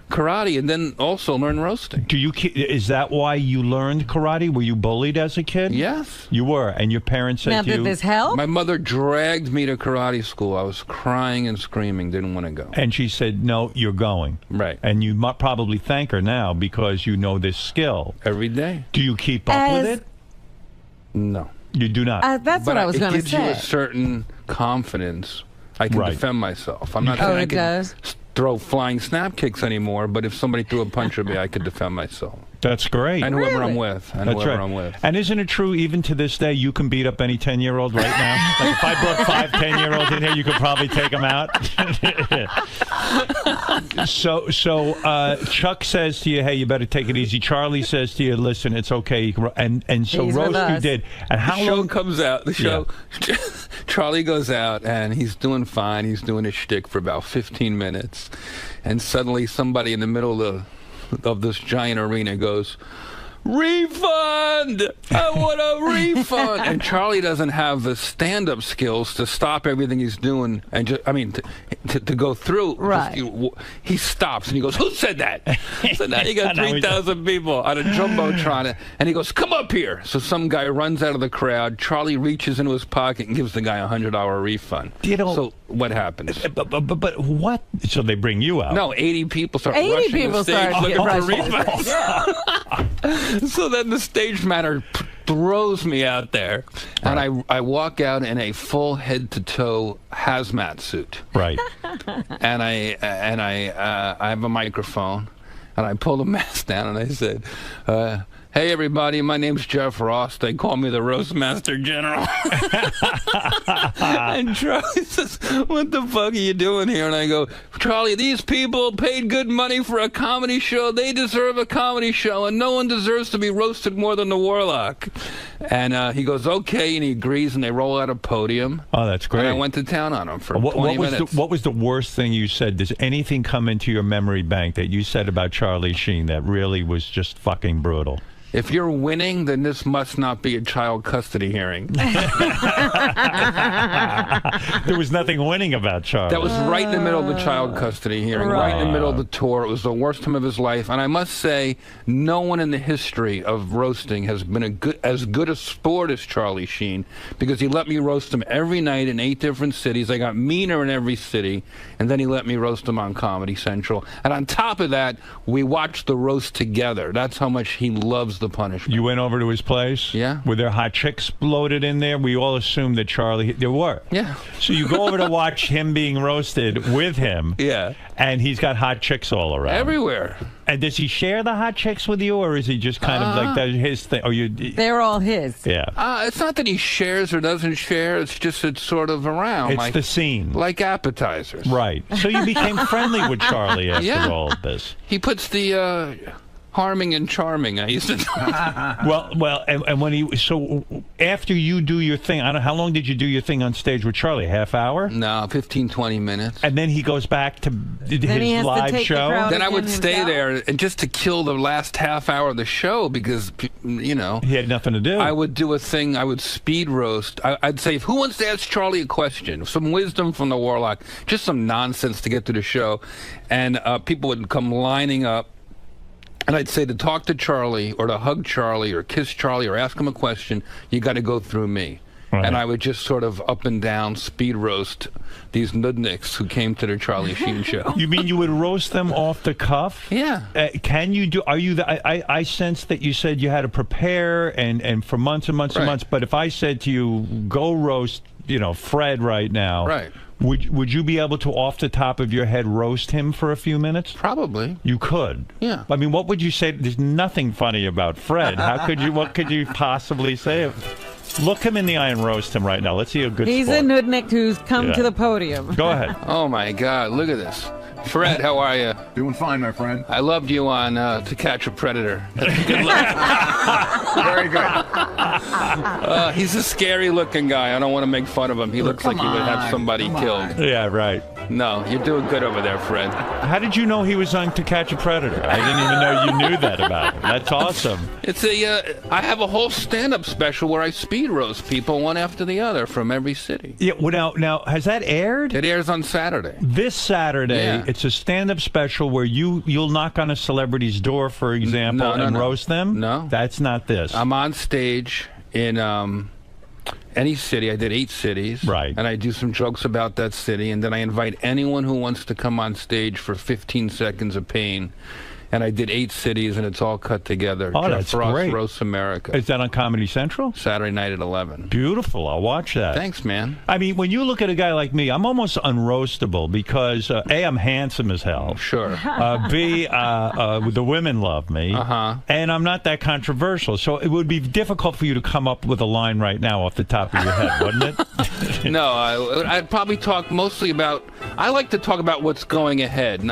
karate and then also learn roasting. Do you? Is that why you learned karate? Were you bullied as a kid? Yes. You were, and your parents said Now, to you... did this help? My mother dragged me to karate school. I was crying and screaming, didn't want to go. And she said, no, you're going. Right. And you might probably thank her now because you know this skill. Every day. Do you keep up with it? No. You do not? That's what I was going to It gives you a certain confidence. I can defend myself. I'm not saying I can throw flying snap kicks anymore, but if somebody threw a punch at me, I could defend myself. That's great. And whoever I'm with. And That's whoever right. I'm with. And isn't it true, even to this day, you can beat up any 10-year-old right now? Like if I brought 5 10-year-olds in here, you could probably take them out. So Chuck says to you, hey, you better take it easy. Charlie says to you, listen, it's okay. And so roast you did. And how the show long comes out. The show, Charlie goes out, and he's doing fine. He's doing his shtick for about 15 minutes. And suddenly somebody in the middle of this giant arena goes, refund! I want a refund! And Charlie doesn't have the stand-up skills to stop everything he's doing and just, to go through. Right. He stops and he goes, who said that? So now you got 3,000 people on a jumbotron, and he goes, come up here. So some guy runs out of the crowd. Charlie reaches into his pocket and gives the guy a $100 refund. So what happens? But what? So they bring you out? No, 80 people start rushing the stage looking for refunds. So then the stage manager throws me out there, and I walk out in a full head-to-toe hazmat suit. Right. And I have a microphone, and I pull the mask down, and I said, hey, everybody, my name's Jeff Ross. They call me the Roastmaster General. And Charlie says, what the fuck are you doing here? And I go, Charlie, these people paid good money for a comedy show. They deserve a comedy show, and no one deserves to be roasted more than the Warlock. And he goes, okay, and he agrees, and they roll out a podium. Oh, that's great. And I went to town on him for 20 minutes. What was the worst thing you said? Does anything come into your memory bank that you said about Charlie Sheen that really was just fucking brutal? If you're winning, then this must not be a child custody hearing. There was nothing winning about Charlie. That was right in the middle of the child custody hearing, right in the middle of the tour. It was the worst time of his life. And I must say, no one in the history of roasting has been as good a sport as Charlie Sheen, because he let me roast him every night in 8 different cities. I got meaner in every city, and then he let me roast him on Comedy Central. And on top of that, we watched the roast together. That's how much he loves the punishment. You went over to his place? Yeah. Were there hot chicks loaded in there? We all assumed that Charlie... There were. Yeah. So you go over to watch him being roasted with him. Yeah. And he's got hot chicks all around. Everywhere. And does he share the hot chicks with you, or is he just kind of like that his thing? Or you? They're all his. Yeah. It's not that he shares or doesn't share. It's just it's sort of around. It's like, the scene. Like appetizers. Right. So you became friendly with Charlie after all of this. He puts the... harming and charming, I used to Well, and when he, so after you do your thing, I don't know, how long did you do your thing on stage with Charlie? Half hour? No, 15, 20 minutes. And then he goes back to his live show? Then I would stay there, and just to kill the last half hour of the show, because, you know. He had nothing to do. I would do a thing, I would speed roast. I'd say, who wants to ask Charlie a question? Some wisdom from the Warlock. Just some nonsense to get to the show. And people would come lining up. And I'd say to talk to Charlie or to hug Charlie or kiss Charlie or ask him a question, you got to go through me. Right. And I would just sort of up and down speed roast these nudniks who came to the Charlie Sheen show. You mean you would roast them off the cuff? Yeah. Can you do, are you, I sense that you said you had to prepare and for months and months and months, but if I said to you, go roast, you know, Fred right now. Right. Would you be able to, off the top of your head, roast him for a few minutes? Probably. You could. Yeah. I mean, what would you say? There's nothing funny about Fred. How could you? What could you possibly say? Look him in the eye and roast him right now. Let's see a good. He's sport. a nudnik who's come to the podium. Go ahead. Oh my God! Look at this. Fred, how are you? Doing fine, my friend. I loved you on To Catch a Predator. Good luck. Very good. He's a scary-looking guy. I don't want to make fun of him. He looks like he would have somebody killed. Yeah, right. No, you're doing good over there, Fred. How did you know he was on To Catch a Predator? I didn't even know you knew that about him. That's awesome. It's I have a whole stand-up special where I speed roast people one after the other from every city. Yeah. Well, now has that aired? It airs on Saturday. This Saturday, Yeah. it's a stand-up special where you'll knock on a celebrity's door, for example, and roast them? No. That's not this. I'm on stage in any city. I did 8 cities. Right. And I do some jokes about that city, and then I invite anyone who wants to come on stage for 15 seconds of pain. And I did 8 cities, and it's all cut together. Oh, Jeff that's Ross great. Roasts America. Is that on Comedy Central? Saturday night at 11. Beautiful. I'll watch that. Thanks, man. I mean, when you look at a guy like me, I'm almost unroastable because, A, I'm handsome as hell. Sure. B, the women love me. And I'm not that controversial. So it would be difficult for you to come up with a line right now off the top of your head, wouldn't it? No, I'd probably talk mostly about... I like to talk about what's going ahead.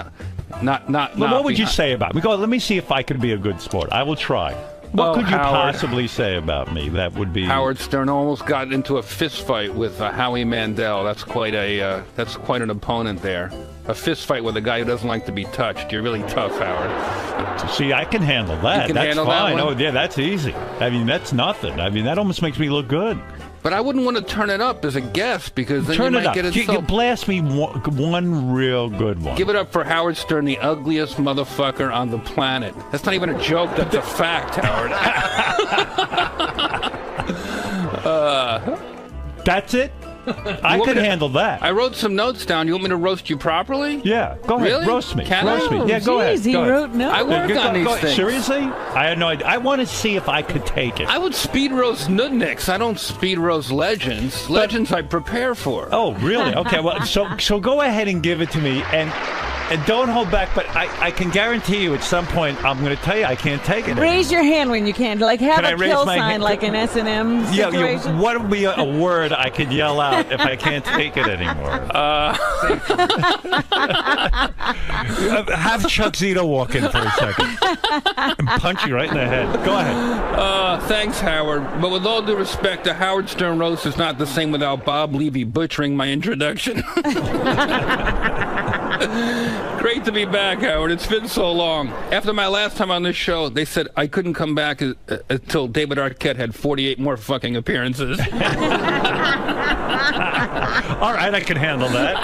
Not what would you say about me? Go, let me see if I could be a good sport. I will try. What could you possibly say about me that would be... Howard Stern almost got into a fist fight with Howie Mandel. That's quite an opponent there. A fist fight with a guy who doesn't like to be touched. You're really tough, Howard. See, I can handle that. You can that's handle fine. that one? Oh, yeah, that's easy. I mean, that's nothing. I mean, that almost makes me look good. But I wouldn't want to turn it up as a guest because then Turn you it might up. get it. You blast me one real good one. Give it up for Howard Stern, the ugliest motherfucker on the planet. That's not even a joke. That's a fact, Howard. That's it? I could handle that. I wrote some notes down. You want me to roast you properly? Yeah, go ahead. Really? Roast me. Can roast I? me. Yeah, go ahead. He Go ahead. wrote notes. I work on these things. Seriously? I had no idea. I want to see if I could take it. I would speed roast nudniks. I don't speed roast legends. Legends I prepare for. Oh, really? Okay. Well, so go ahead and give it to me, and don't hold back. But I can guarantee you, at some point, I'm going to tell you I can't take it. Raise your hand when you can. Like have Can I a raise kill my sign, hand? like an S&M situation. Yeah. What would be a word I could yell out if I can't take it anymore? Have Chuck Zito walk in for a second and punch you right in the head. Go ahead. Thanks, Howard. But with all due respect, the Howard Stern roast is not the same without Bob Levy butchering my introduction. Great to be back, Howard. It's been so long. After my last time on this show, they said I couldn't come back until David Arquette had 48 more fucking appearances. All right, I can handle that.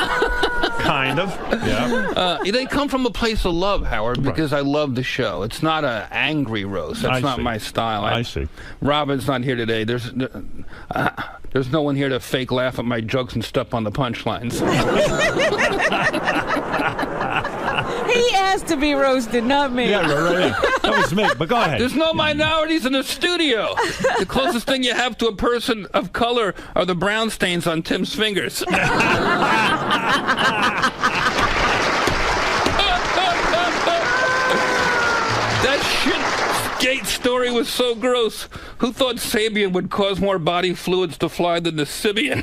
Kind of. Yeah. They come from a place of love, Howard, because I love the show. It's not an angry roast. That's not my style. I see. Robin's not here today. There's no one here to fake laugh at my jokes and step on the punchlines. He asked to be roasted, not me. Yeah, right. That was me, but go ahead. There's no minorities in the studio. The closest thing you have to a person of color are the brown stains on Tim's fingers. That shit gate story was so gross. Who thought Sabian would cause more body fluids to fly than the Sibian?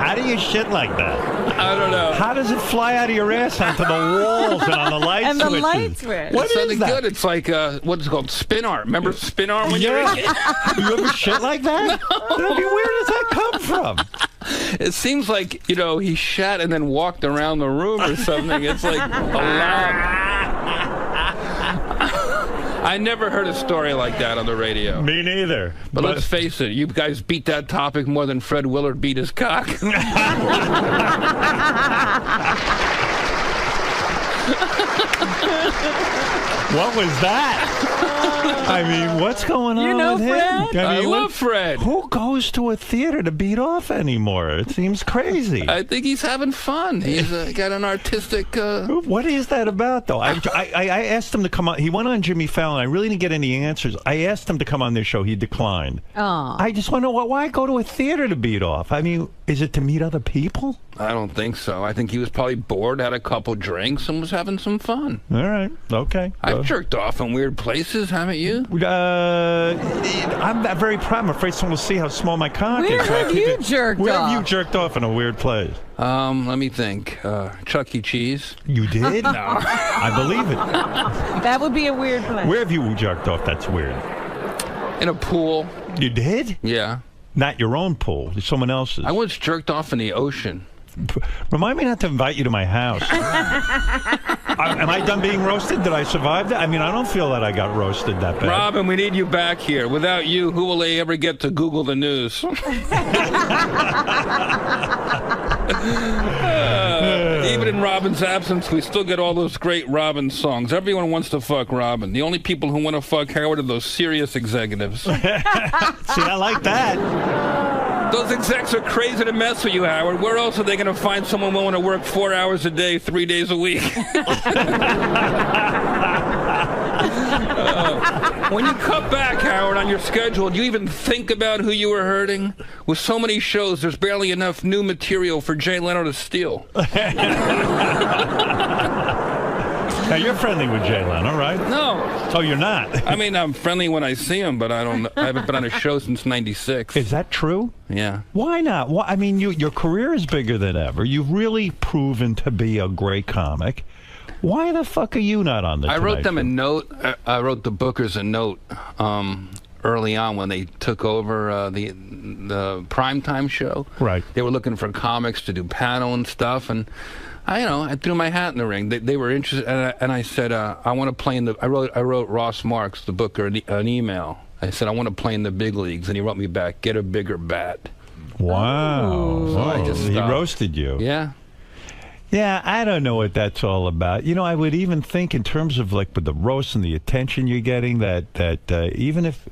How do you shit like that? I don't know. How does it fly out of your ass onto the walls and on the light And switches? the light switch. What It's is something that? good. It's like, what's it called? Spin arm. Remember spin arm when you were a kid? You ever shit like that? No. I mean, where does that come from? It seems like, he shat and then walked around the room or something. It's like a lot. I never heard a story like that on the radio. Me neither. But let's face it, you guys beat that topic more than Fred Willard beat his cock. What was that? I mean, what's going on with him? Fred? I love Fred. Who goes to a theater to beat off anymore? It seems crazy. I think he's having fun. He's got an artistic... What is that about, though? I asked him to come on. He went on Jimmy Fallon. I really didn't get any answers. I asked him to come on this show. He declined. Oh. I just want to know, why go to a theater to beat off? I mean, is it to meet other people? I don't think so. I think he was probably bored, had a couple drinks, and was having some fun. All right. Okay. I've jerked off in weird places, haven't you? I'm not very proud. I'm afraid someone will see how small my cock Where is. have you jerked Where off? have you jerked off in a weird place? Let me think. Chuck E. Cheese. You did? No. I believe it. That would be a weird place. Where have you jerked off? That's weird. In a pool. You did? Yeah. Not your own pool, someone else's. I once jerked off in the ocean. Remind me not to invite you to my house. Am I done being roasted? Did I survive that? I mean, I don't feel that I got roasted that bad. Robin, we need you back here. Without you, who will they ever get to Google the news? Even in Robin's absence, we still get all those great Robin songs. Everyone wants to fuck Robin. The only people who want to fuck Howard are those serious executives. See, I like that. Those execs are crazy to mess with you, Howard. Where else are they going to find someone willing to work 4 hours a day, 3 days a week? When you cut back, Howard, on your schedule, do you even think about who you were hurting? With so many shows, there's barely enough new material for Jay Leno to steal. Now, you're friendly with Jay Leno, right? No. Oh, you're not? I mean, I'm friendly when I see him, but I haven't been on a show since '96. Is that true? Yeah. Why not? Well, I mean, your career is bigger than ever. You've really proven to be a great comic. Why the fuck are you not on the I wrote Tonight them Show? a note. I wrote the bookers a note early on when they took over the primetime show. Right. They were looking for comics to do panel and stuff, and I threw my hat in the ring. They were interested, and I said, I want to play in the. I wrote Ross Marks, the booker, an email. I said, I want to play in the big leagues, and he wrote me back, get a bigger bat. Wow. So I just he stopped. roasted you. Yeah. Yeah, I don't know what that's all about. You know, I would even think in terms of like with the roast and the attention you're getting that even if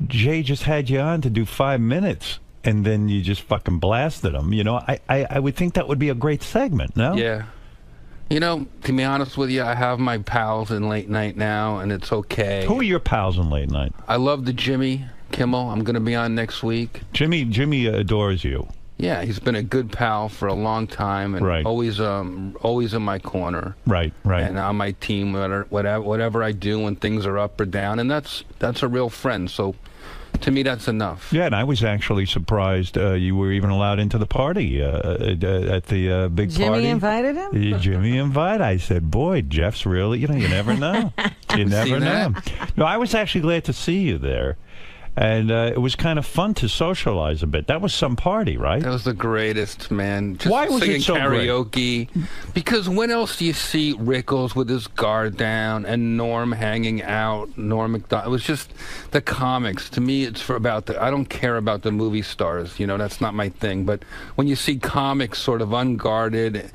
Jay just had you on to do 5 minutes and then you just fucking blasted him, you know, I would think that would be a great segment, no? Yeah. You know, to be honest with you, I have my pals in late night now, and it's okay. Who are your pals in late night? I love the Jimmy Kimmel. I'm going to be on next week. Jimmy adores you. Yeah, he's been a good pal for a long time, and Right. always in my corner. Right. And on my team, whatever I do when things are up or down, and that's a real friend. So, to me, that's enough. Yeah, and I was actually surprised you were even allowed into the party at the big party. Jimmy invited him? Jimmy invited. I said, boy, Jeff's really, you never know. You never know. No, I was actually glad to see you there. And it was kind of fun to socialize a bit. That was some party, right? That was the greatest, man. Just Why was singing it so karaoke. Because when else do you see Rickles with his guard down and Norm hanging out, Norm Macdonald? It was just the comics. To me, it's I don't care about the movie stars. That's not my thing. But when you see comics sort of unguarded,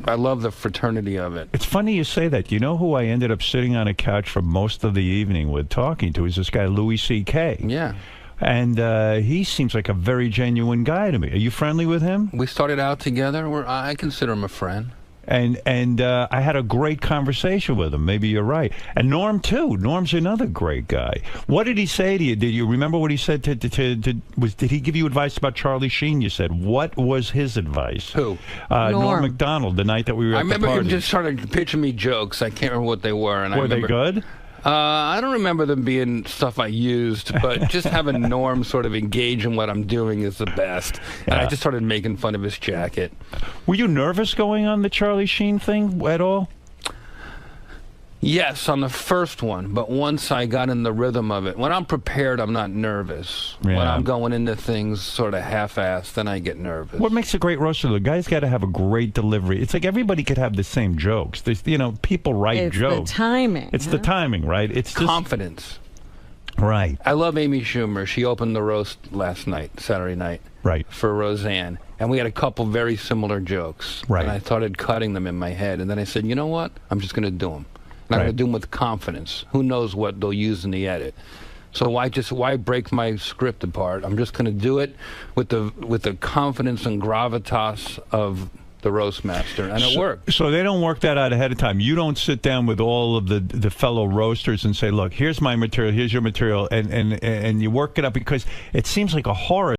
I love the fraternity of it. It's funny you say that. You know who I ended up sitting on a couch for most of the evening with talking to is this guy, Louis C.K. Yeah. And he seems like a very genuine guy to me. Are you friendly with him? We started out together. I consider him a friend. And I had a great conversation with him. Maybe you're right. And Norm, too. Norm's another great guy. What did he say to you? Did you remember what he said did he give you advice about Charlie Sheen, you said? What was his advice? Who? Norm Macdonald, the night that we were at the party. I remember him just started pitching me jokes. I can't remember what they were. And Were they good? I don't remember them being stuff I used, but just having Norm sort of engage in what I'm doing is the best. And I just started making fun of his jacket. Were you nervous going on the Charlie Sheen thing at all? Yes, on the first one, but once I got in the rhythm of it, when I'm prepared, I'm not nervous. Yeah. When I'm going into things sort of half-assed, then I get nervous. What makes a great roaster? The guy's got to have a great delivery. It's like everybody could have the same jokes. There's, people write jokes. It's the timing. It's the timing, right? It's just confidence. Right. I love Amy Schumer. She opened the roast last night, Saturday night. Right. For Roseanne. And we had a couple very similar jokes. Right. And I started cutting them in my head. And then I said, you know what? I'm just going to do them. And I'm going to do them with confidence. Who knows what they'll use in the edit. So why break my script apart? I'm just going to do it with the confidence and gravitas of the roast master, and it worked. So they don't work that out ahead of time. You don't sit down with all of the fellow roasters and say, look, here's my material, here's your material, and you work it up, because it seems like a horror